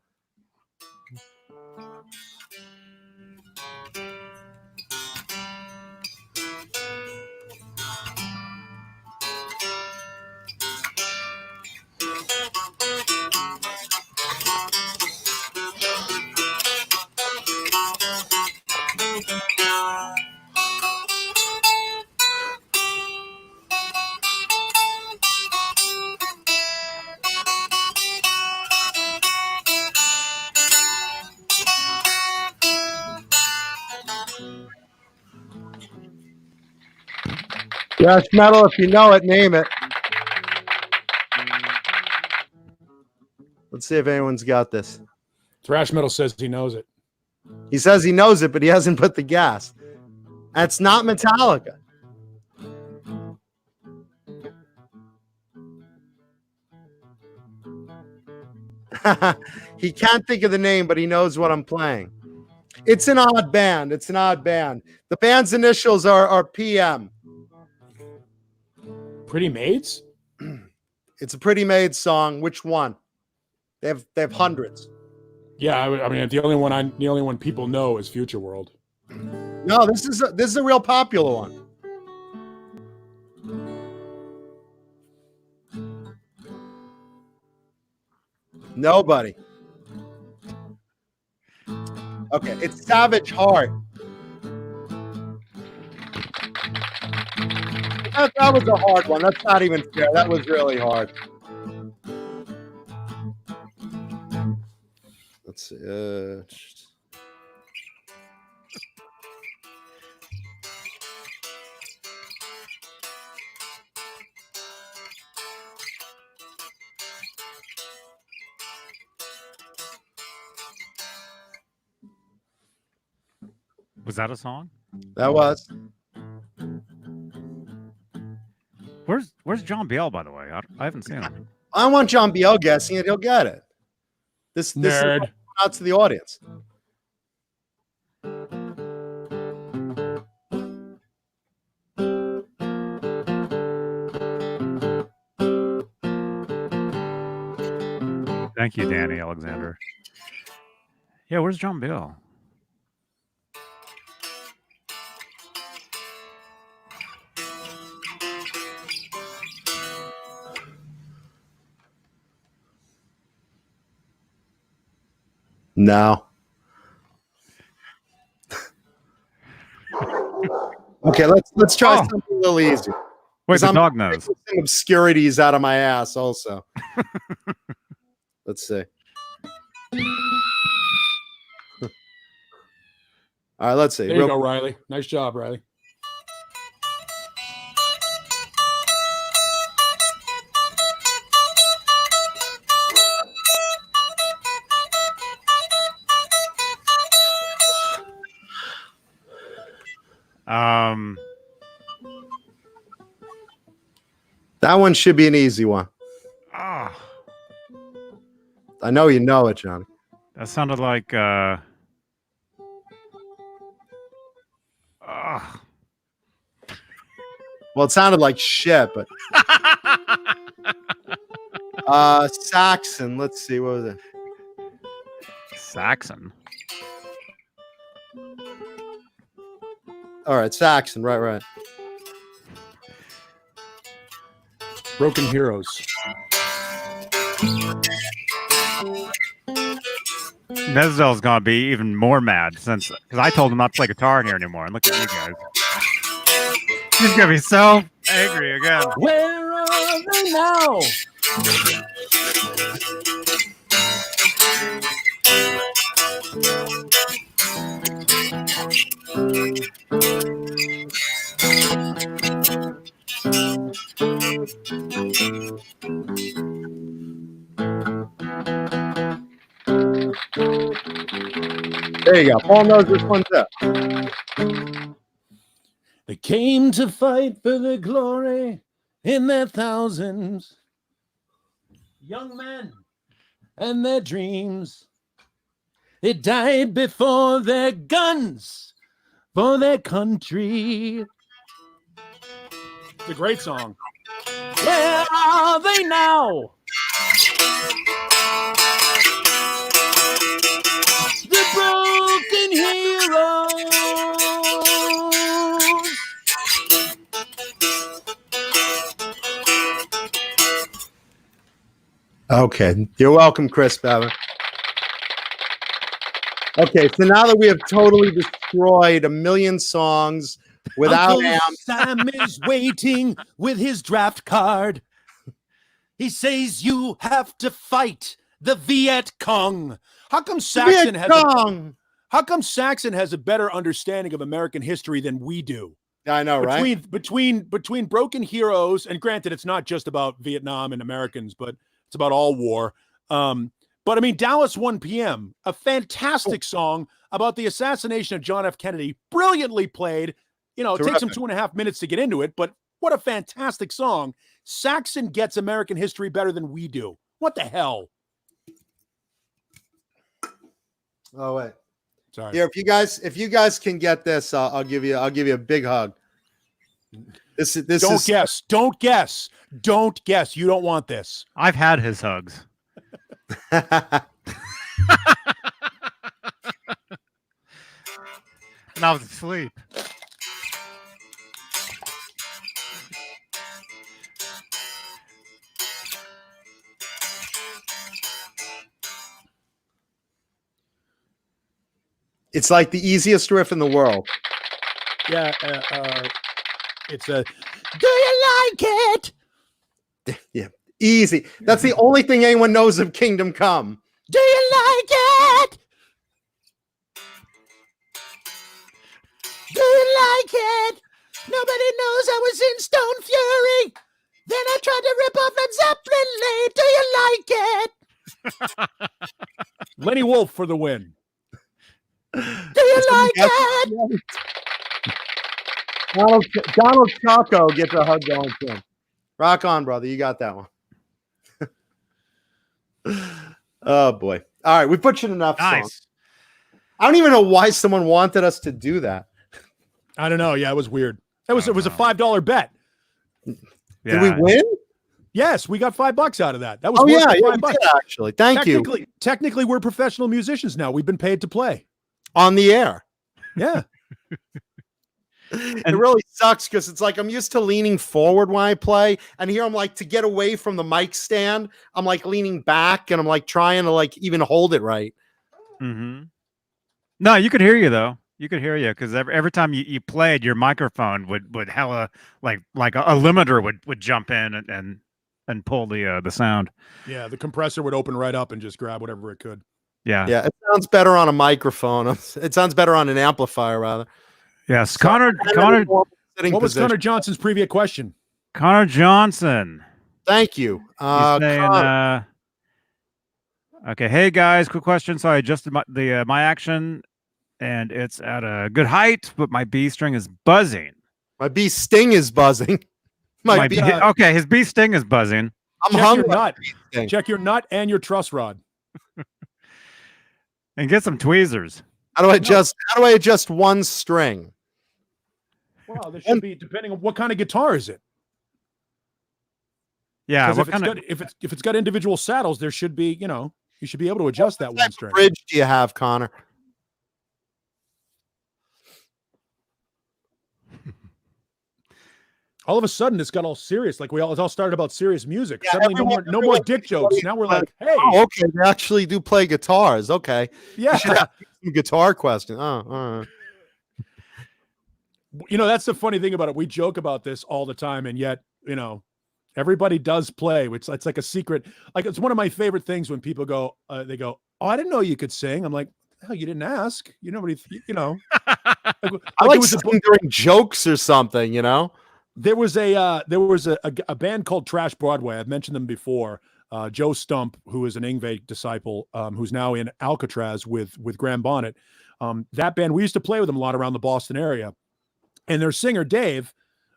Thrash metal, if you know it, name it. Let's see if anyone's got this.
Thrash metal says he knows it.
He says he knows it, but he hasn't put the gas. And it's not Metallica. He can't think of the name, but he knows what I'm playing. It's an odd band. The band's initials are PM.
Pretty Maids?
It's a Pretty Made song. Which one? They have hundreds.
Yeah, I mean the only one people know is Future World.
No, this is a real popular one. Nobody. Okay, it's Savage Heart. That was a hard one. That's not even fair. That was really hard. Let's see.
Was that a song?
That was.
Where's John Biel, by the way? I haven't seen him.
I want John Biel guessing it. He'll get it. This
Nerd.
is out to the audience.
Thank you, Danny Alexander. Yeah, where's John Biel?
No. Okay, let's try something a little easy.
Wait, the
I'm
dog knows.
Some obscurities out of my ass also. Let's see. All right, let's see.
There you go, Riley. Nice job, Riley.
That one should be an easy one.
Ah,
I know you know it, Johnny.
that sounded like ah.
Well, it sounded like shit, but Saxon. Let's see, what was it?
Saxon.
All right, Saxon. Right.
Broken Heroes.
Nesdel's gonna be even more mad because I told him not to play guitar in here anymore. And look at you guys. He's gonna be so angry again.
Where are they now?
There you go. Paul knows this one too.
They came to fight for the glory in their thousands. Young men and their dreams. They died before their guns for their country. It's a great song. Where are they now? The broken heroes.
Okay, you're welcome, Chris Bevan. Okay, so now that we have totally destroyed a million songs without
Uncle
amps,
Sam is waiting with his draft card. He says you have to fight the Viet Cong. How come Saxon has a better understanding of American history than we do?
I know, right?
Between Broken Heroes, and granted, it's not just about Vietnam and Americans, but it's about all war. But I mean, Dallas 1 p.m., a fantastic song about the assassination of John F. Kennedy, brilliantly played. You know, it takes him 2.5 minutes to get into it, but what a fantastic song. Saxon gets American history better than we do. What the hell?
Oh wait,
sorry.
Here, if you guys can get this, I'll give you a big hug. This
Don't guess. You don't want this.
I've had his hugs. And I was asleep.
It's like the easiest riff in the world.
Yeah, it's a. Do you like it?
Yeah, easy. That's the only thing anyone knows of Kingdom Come.
Do you like it? Do you like it? Nobody knows I was in Stone Fury. Then I tried to rip off Led Zeppelin. Do you like it? Lenny Wolf for the win. Do you like it?
Donald Chaco gets a hug going to him. Rock on, brother. You got that one. Oh, boy. All right. We put you enough songs. I don't even know why someone wanted us to do that.
I don't know. Yeah, it was weird. It was a $5 bet.
Yeah.
Did we win?
Yes, we got $5 out of that. That was
we
$5.
did, actually. Thank you.
Technically, we're professional musicians now. We've been paid to play.
On the air.
Yeah.
It really sucks because it's like I'm used to leaning forward when I play, and here I'm like, to get away from the mic stand, I'm like leaning back and I'm like trying to like even hold it right.
Mm-hmm. No, you could hear you though. You could hear you because every time you played, your microphone would hella like a limiter would jump in and pull the sound.
Yeah, the compressor would open right up and just grab whatever it could.
Yeah.
Yeah, it sounds better on a microphone. It sounds better on an amplifier, rather.
Yes,
So,
Connor.
What was Connor Johnson's previous question?
Connor Johnson.
Thank you.
He's saying, okay, hey guys, quick question. So I adjusted my action, and it's at a good height, but my B string is buzzing.
My bee sting is buzzing. Might be.
Okay, his bee sting is buzzing.
I'm
Check
hungry.
your nut. Check your nut and your truss rod.
And get some tweezers.
How do I adjust one string?
Well, there should be, depending on what kind of guitar is it.
Yeah,
if it's got individual saddles, there should be, you should be able to adjust that one string.
What bridge do you have, Connor?
All of a sudden, it's got all serious. Like it all started about serious music.
Yeah,
Suddenly, no more dick jokes. Now we're like, hey,
oh, okay, they actually do play guitars. Okay,
yeah,
some guitar question. Oh, all right.
That's the funny thing about it. We joke about this all the time, and yet, everybody does play. Which it's like a secret. Like it's one of my favorite things when people go, they go, "Oh, I didn't know you could sing." I'm like, "Hell, you didn't ask. Nobody,
I like singing during jokes or something.
There was a band called Trash Broadway. I've mentioned them before. Joe Stump, who is an Yngwie disciple, who's now in Alcatraz with Graham Bonnet. That band, we used to play with them a lot around the Boston area. And their singer, Dave,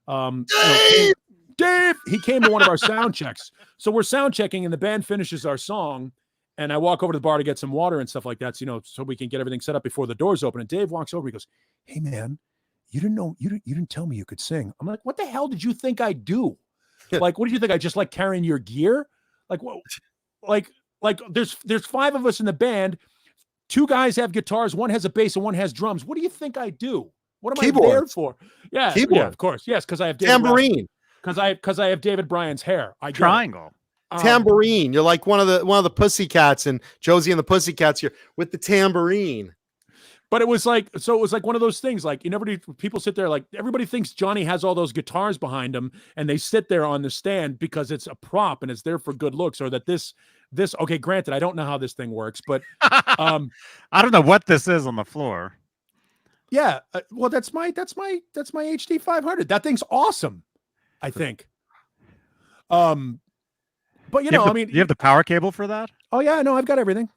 Dave, he came to one of our sound checks. So we're sound checking and the band finishes our song. And I walk over to the bar to get some water and stuff like that, so we can get everything set up before the doors open. And Dave walks over, he goes, "Hey man, you didn't tell me you could sing." I'm like, "What the hell did you think I do? Like, what did you think? I just like carrying your gear? Like, what? Like there's 5 of us in the band. 2 guys have guitars, 1 has a bass, and 1 has drums. What do you think I do? What am I there for? Yeah,
keyboard.
Yeah, of course. Yes, because I have David
tambourine.
Because I have David Bryan's hair. I
triangle.
Tambourine. You're like one of the Pussycats and Josie and the Pussycats here with the tambourine.
But it was like one of those things. Like people sit there, like everybody thinks Johnny has all those guitars behind him, and they sit there on the stand because it's a prop and it's there for good looks, or that this. Okay, granted, I don't know how this thing works, but
I don't know what this is on the floor.
Yeah, well, that's my HD 500. That thing's awesome, I think. But
you have the power cable for that?
Oh yeah, no, I've got everything.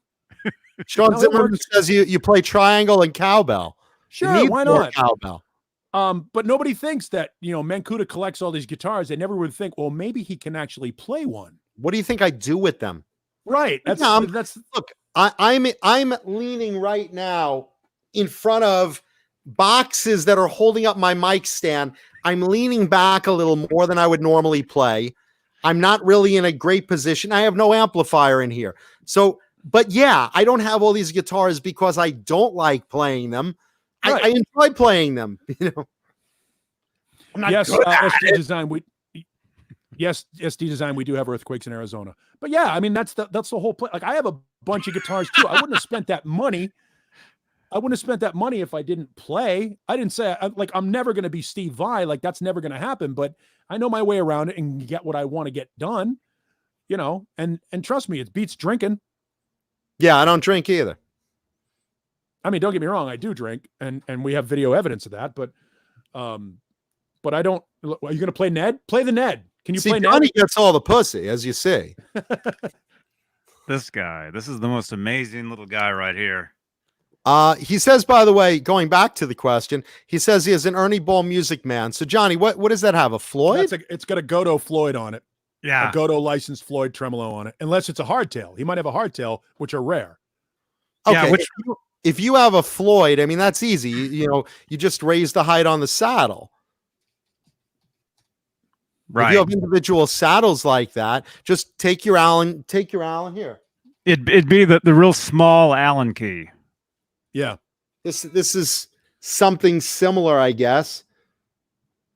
Sean Zimmerman says you play triangle and cowbell.
Sure, why not?
Cowbell.
But nobody thinks that, Mancuda collects all these guitars. They never would think, well, maybe he can actually play one.
What do you think I do with them?
Right.
Look, I'm leaning right now in front of boxes that are holding up my mic stand. I'm leaning back a little more than I would normally play. I'm not really in a great position. I have no amplifier in here. So, but yeah, I don't have all these guitars because I don't like playing them. Right. I enjoy playing them.
I'm not SD Design. SD Design. We do have earthquakes in Arizona, but yeah, I mean that's the whole play. Like I have a bunch of guitars too. I wouldn't have spent that money. If I didn't play. I didn't say I'm never going to be Steve Vai. Like that's never going to happen. But I know my way around it and get what I want to get done. And trust me, it beats drinking.
Yeah, I don't drink either.
I mean, don't get me wrong, I do drink, and we have video evidence of that. But I don't. Are you going to play Ned? Play the Ned. Can you play Ned?
Johnny gets all the pussy, as you see.
This guy. This is the most amazing little guy right here.
He says, by the way, going back to the question, he says he is an Ernie Ball music man. So, Johnny, what does that have? A Floyd?
It's got a Godot Floyd on it.
Yeah.
A Godot licensed Floyd tremolo on it. Unless it's a hardtail. He might have a hardtail, which are rare.
Okay. Yeah, if you have a Floyd, I mean, that's easy. You just raise the height on the saddle.
Right.
If you have individual saddles like that, just take your Allen here.
It'd be the real small Allen key.
Yeah.
This is something similar, I guess.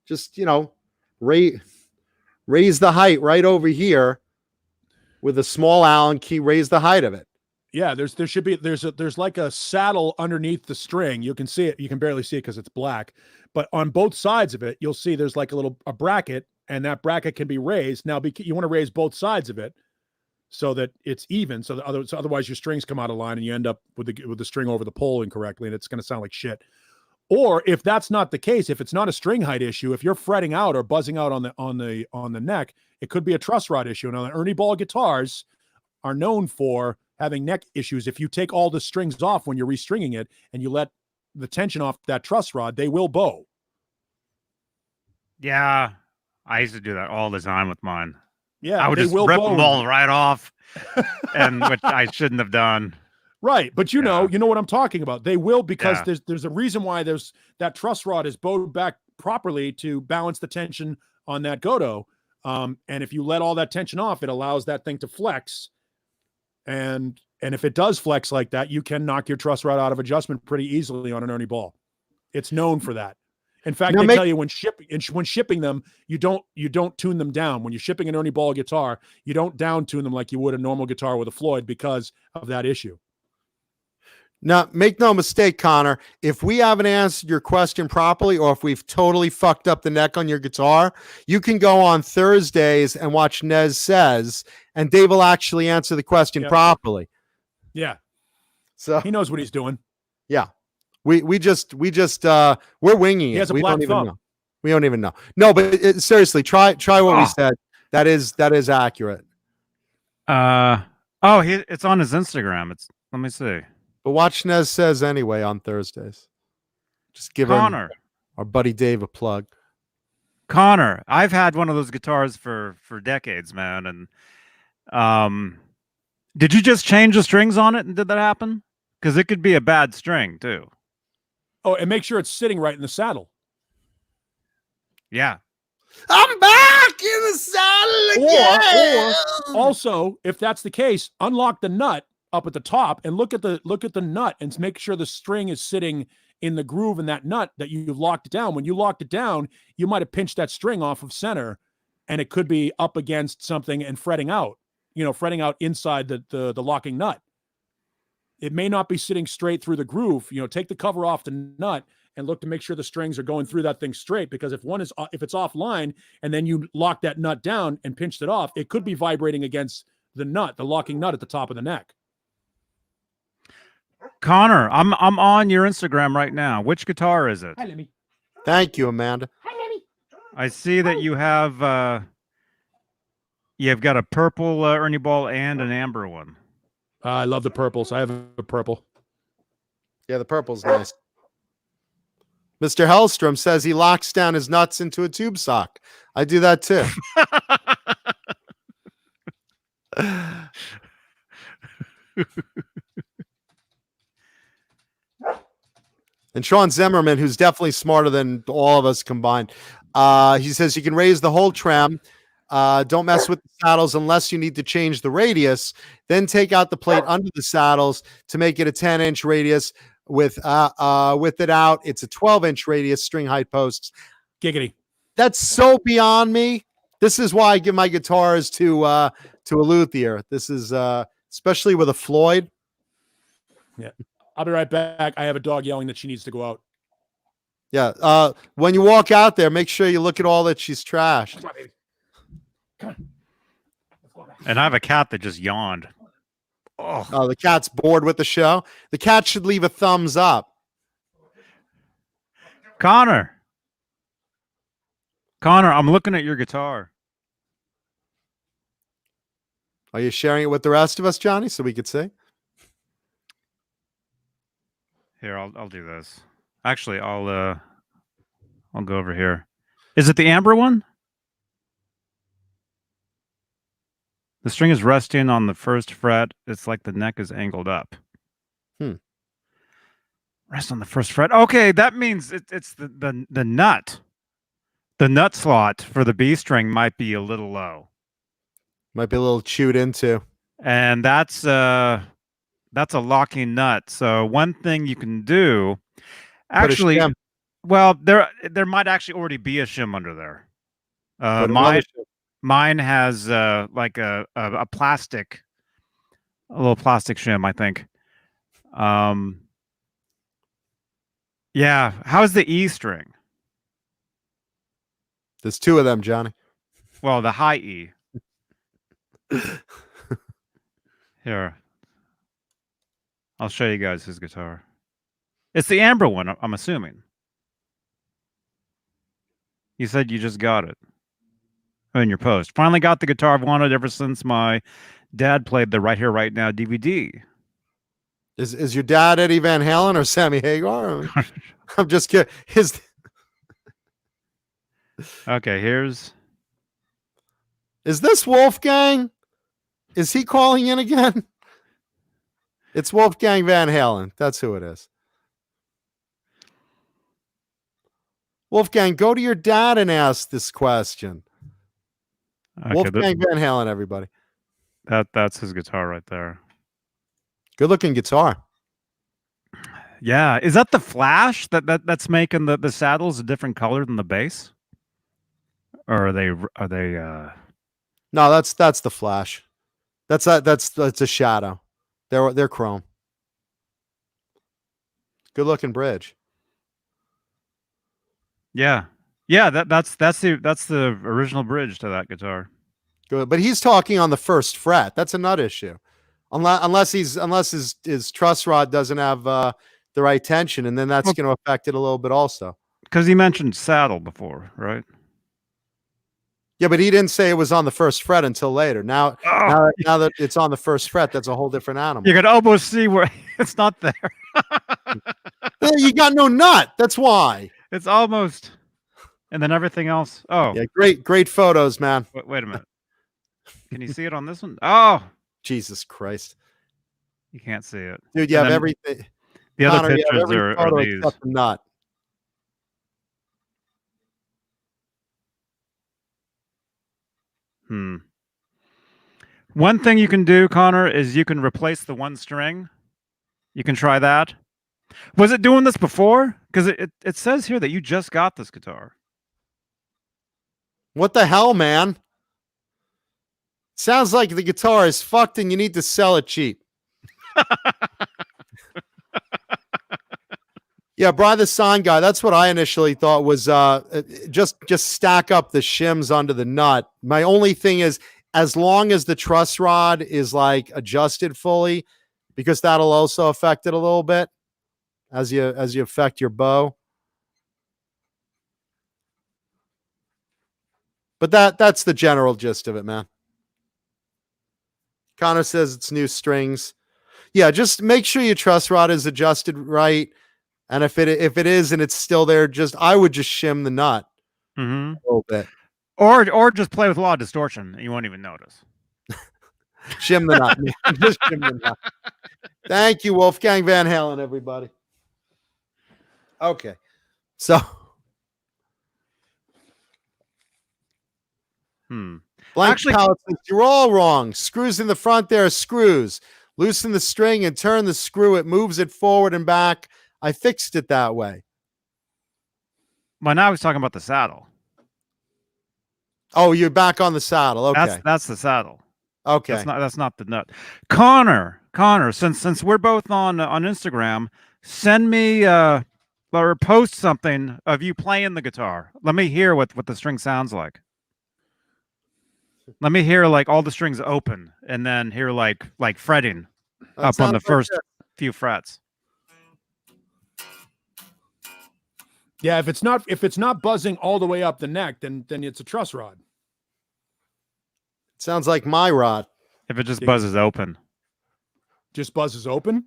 Just, raise the height right over here with a small Allen key, raise the height of it.
Yeah, there's like a saddle underneath the string. You can see it. You can barely see it because it's black. But on both sides of it, you'll see there's like a bracket, and that bracket can be raised. Now, you want to raise both sides of it so that it's even. So otherwise your strings come out of line and you end up with the string over the pole incorrectly, and it's going to sound like shit. Or if that's not the case, if it's not a string height issue, if you're fretting out or buzzing out on the neck, it could be a truss rod issue. Now, the Ernie Ball guitars are known for having neck issues. If you take all the strings off when you're restringing it and you let the tension off that truss rod, they will bow.
Yeah, I used to do that all the time with mine.
Yeah,
I would
they
just
will
rip
bone.
them all right off, and which I shouldn't have done.
Right, but you know
Yeah.
what I'm talking about. They will, because
Yeah.
there's a reason why there's that truss rod is bowed back properly to balance the tension on that Goto. And if you let all that tension off, it allows that thing to flex. And if it does flex like that, you can knock your truss rod out of adjustment pretty easily on an Ernie ball. It's known for that. In fact,
Now
they
make-
tell you when shipping them, you don't tune them down. When you're shipping an Ernie ball guitar, you don't down tune them like you would a normal guitar with a Floyd because of that issue.
Now, make no mistake, Connor, if we haven't answered your question properly, or if we've totally fucked up the neck on your guitar, you can go on Thursdays and watch Nez Says, and Dave will actually answer the question
Yep.
properly.
Yeah,
So
he knows what he's doing.
we just we're winging
He
it.
has a
We
black
don't even
thumb.
know. We don't even know. No, but seriously, try what we said. That is accurate.
It's on his Instagram. Let me see.
But watch Nez Says anyway on Thursdays. Just give
Connor.
our buddy Dave a plug.
Connor, I've had one of those guitars for decades, man. And did you just change the strings on it and did that happen? Because it could be a bad string too.
Oh, and make sure it's sitting right in the saddle.
Yeah.
I'm back in the saddle again.
Or also, if that's the case, unlock the nut up at the top and look at the nut and make sure the string is sitting in the groove in that nut that you've locked it down. When you locked it down, you might have pinched that string off of center, and it could be up against something and fretting out inside the locking nut. It may not be sitting straight through the groove. Take the cover off the nut and look to make sure the strings are going through that thing straight, because if it's offline and then you lock that nut down and pinched it off, it could be vibrating against the locking nut at the top of the neck.
Connor, I'm on your Instagram right now. Which guitar is it?
Hi, Lemmy.
Thank you, Amanda.
I see that you've got a purple Ernie ball and an amber one.
I love the purples. I have a purple.
Yeah, the purple's nice. Mr. Hellstrom says he locks down his nuts into a tube sock. I do that too. And Sean Zimmerman, who's definitely smarter than all of us combined, he says you can raise the whole trem. Don't mess with the saddles unless you need to change the radius. Then take out the plate under the saddles to make it a 10-inch radius. With it out, it's a 12-inch radius, string height posts.
Giggity.
That's so beyond me. This is why I give my guitars to a luthier. This is especially with a Floyd.
Yeah. I'll be right back. I have a dog yelling that she needs to go out.
Yeah. When you walk out there, make sure you look at all that she's trashed.
Come on, baby. Come on. Let's go back.
And I have a cat that just yawned. Oh,
The cat's bored with the show. The cat should leave a thumbs up.
Connor, I'm looking at your guitar.
Are you sharing it with the rest of us, Johnny, so we could see?
Here, I'll do this. Actually, I'll go over here. Is it the amber one? The string is resting on the first fret. It's like the neck is angled up. Rest on the first fret. Okay, that means it's the nut. The nut slot for the B string might be a little low.
Might be a little chewed into.
And that's a locking nut. So one thing you can do, actually,
shim.
well, there might actually already be a shim under there.
Put another shim.
Mine has like a plastic, a little plastic shim, I think. Yeah. How's the E string?
There's two of them, Johnny.
Well, the high E. Here. I'll show you guys his guitar. It's the amber one, I'm assuming. You said you just got it in your post. Finally got the guitar I've wanted ever since my dad played the Right Here, Right Now DVD.
Is your dad Eddie Van Halen or Sammy Hagar? I'm just kidding.
Okay, here's
Is this Wolfgang? Is he calling in again? It's Wolfgang Van Halen. That's who it is. Wolfgang, go to your dad and ask this question.
Okay,
Wolfgang Van Halen, everybody.
that's his guitar right there.
Good looking guitar.
Yeah, is that the flash that's making the saddles a different color than the bass? Or are they
No, that's the flash. That's a shadow. They're chrome. Good looking bridge.
Yeah. That's the original bridge to that guitar.
Good, but he's talking on the first fret. That's a nut issue, unless his truss rod doesn't have the right tension, and then that's going to affect it a little bit also.
Because he mentioned saddle before, right?
Yeah, but he didn't say it was on the first fret until later. Now that it's on the first fret, that's a whole different animal.
You could almost see where it's not there.
You got no nut. That's why.
It's almost, and then everything else. Oh,
yeah, great photos, man.
Wait a minute. Can you see it on this one? Oh,
Jesus Christ,
you can't see it,
dude. You have everything.
The
Connor,
other pictures are these.
Except the nut.
One thing you can do, Connor, is you can replace the one string. You can try that. Was it doing this before? Because it says here that you just got this guitar.
What the hell, man? Sounds like the guitar is fucked and you need to sell it cheap. Yeah, Brian the Sign Guy. That's what I initially thought was just stack up the shims onto the nut. My only thing is, as long as the truss rod is like adjusted fully, because that'll also affect it a little bit as you affect your bow. But that's the general gist of it, man. Connor says it's new strings. Yeah, just make sure your truss rod is adjusted right. And if it is and it's still there, I would just shim the nut a little bit.
Or just play with a lot of distortion and you won't even notice.
Shim the nut. Just shim the nut. Thank you, Wolfgang Van Halen, everybody. Okay. So Blank
Actually,
Palette says, you're all wrong. Screws in the front there are screws. Loosen the string and turn the screw. It moves it forward and back. I fixed it that way.
Well, now he's talking about the saddle.
Oh, you're back on the saddle. Okay.
That's the saddle.
Okay.
That's not the nut. Connor, since we're both on Instagram, send me or post something of you playing the guitar. Let me hear what the string sounds like. Let me hear like all the strings open and then hear like fretting up on the first few frets.
Yeah, if it's not buzzing all the way up the neck, then it's a truss rod.
Sounds like my rod.
If it just buzzes open.
Just buzzes open?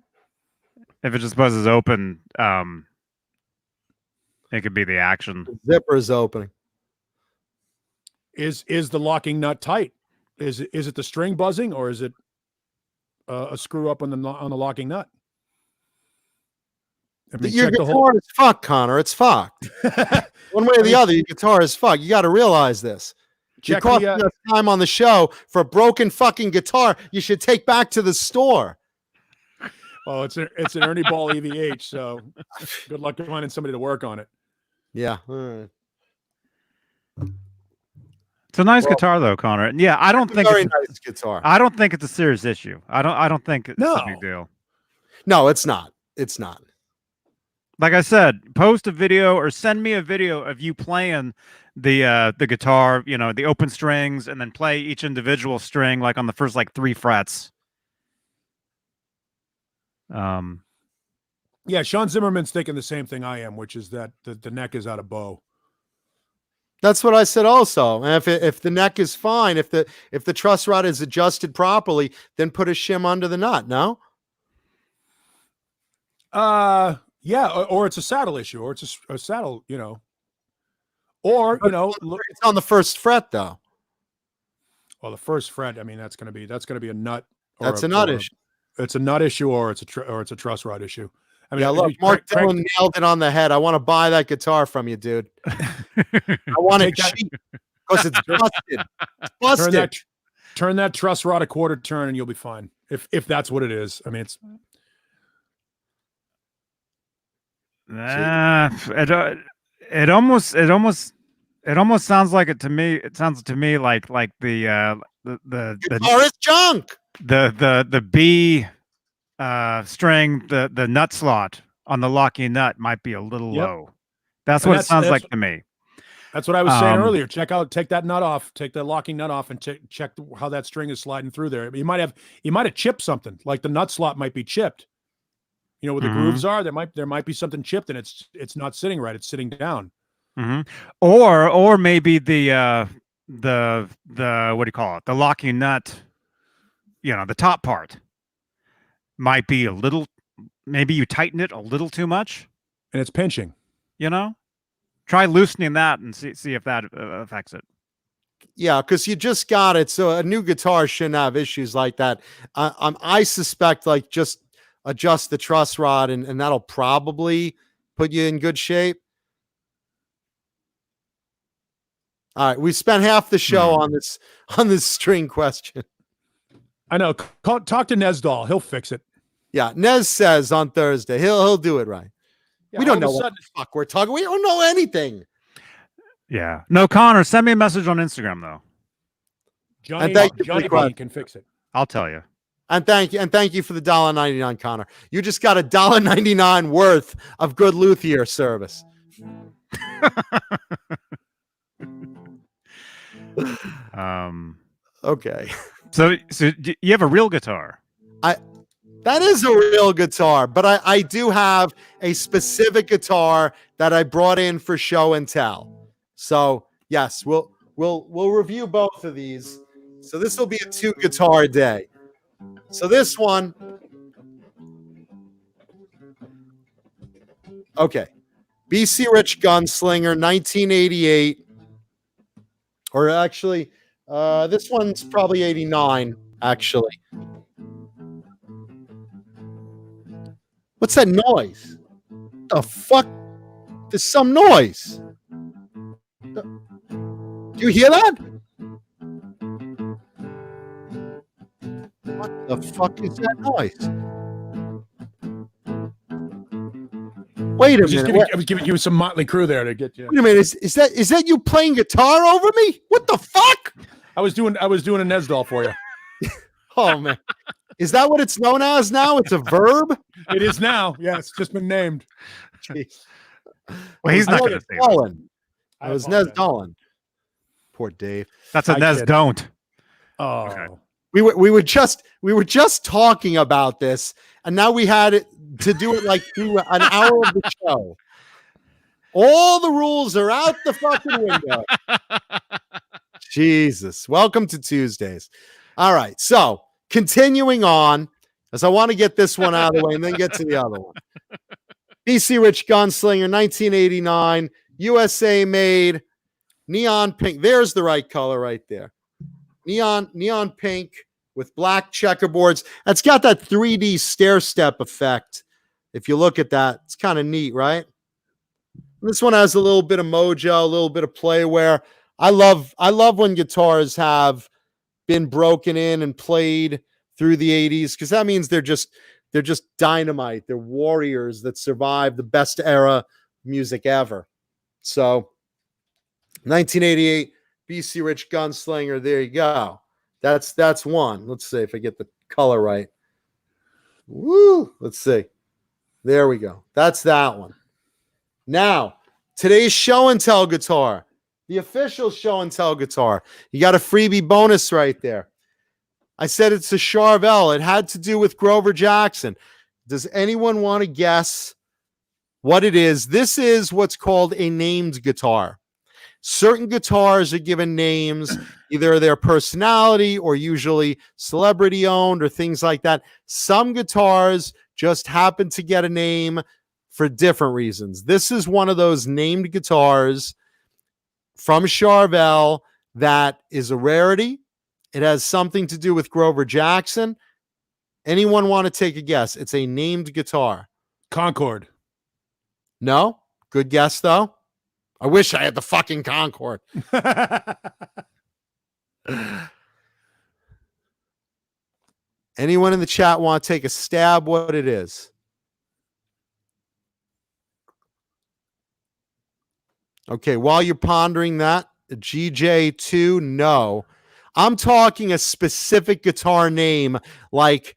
If it just buzzes open, it could be the action.
The zipper's opening.
Is the locking nut tight? Is it the string buzzing or is it a screw up on the locking nut? I mean,
your guitar is fucked, Connor. It's fucked. One way or the other, your guitar is fucked. You got to realize this. You cost us time on the show for a broken fucking guitar you should take back to the store.
Oh, it's an Ernie Ball EVH, so good luck finding somebody to work on it.
Yeah. All right.
It's a nice guitar though, Connor. And yeah, I don't think
it's nice guitar.
I don't think it's a serious issue. I don't think it's a big deal.
No, it's not. It's not.
Like I said, post a video or send me a video of you playing the guitar, the open strings, and then play each individual string like on the first like 3 frets.
Yeah, Sean Zimmerman's thinking the same thing I am, which is that the neck is out of bow.
That's what I said also. And if the neck is fine, if the truss rod is adjusted properly, then put a shim under the nut, no?
Yeah, or it's a saddle issue, or it's a saddle, or look,
it's on the first fret though.
Well, the first fret, I mean, that's going to be a nut.
That's a nut
or
issue.
It's a nut issue, or it's a truss rod issue. I mean,
Yeah, look, Mark Dillon nailed it on the head. I want to buy that guitar from you, dude. I want it cheap because it's busted. It's busted.
Turn that truss rod a quarter turn, and you'll be fine. If that's what it is. I mean, it's.
It almost sounds like it to me. It sounds to me like the
guitar is junk.
The B string, the nut slot on the locking nut might be a little low. That's what it sounds like to me.
That's what I was saying earlier. Take that nut off, take the locking nut off, and check how that string is sliding through there. You might have chipped something, like the nut slot might be chipped. You know where the grooves are. There might be something chipped, and it's not sitting right. It's sitting down.
Or maybe the what do you call it? The locking nut. You know, the top part might be a little. Maybe you tighten it a little too much,
and it's pinching.
You know, try loosening that and see if that affects it.
Yeah, because you just got it. So a new guitar shouldn't have issues like that. I suspect like just adjust the truss rod and that'll probably put you in good shape. All right, we spent half the show on this string question.
I know. Talk to Nesdal. He'll fix it.
Yeah, Nez says on Thursday he'll do it right.
Yeah,
we don't know what the fuck we're talking. We don't know anything.
Yeah. No, Connor, send me a message on Instagram though.
Johnny Beane can fix it.
I'll tell you.
And thank you for the $1.99, Connor. You just got $1.99 worth of good luthier service. Okay.
So you have a real guitar?
That is a real guitar, but I do have a specific guitar that I brought in for show and tell. So yes, we'll review both of these. So this will be a 2 guitar day. So this one, okay, BC Rich Gunslinger, 1988, or actually, this one's probably 89. Actually, what's that noise? The fuck? There's some noise. Do you hear that? What the fuck is that noise? Wait a minute.
I was giving you some Motley Crue there to get you.
Wait a minute. Is that you playing guitar over me? What the fuck?
I was doing a Nesdal for you.
Oh man. Is that what it's known as now? It's a verb?
It is now. Yeah, it's just been named.
Jeez.
Well, he's not going to say that.
I was Nez Dolan. Poor Dave.
That's a Nez don't.
Oh.
Okay.
We were just talking about this, and now we had it to do it like through an hour of the show. All the rules are out the fucking window. Jesus. Welcome to Tuesdays. All right. So continuing on, as I want to get this one out of the way and then get to the other one. BC Rich Gunslinger, 1989, USA made, neon pink. There's the right color right there. Neon pink with black checkerboards. It's got that 3D stair step effect. If you look at that, it's kind of neat, right? This one has a little bit of mojo, a little bit of playware. I love when guitars have been broken in and played through the 80s, because that means they're just dynamite. They're warriors that survived the best era music ever. So 1988 BC Rich Gunslinger. There you go. That's one. Let's see if I get the color right. Woo! Let's see. There we go. That's that one. Now, today's show and tell guitar, the official show and tell guitar. You got a freebie bonus right there. I said it's a Charvel. It had to do with Grover Jackson. Does anyone want to guess what it is? This is what's called a named guitar. Certain guitars are given names, either their personality or usually celebrity owned or things like that. Some guitars just happen to get a name for different reasons. This is one of those named guitars from Charvel that is a rarity. It has something to do with Grover Jackson. Anyone want to take a guess? It's a named guitar.
Concord.
No? Good guess, though. I wish I had the fucking Concord. Anyone in the chat want to take a stab what it is? Okay, while you're pondering that, GJ2, no. I'm talking a specific guitar name, like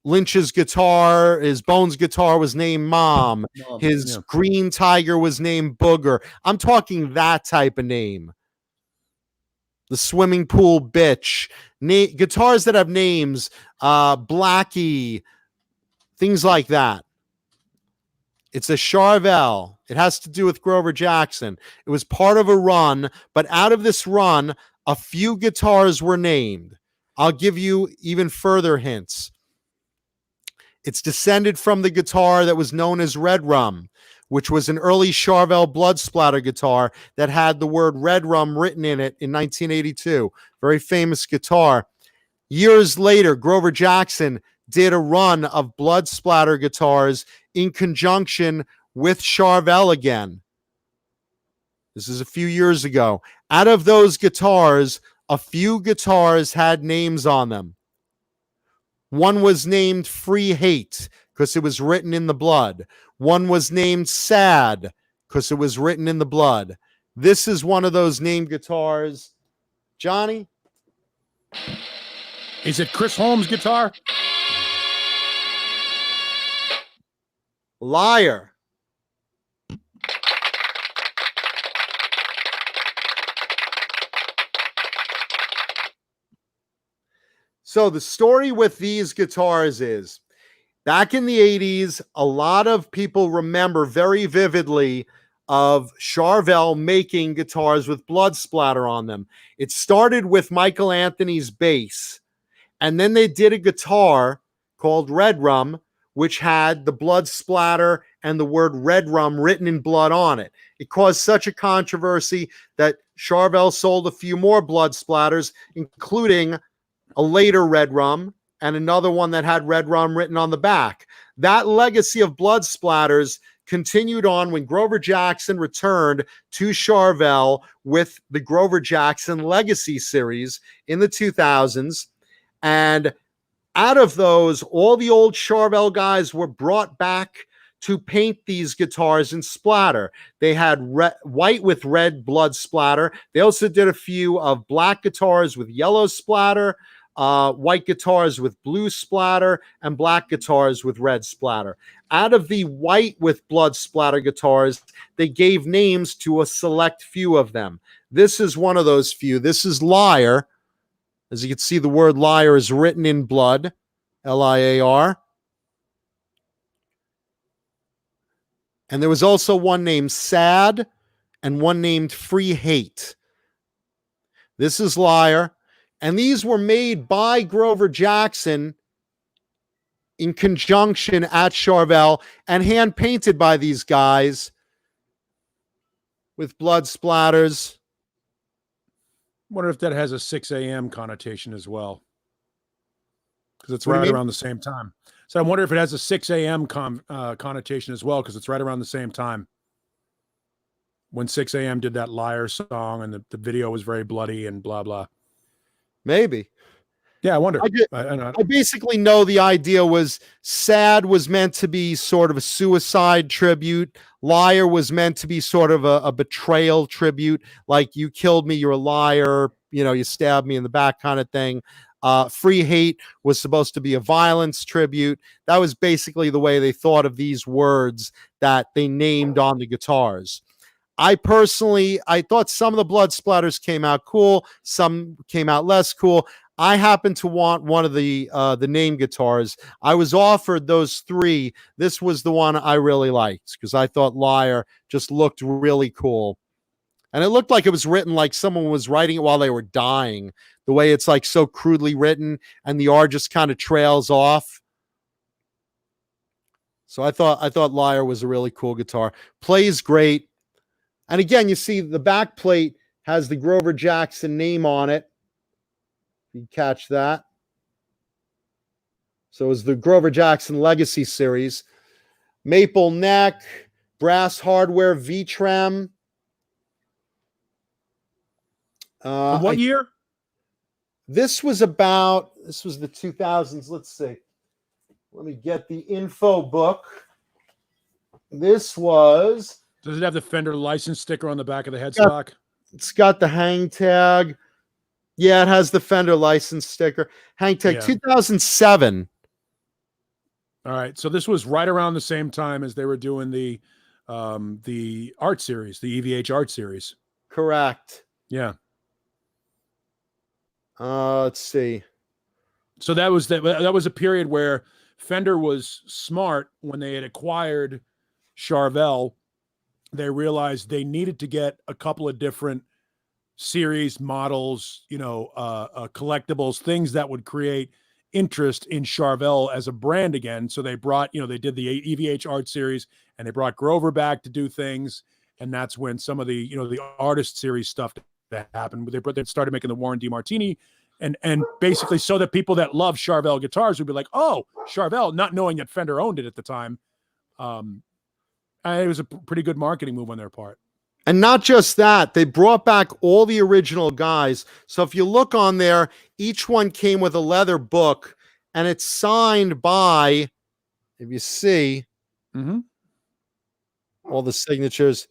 Lynch's guitar, his Bones guitar was named Mom. His Green Tiger was named Booger. I'm talking that type of name. The Swimming Pool Bitch. Guitars that have names, Blackie, things like that. It's a Charvel. It has to do with Grover Jackson. It was part of a run, but out of this run, a few guitars were named. I'll give you even further hints. It's descended from the guitar that was known as Red Rum, which was an early Charvel blood splatter guitar that had the word Red Rum written in it in 1982. Very famous guitar. Years later, Grover Jackson did a run of blood splatter guitars in conjunction with Charvel again. This is a few years ago. Out of those guitars, a few guitars had names on them. One was named Free Hate because it was written in the blood. One was named Sad because it was written in the blood. This is one of those named guitars. Johnny?
Is it Chris Holmes' guitar?
Liar. So the story with these guitars is, back in the 80s, a lot of people remember very vividly of Charvel making guitars with blood splatter on them. It started with Michael Anthony's bass, and then they did a guitar called Red Rum, which had the blood splatter and the word Red Rum written in blood on it. It caused such a controversy that Charvel sold a few more blood splatters, including a later Red Rum and another one that had Red Rum written on the back. That legacy of blood splatters continued on when Grover Jackson returned to Charvel with the Grover Jackson Legacy series in the 2000s. And out of those, all the old Charvel guys were brought back to paint these guitars in splatter. They had white with red blood splatter. They also did a few of black guitars with yellow splatter, white guitars with blue splatter, and black guitars with red splatter. Out of the white with blood splatter guitars, they gave names to a select few of them. This is one of those few. This is Liar. As you can see, the word liar is written in blood, Liar. And there was also one named Sad and one named Free Hate. This is Liar. And these were made by Grover Jackson in conjunction at Charvel and hand painted by these guys with blood splatters.
Wonder if that has a 6 a.m. connotation as well, because it's
What do you
right
mean?
around the same time. So I wonder if it has a 6 a.m. connotation as well, because it's right around the same time when 6 a.m. did that Liar song and the video was very bloody and blah, blah.
Maybe.
Yeah, I wonder.
I basically know the idea was Sad was meant to be sort of a suicide tribute. Liar was meant to be sort of a betrayal tribute, like you killed me, you're a liar, you stabbed me in the back kind of thing. Free Hate was supposed to be a violence tribute. That was basically the way they thought of these words that they named on the guitars. I thought some of the blood splatters came out cool, some came out less cool. I happen to want one of the name guitars. I was offered those three. This was the one I really liked because I thought Liar just looked really cool. And it looked like it was written like someone was writing it while they were dying. The way it's like so crudely written and the R just kind of trails off. So I thought Liar was a really cool guitar. Plays great. And again, you see the back plate has the Grover Jackson name on it. You catch that. So it was the Grover Jackson Legacy Series. Maple neck, brass hardware, V-trem.
From what year?
This was the 2000s. Let's see. Let me get the info book. This was.
Does it have the Fender license sticker on the back of the headstock?
It's got the hang tag. Yeah, it has the Fender license sticker. Hang tag,
Yeah.
2007.
All right. So this was right around the same time as they were doing the art series, the EVH art series.
Correct.
Yeah.
Let's see.
So that was a period where Fender was smart when they had acquired Charvel. They realized they needed to get a couple of different series models, collectibles, things that would create interest in Charvel as a brand again. So they brought, they did the EVH art series and they brought Grover back to do things. And that's when some of the, the artist series stuff that happened. They started making the Warren DeMartini and basically so that people that love Charvel guitars would be like, oh, Charvel, not knowing that Fender owned it at the time. It was a pretty good marketing move on their part.
And not just that, they brought back all the original guys. So if you look on there, each one came with a leather book and it's signed by, if you see, all the signatures,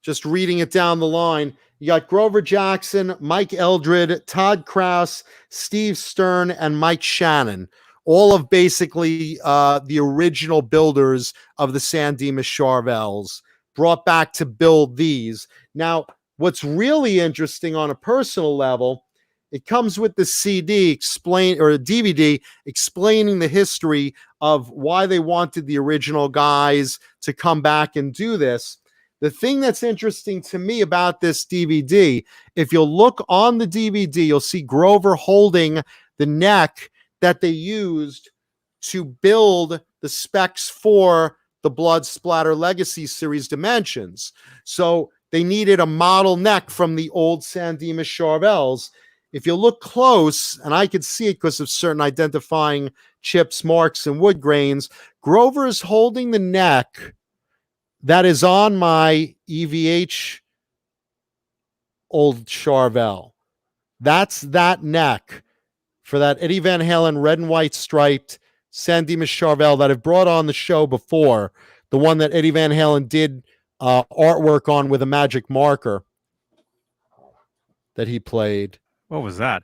just reading it down the line. You got Grover Jackson, Mike Eldred, Todd Krause, Steve Stern, and Mike Shannon. All of basically the original builders of the San Dimas Charvels brought back to build these. Now, what's really interesting on a personal level, it comes with the CD or a DVD explaining the history of why they wanted the original guys to come back and do this. The thing that's interesting to me about this DVD, if you'll look on the DVD, you'll see Grover holding the neck that they used to build the specs for the Blood Splatter Legacy Series Dimensions. So they needed a model neck from the old San Dimas Charvels. If you look close, and I could see it because of certain identifying chips, marks, and wood grains, Grover is holding the neck that is on my EVH old Charvel. That's that neck for that Eddie Van Halen red and white striped San Dimas Charvel that I've brought on the show before, the one that Eddie Van Halen did artwork on with a magic marker that he played.
What was that?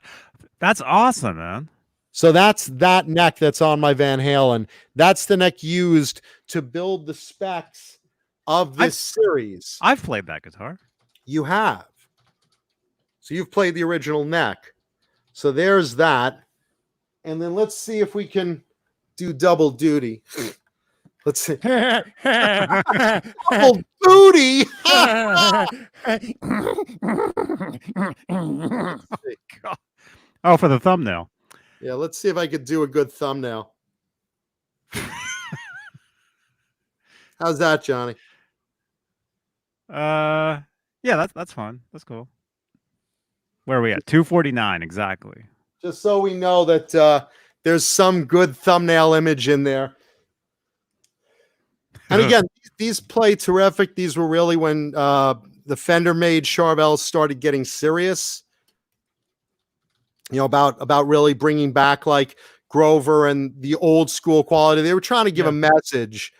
That's awesome, man.
So that's that neck that's on my Van Halen. That's the neck used to build the specs of this series.
I've played that guitar.
You have. So you've played the original neck. So there's that. And then let's see if we can do double duty. Let's see. Double booty.
Oh, for the thumbnail.
Yeah, let's see if I could do a good thumbnail. How's that, Johnny?
Yeah, that's fun. That's cool. Where are we at? 249 exactly.
Just so we know that there's some good thumbnail image in there. And again, these play terrific. These were really when the Fender made Charvels started getting serious. About really bringing back like Grover and the old school quality. They were trying to give a message.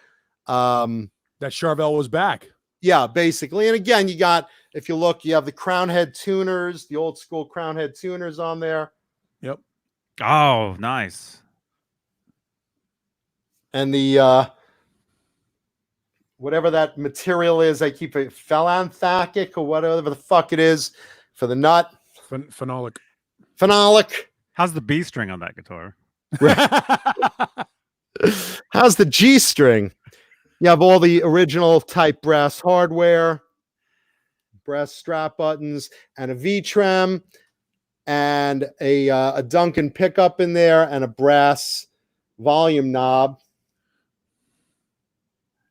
That Charvel was back.
Yeah, basically. And again, if you look, you have the crown head tuners, the old school crown head tuners on there.
Yep.
Oh, nice.
And the whatever that material is, I keep it phalanthacic or whatever the fuck it is for the nut.
Phenolic.
How's the B string on that guitar?
How's the G string? You have all the original type brass hardware, brass strap buttons, and a V-trem, and a Duncan pickup in there, and a brass volume knob.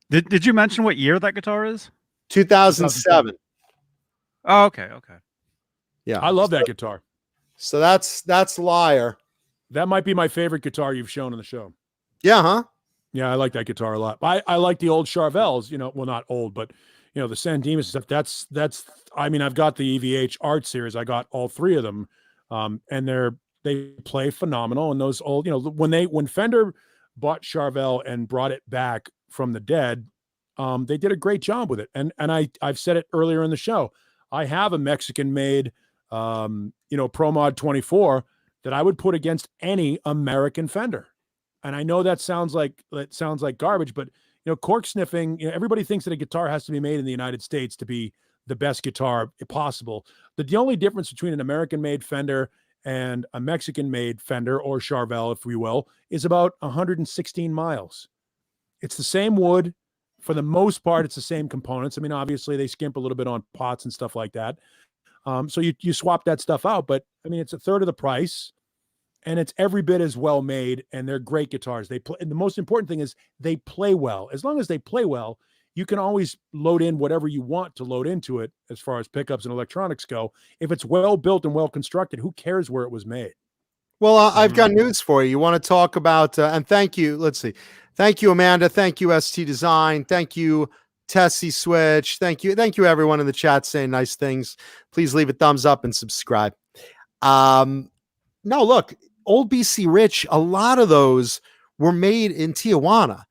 Did you mention what year that guitar is?
2007.
Oh, okay.
Yeah,
I love that guitar.
So that's Liar.
That might be my favorite guitar you've shown on the show.
Yeah, huh?
Yeah, I like that guitar a lot. I like the old Charvels, well, not old, but the San Dimas stuff. That's I mean, I've got the EVH Art Series. I got all three of them. And they play phenomenal. And those old, when Fender bought Charvel and brought it back from the dead, they did a great job with it. And I've said it earlier in the show. I have a Mexican made Pro Mod 24 that I would put against any American Fender. And I know that sounds like garbage, but cork sniffing, everybody thinks that a guitar has to be made in the United States to be the best guitar possible. The only difference between an American-made Fender and a Mexican-made Fender, or Charvel, if we will, is about 116 miles. It's the same wood. For the most part, it's the same components. I mean, obviously, they skimp a little bit on pots and stuff like that. So you swap that stuff out, but I mean, it's a third of the price. And it's every bit as well made, and they're great guitars. They play, and the most important thing is they play well. As long as they play well, you can always load in whatever you want to load into it as far as pickups and electronics go. If it's well built and well constructed, who cares where it was made?
Well, I've got news for you. You want to talk about, and thank you. Let's see. Thank you, Amanda. Thank you, ST Design. Thank you, Tessie Switch. Thank you, everyone in the chat saying nice things. Please leave a thumbs up and subscribe. No, look. Old BC Rich, a lot of those were made in Tijuana.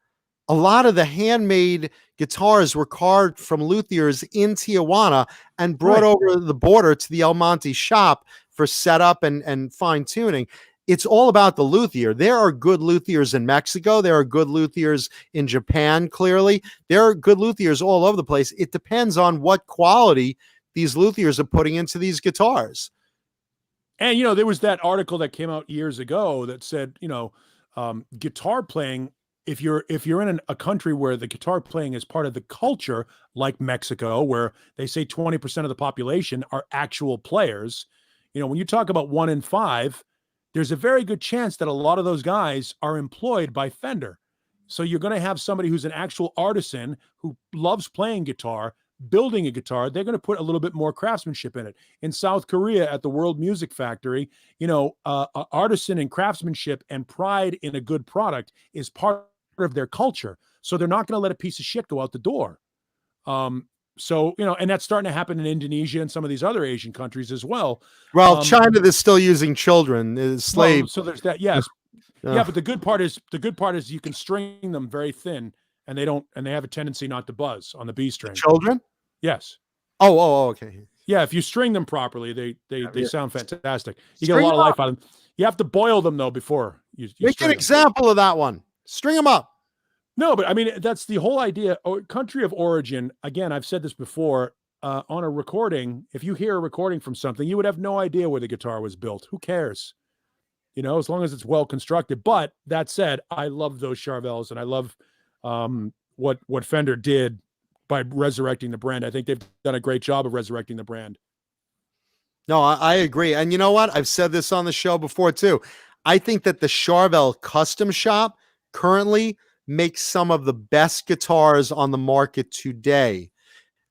A lot of the handmade guitars were carved from luthiers in Tijuana and brought over the border to the El Monte shop for setup and fine tuning. It's all about the luthier. There are good luthiers in Mexico. There are good luthiers in Japan, clearly. There are good luthiers all over the place. It depends on what quality these luthiers are putting into these guitars.
And, there was that article that came out years ago that said, guitar playing, if you're in a country where the guitar playing is part of the culture, like Mexico, where they say 20% of the population are actual players, when you talk about 1 in 5, there's a very good chance that a lot of those guys are employed by Fender. So you're going to have somebody who's an actual artisan who loves playing guitar, building a guitar. They're going to put a little bit more craftsmanship in it. In South Korea at the World Music Factory, artisan and craftsmanship and pride in a good product is part of their culture. So they're not going to let a piece of shit go out the door. And that's starting to happen in Indonesia and some of these other Asian countries as well.
Well, China is still using children as slaves.
Well, so there's that. Yes. Yeah. But the good part is you can string them very thin, and they have a tendency not to buzz on the B string.
Children?
Yes.
Oh, okay.
Yeah, if you string them properly, they sound fantastic. You get a lot of life out of them. You have to boil them though before you
make an example of that one. String them up.
No, but I mean that's the whole idea. Country of origin. Again, I've said this before. On a recording, if you hear a recording from something, you would have no idea where the guitar was built. Who cares? As long as it's well constructed. But that said, I love those Charvels, and I love what Fender did by resurrecting the brand. I think they've done a great job of resurrecting the brand.
No, I agree. And you know what? I've said this on the show before too. I think that the Charvel Custom Shop currently makes some of the best guitars on the market today.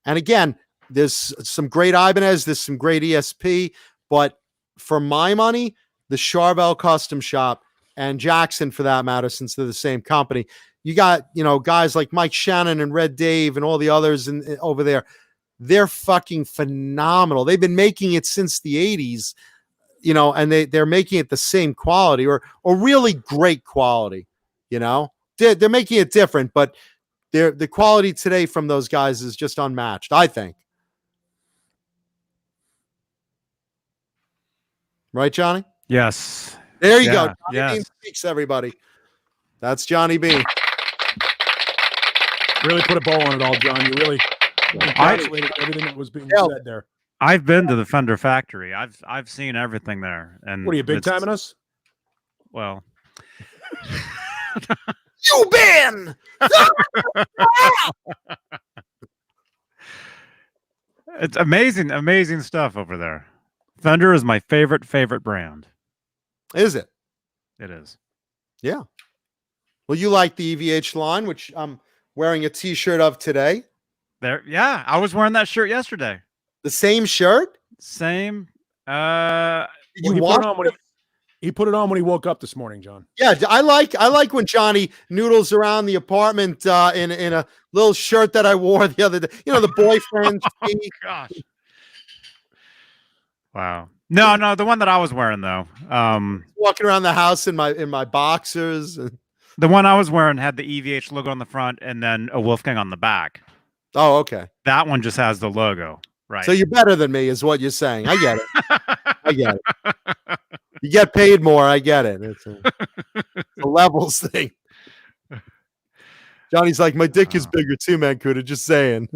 And again, there's some great Ibanez, there's some great ESP, but for my money, the Charvel Custom Shop and Jackson, for that matter, since they're the same company, you got, guys like Mike Shannon and Red Dave and all the others over there. They're fucking phenomenal. They've been making it since the 80s, and they're making it the same quality or really great quality, They're making it different, but the quality today from those guys is just unmatched, I think. Right, Johnny?
Yes.
There you go. Johnny
yes.
Beane speaks, everybody. That's Johnny Beane.
Really put a bow on it all, John. You really encapsulated everything that was being said there.
I've been to the Fender factory. I've seen everything there. And
what are you, big timing us?
Well,
you been.
It's amazing stuff over there. Fender is my favorite brand.
Is it?
It is.
Yeah. Well, you like the EVH line, which I'm wearing a T-shirt of today.
There, I was wearing that shirt yesterday.
The same shirt?
Same.
You You
he
want?
put it on when he put it on when he woke up this morning, John.
Yeah, I like when Johnny noodles around the apartment in a little shirt that I wore the other day. You know, the boyfriend.
Gosh. Wow. No, the one that I was wearing though.
Walking around the house in my boxers.
The one I was wearing had the EVH logo on the front and then a Wolfgang on the back.
Oh, okay.
That one just has the logo, right?
So you're better than me, is what you're saying. I get it. I get it. You get paid more. I get it. It's a levels thing. Johnny's like, my dick is bigger too, man. Cuda, just saying.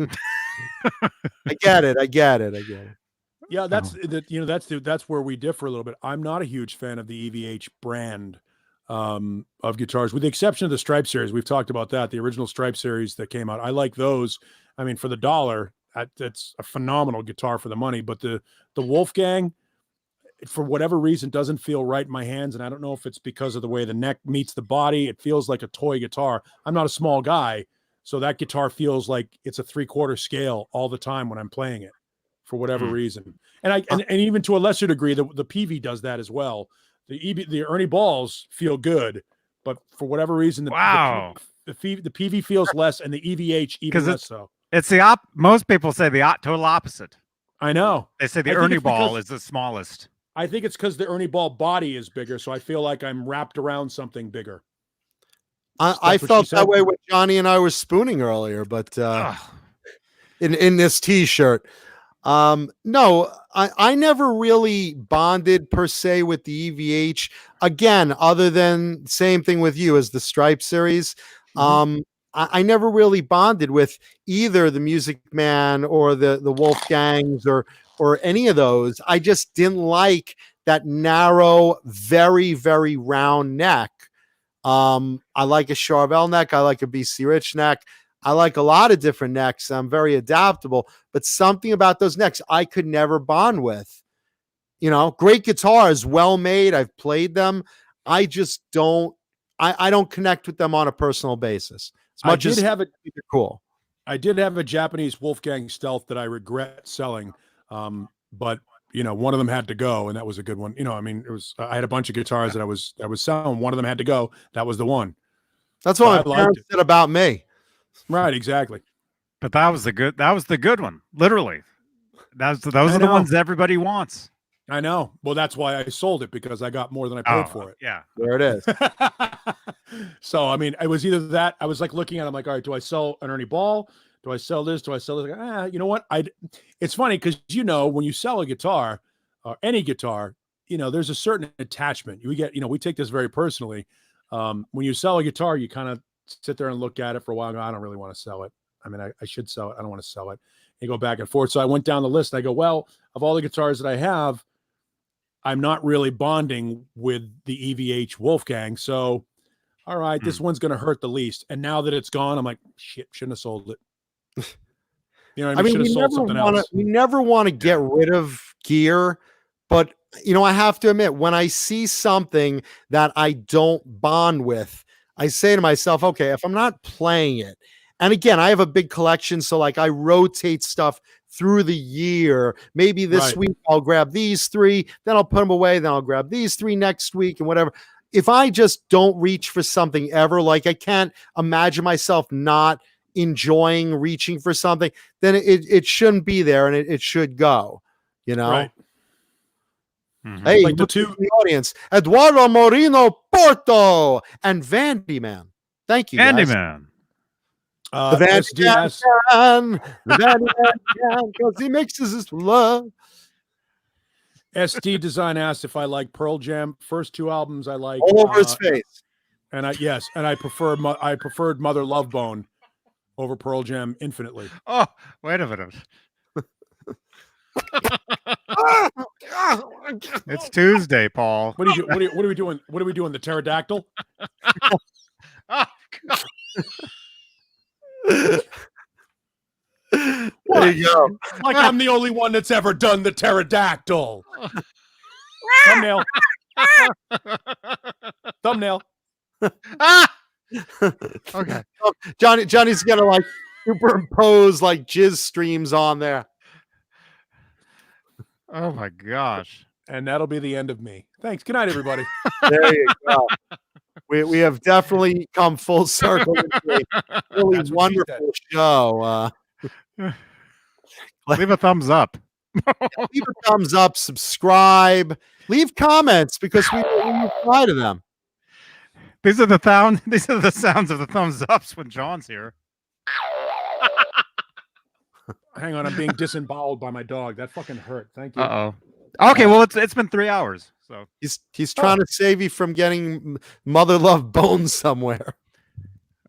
I get it.
Yeah, that's where we differ a little bit. I'm not a huge fan of the EVH brand of guitars, with the exception of the Stripe series. We've talked about that. The original Stripe series that came out, I like those. I mean, for the $1, that's a phenomenal guitar for the money. But the Wolfgang, for whatever reason, doesn't feel right in my hands, and I don't know if it's because of the way the neck meets the body. It feels like a toy guitar. I'm not a small guy, so that guitar feels like it's a 3/4 scale all the time when I'm playing it, for whatever reason. And even to a lesser degree, the PV does that as well. The Ernie balls feel good, but for whatever reason, the PV feels less, and the EVH even less so.
It's most people say the total opposite.
I know.
They say the Ernie ball is the smallest.
I think it's because the Ernie ball body is bigger, so I feel like I'm wrapped around something bigger.
I felt that way when Johnny and I were spooning earlier, but in this T-shirt. No, I never really bonded per se with the EVH. Again, other than same thing with you as the Stripe series. I never really bonded with either the Music Man or the Wolfgangs or any of those. I just didn't like that narrow, very, very round neck. I like a Charvel neck. I like a BC Rich neck. I like a lot of different necks. I'm very adaptable, but something about those necks I could never bond with. You know, great guitars, well made. I've played them. I just don't. I don't connect with them on a personal basis. As much as they're cool.
I did have a Japanese Wolfgang Stealth that I regret selling, but one of them had to go, and that was a good one. I mean, it was. I had a bunch of guitars that I was selling. One of them had to go. That was the one.
That's what my parents said about me.
Right, exactly.
But that was the good one. Literally, those are the ones everybody wants.
I know. Well, that's why I sold it, because I got more than I paid for it.
Yeah,
there it is.
So, I mean, it was either that. I was like looking at it, I'm like, all right, do I sell an Ernie Ball? Do I sell this? Do I sell this? You know what? It's funny because, when you sell a guitar or any guitar, there's a certain attachment. We take this very personally. When you sell a guitar, you kind of sit there and look at it for a while and go, I don't really want to sell it. I mean, I should sell it. I don't want to sell it. You go back and forth. So I went down the list and I go, well, of all the guitars that I have, I'm not really bonding with the EVH Wolfgang. So, all right, this one's going to hurt the least. And now that it's gone, I'm like, shit, shouldn't have sold it. I mean, should have sold something else.
We never want to get rid of gear, but I have to admit, when I see something that I don't bond with, I say to myself, okay, if I'm not playing it, and again, I have a big collection, so like I rotate stuff through the year. Maybe this week I'll grab these 3, then I'll put them away, then I'll grab these 3 next week and whatever. If I just don't reach for something ever, like I can't imagine myself not enjoying reaching for something, then it shouldn't be there, and it should go,
Right.
Hey, like the audience, Eduardo Moreno Porto and Vandy Man. Thank you,
Vandy
guys.
Man.
The Vandy Man, because he mixes his love.
SD Design asked if I like Pearl Jam. First 2 albums I like.
All over his face.
And I preferred Mother Love Bone over Pearl Jam infinitely.
Oh, wait a minute. It's Tuesday, Paul.
What are we doing? What are we doing? The pterodactyl?
Oh,
There you go.
Like I'm the only one that's ever done the pterodactyl. Thumbnail.
Okay. Johnny's gonna like superimpose like jizz streams on there.
Oh my gosh.
And that'll be the end of me. Thanks. Good night, everybody.
There you go. We have definitely come full circle into a really
That's what she said.
wonderful show.
Leave a thumbs up.
Leave a thumbs up, subscribe, leave comments because we reply to them.
These are the sounds of the thumbs ups when John's here.
Hang on, I'm being disemboweled by my dog. That fucking hurt. Thank you.
Uh-oh. Okay, well it's been 3 hours. So
He's trying to save you from getting mother love bones somewhere.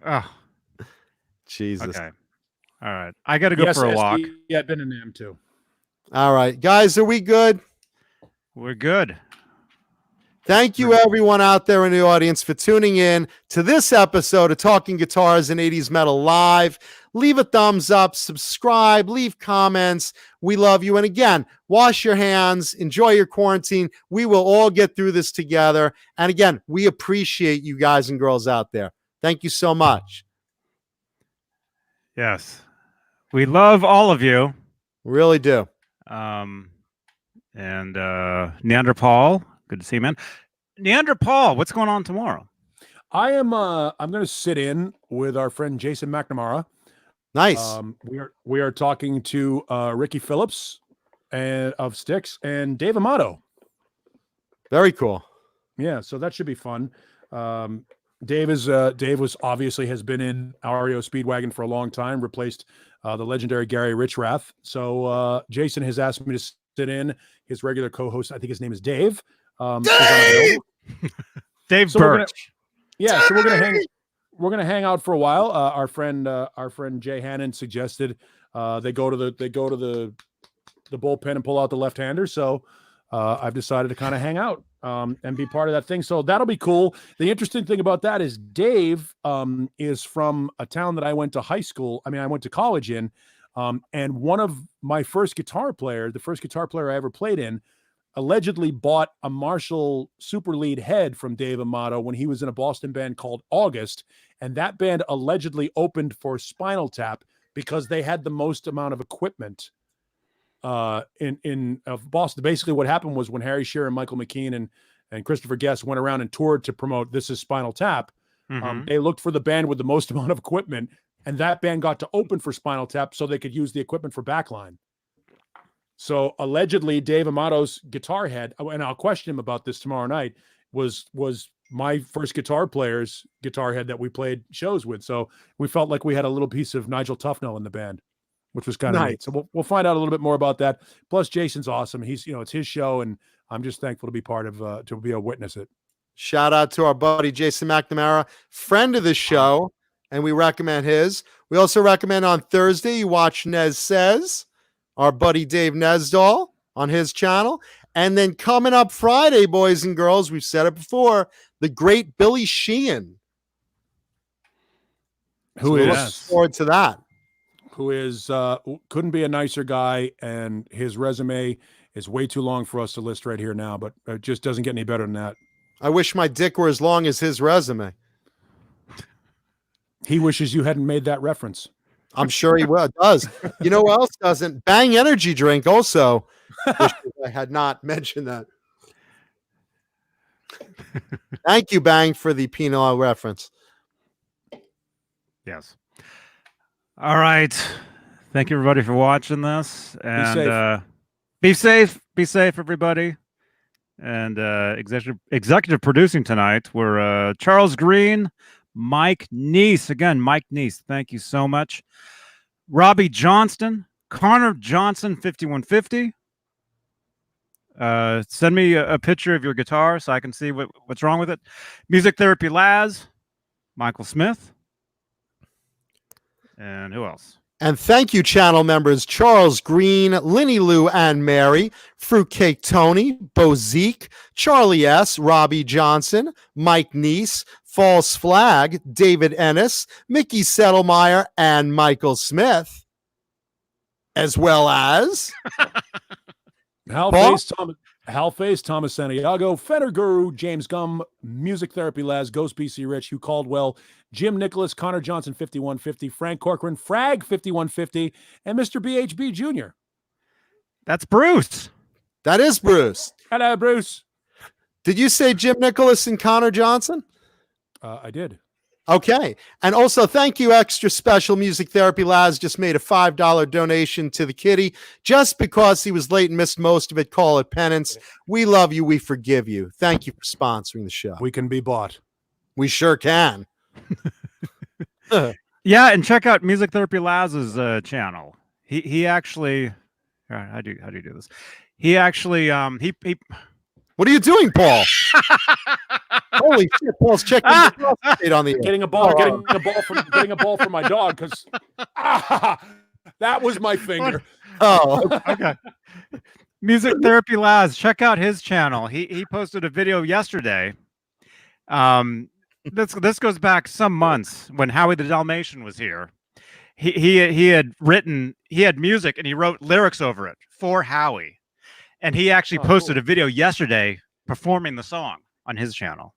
oh,
Jesus.
okay. All right. I gotta go for a walk.
Yeah, I've been in them too.
All right, guys, are we good?
We're good.
Thank you, everyone out there in the audience, for tuning in to this episode of Talking Guitars and 80s Metal Live. Leave a thumbs up, subscribe, leave comments. We love you. And again, wash your hands, enjoy your quarantine. We will all get through this together. And again, we appreciate you guys and girls out there. Thank you so much.
Yes. We love all of you.
Really do.
And Neanderthal, good to see you, man. Neanderthal, what's going on tomorrow?
I'm going to sit in with our friend Jason McNamara.
Nice.
We are talking to Ricky Phillips of Styx and Dave Amato.
Very cool.
Yeah, so that should be fun. Dave was obviously has been in REO Speedwagon for a long time, replaced the legendary Gary Richrath. So Jason has asked me to sit in. His regular co-host, I think his name is Dave.
Dave
so
Birch.
So we're gonna hang out for a while. Our friend Jay Hannon suggested they go to the bullpen and pull out the left-hander. So I've decided to kind of hang out and be part of that thing. So that'll be cool. The interesting thing about that is Dave is from a town that I went to college in. And one of my first guitar player, the first guitar player I ever played in, allegedly bought a Marshall Super Lead head from Dave Amato when he was in a Boston band called August. And that band allegedly opened for Spinal Tap because they had the most amount of equipment in Boston. Basically what happened was when Harry Shearer and Michael McKean and Christopher Guest went around and toured to promote This Is Spinal Tap, they looked for the band with the most amount of equipment, and that band got to open for Spinal Tap so they could use the equipment for backline. So allegedly Dave Amato's guitar head, and I'll question him about this tomorrow night, was my first guitar player's guitar head that we played shows with. So we felt like we had a little piece of Nigel Tufnell in the band, which was kind of neat. So we'll find out a little bit more about that. Plus Jason's awesome. He's, it's his show, and I'm just thankful to be part of, to be a witness it.
Shout out to our buddy Jason McNamara, friend of the show, and we recommend his. We also recommend on Thursday you watch Nez Says, our buddy Dave Nesdahl on his channel. And then coming up Friday, boys and girls, we've said it before, the great Billy Sheehan.
Who
is?
is?
Looking forward to that.
Who is couldn't be a nicer guy, and his resume is way too long for us to list right here now, but it just doesn't get any better than that.
I wish my dick were as long as his resume.
He wishes you hadn't made that reference.
I'm sure he does. You know who else doesn't? Bang Energy Drink also. Wishes I had not mentioned that. Thank you, Bang, for the penal reference.
Yes. All right. Thank you, everybody, for watching this. And be safe. Be safe, everybody. And executive producing tonight were Charles Green, Mike Neese. Again, Mike Neese, thank you so much. Robbie Johnston, Connor Johnson, 5150. Send me a picture of your guitar so I can see what's wrong with it. Music Therapy Laz, Michael Smith. And who else?
And thank you, channel members Charles Green, Linny Lou and Mary, Fruitcake Tony, Bo Zeke, Charlie S., Robbie Johnson, Mike Neese, False Flag, David Ennis, Mickey Settlemeyer, and Michael Smith, as well as
Halface, Thomas Santiago, Fenner Guru, James Gum, Music Therapy Laz, Ghost BC Rich, Hugh Caldwell, Jim Nicholas, Connor Johnson, 5150, Frank Corcoran, Frag, 5150, and Mr. BHB Jr.
That's Bruce.
That is Bruce.
Hello, Bruce.
Did you say Jim Nicholas and Connor Johnson?
I did.
Okay. And also, thank you, Extra Special Music Therapy Laz just made a $5 donation to the kitty just because he was late and missed most of it. Call it penance. We love you. We forgive you. Thank you for sponsoring the show.
We can be bought.
We sure can.
Yeah, and check out Music Therapy Laz's channel. He actually, all right, how do you do this? He actually he
What are you doing, Paul? Holy shit, Paul's checking the prostate on the air.
Getting a ball from my dog because that was my finger.
Oh,
okay. Music Therapy Laz, check out his channel. He posted a video yesterday. This goes back some months when Howie the Dalmatian was here. He had music and he wrote lyrics over it for Howie. And he actually posted a video yesterday performing the song on his channel.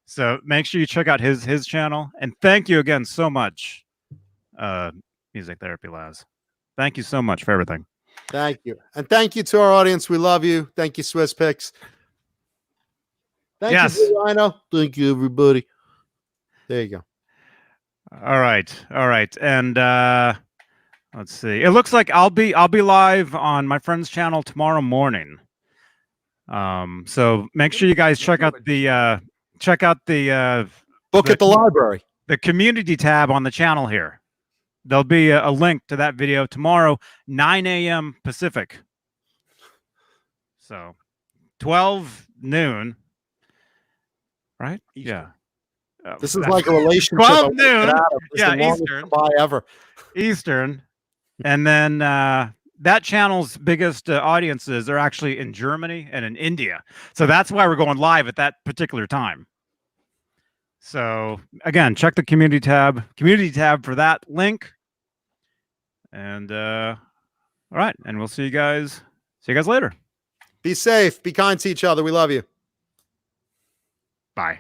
So make sure you check out his channel. And thank you again so much, Music Therapy Laz. Thank you so much for everything.
thank you. And thank you to our audience. We love you. Thank you, Swiss Picks. Thank
Yes.
you, Blue Rhino. Thank you, everybody. There you go.
All right. And let's see. It looks like I'll be live on my friend's channel tomorrow morning. So make sure you guys check out the
Book at the library.
the community tab on the channel here. There'll be a link to that video tomorrow, 9 a.m. Pacific. So 12 noon, right?
Eastern.
Yeah.
This is like a relationship.
12
I wanna get
noon.
out of. It's
Yeah,
the longest
Eastern.
goodbye ever.
Eastern. And then that channel's biggest audiences are actually in Germany and in India. So that's why we're going live at that particular time. So again, check the community tab for that link. And all right, and we'll see you guys later.
Be safe. Be kind to each other. We love you.
Bye.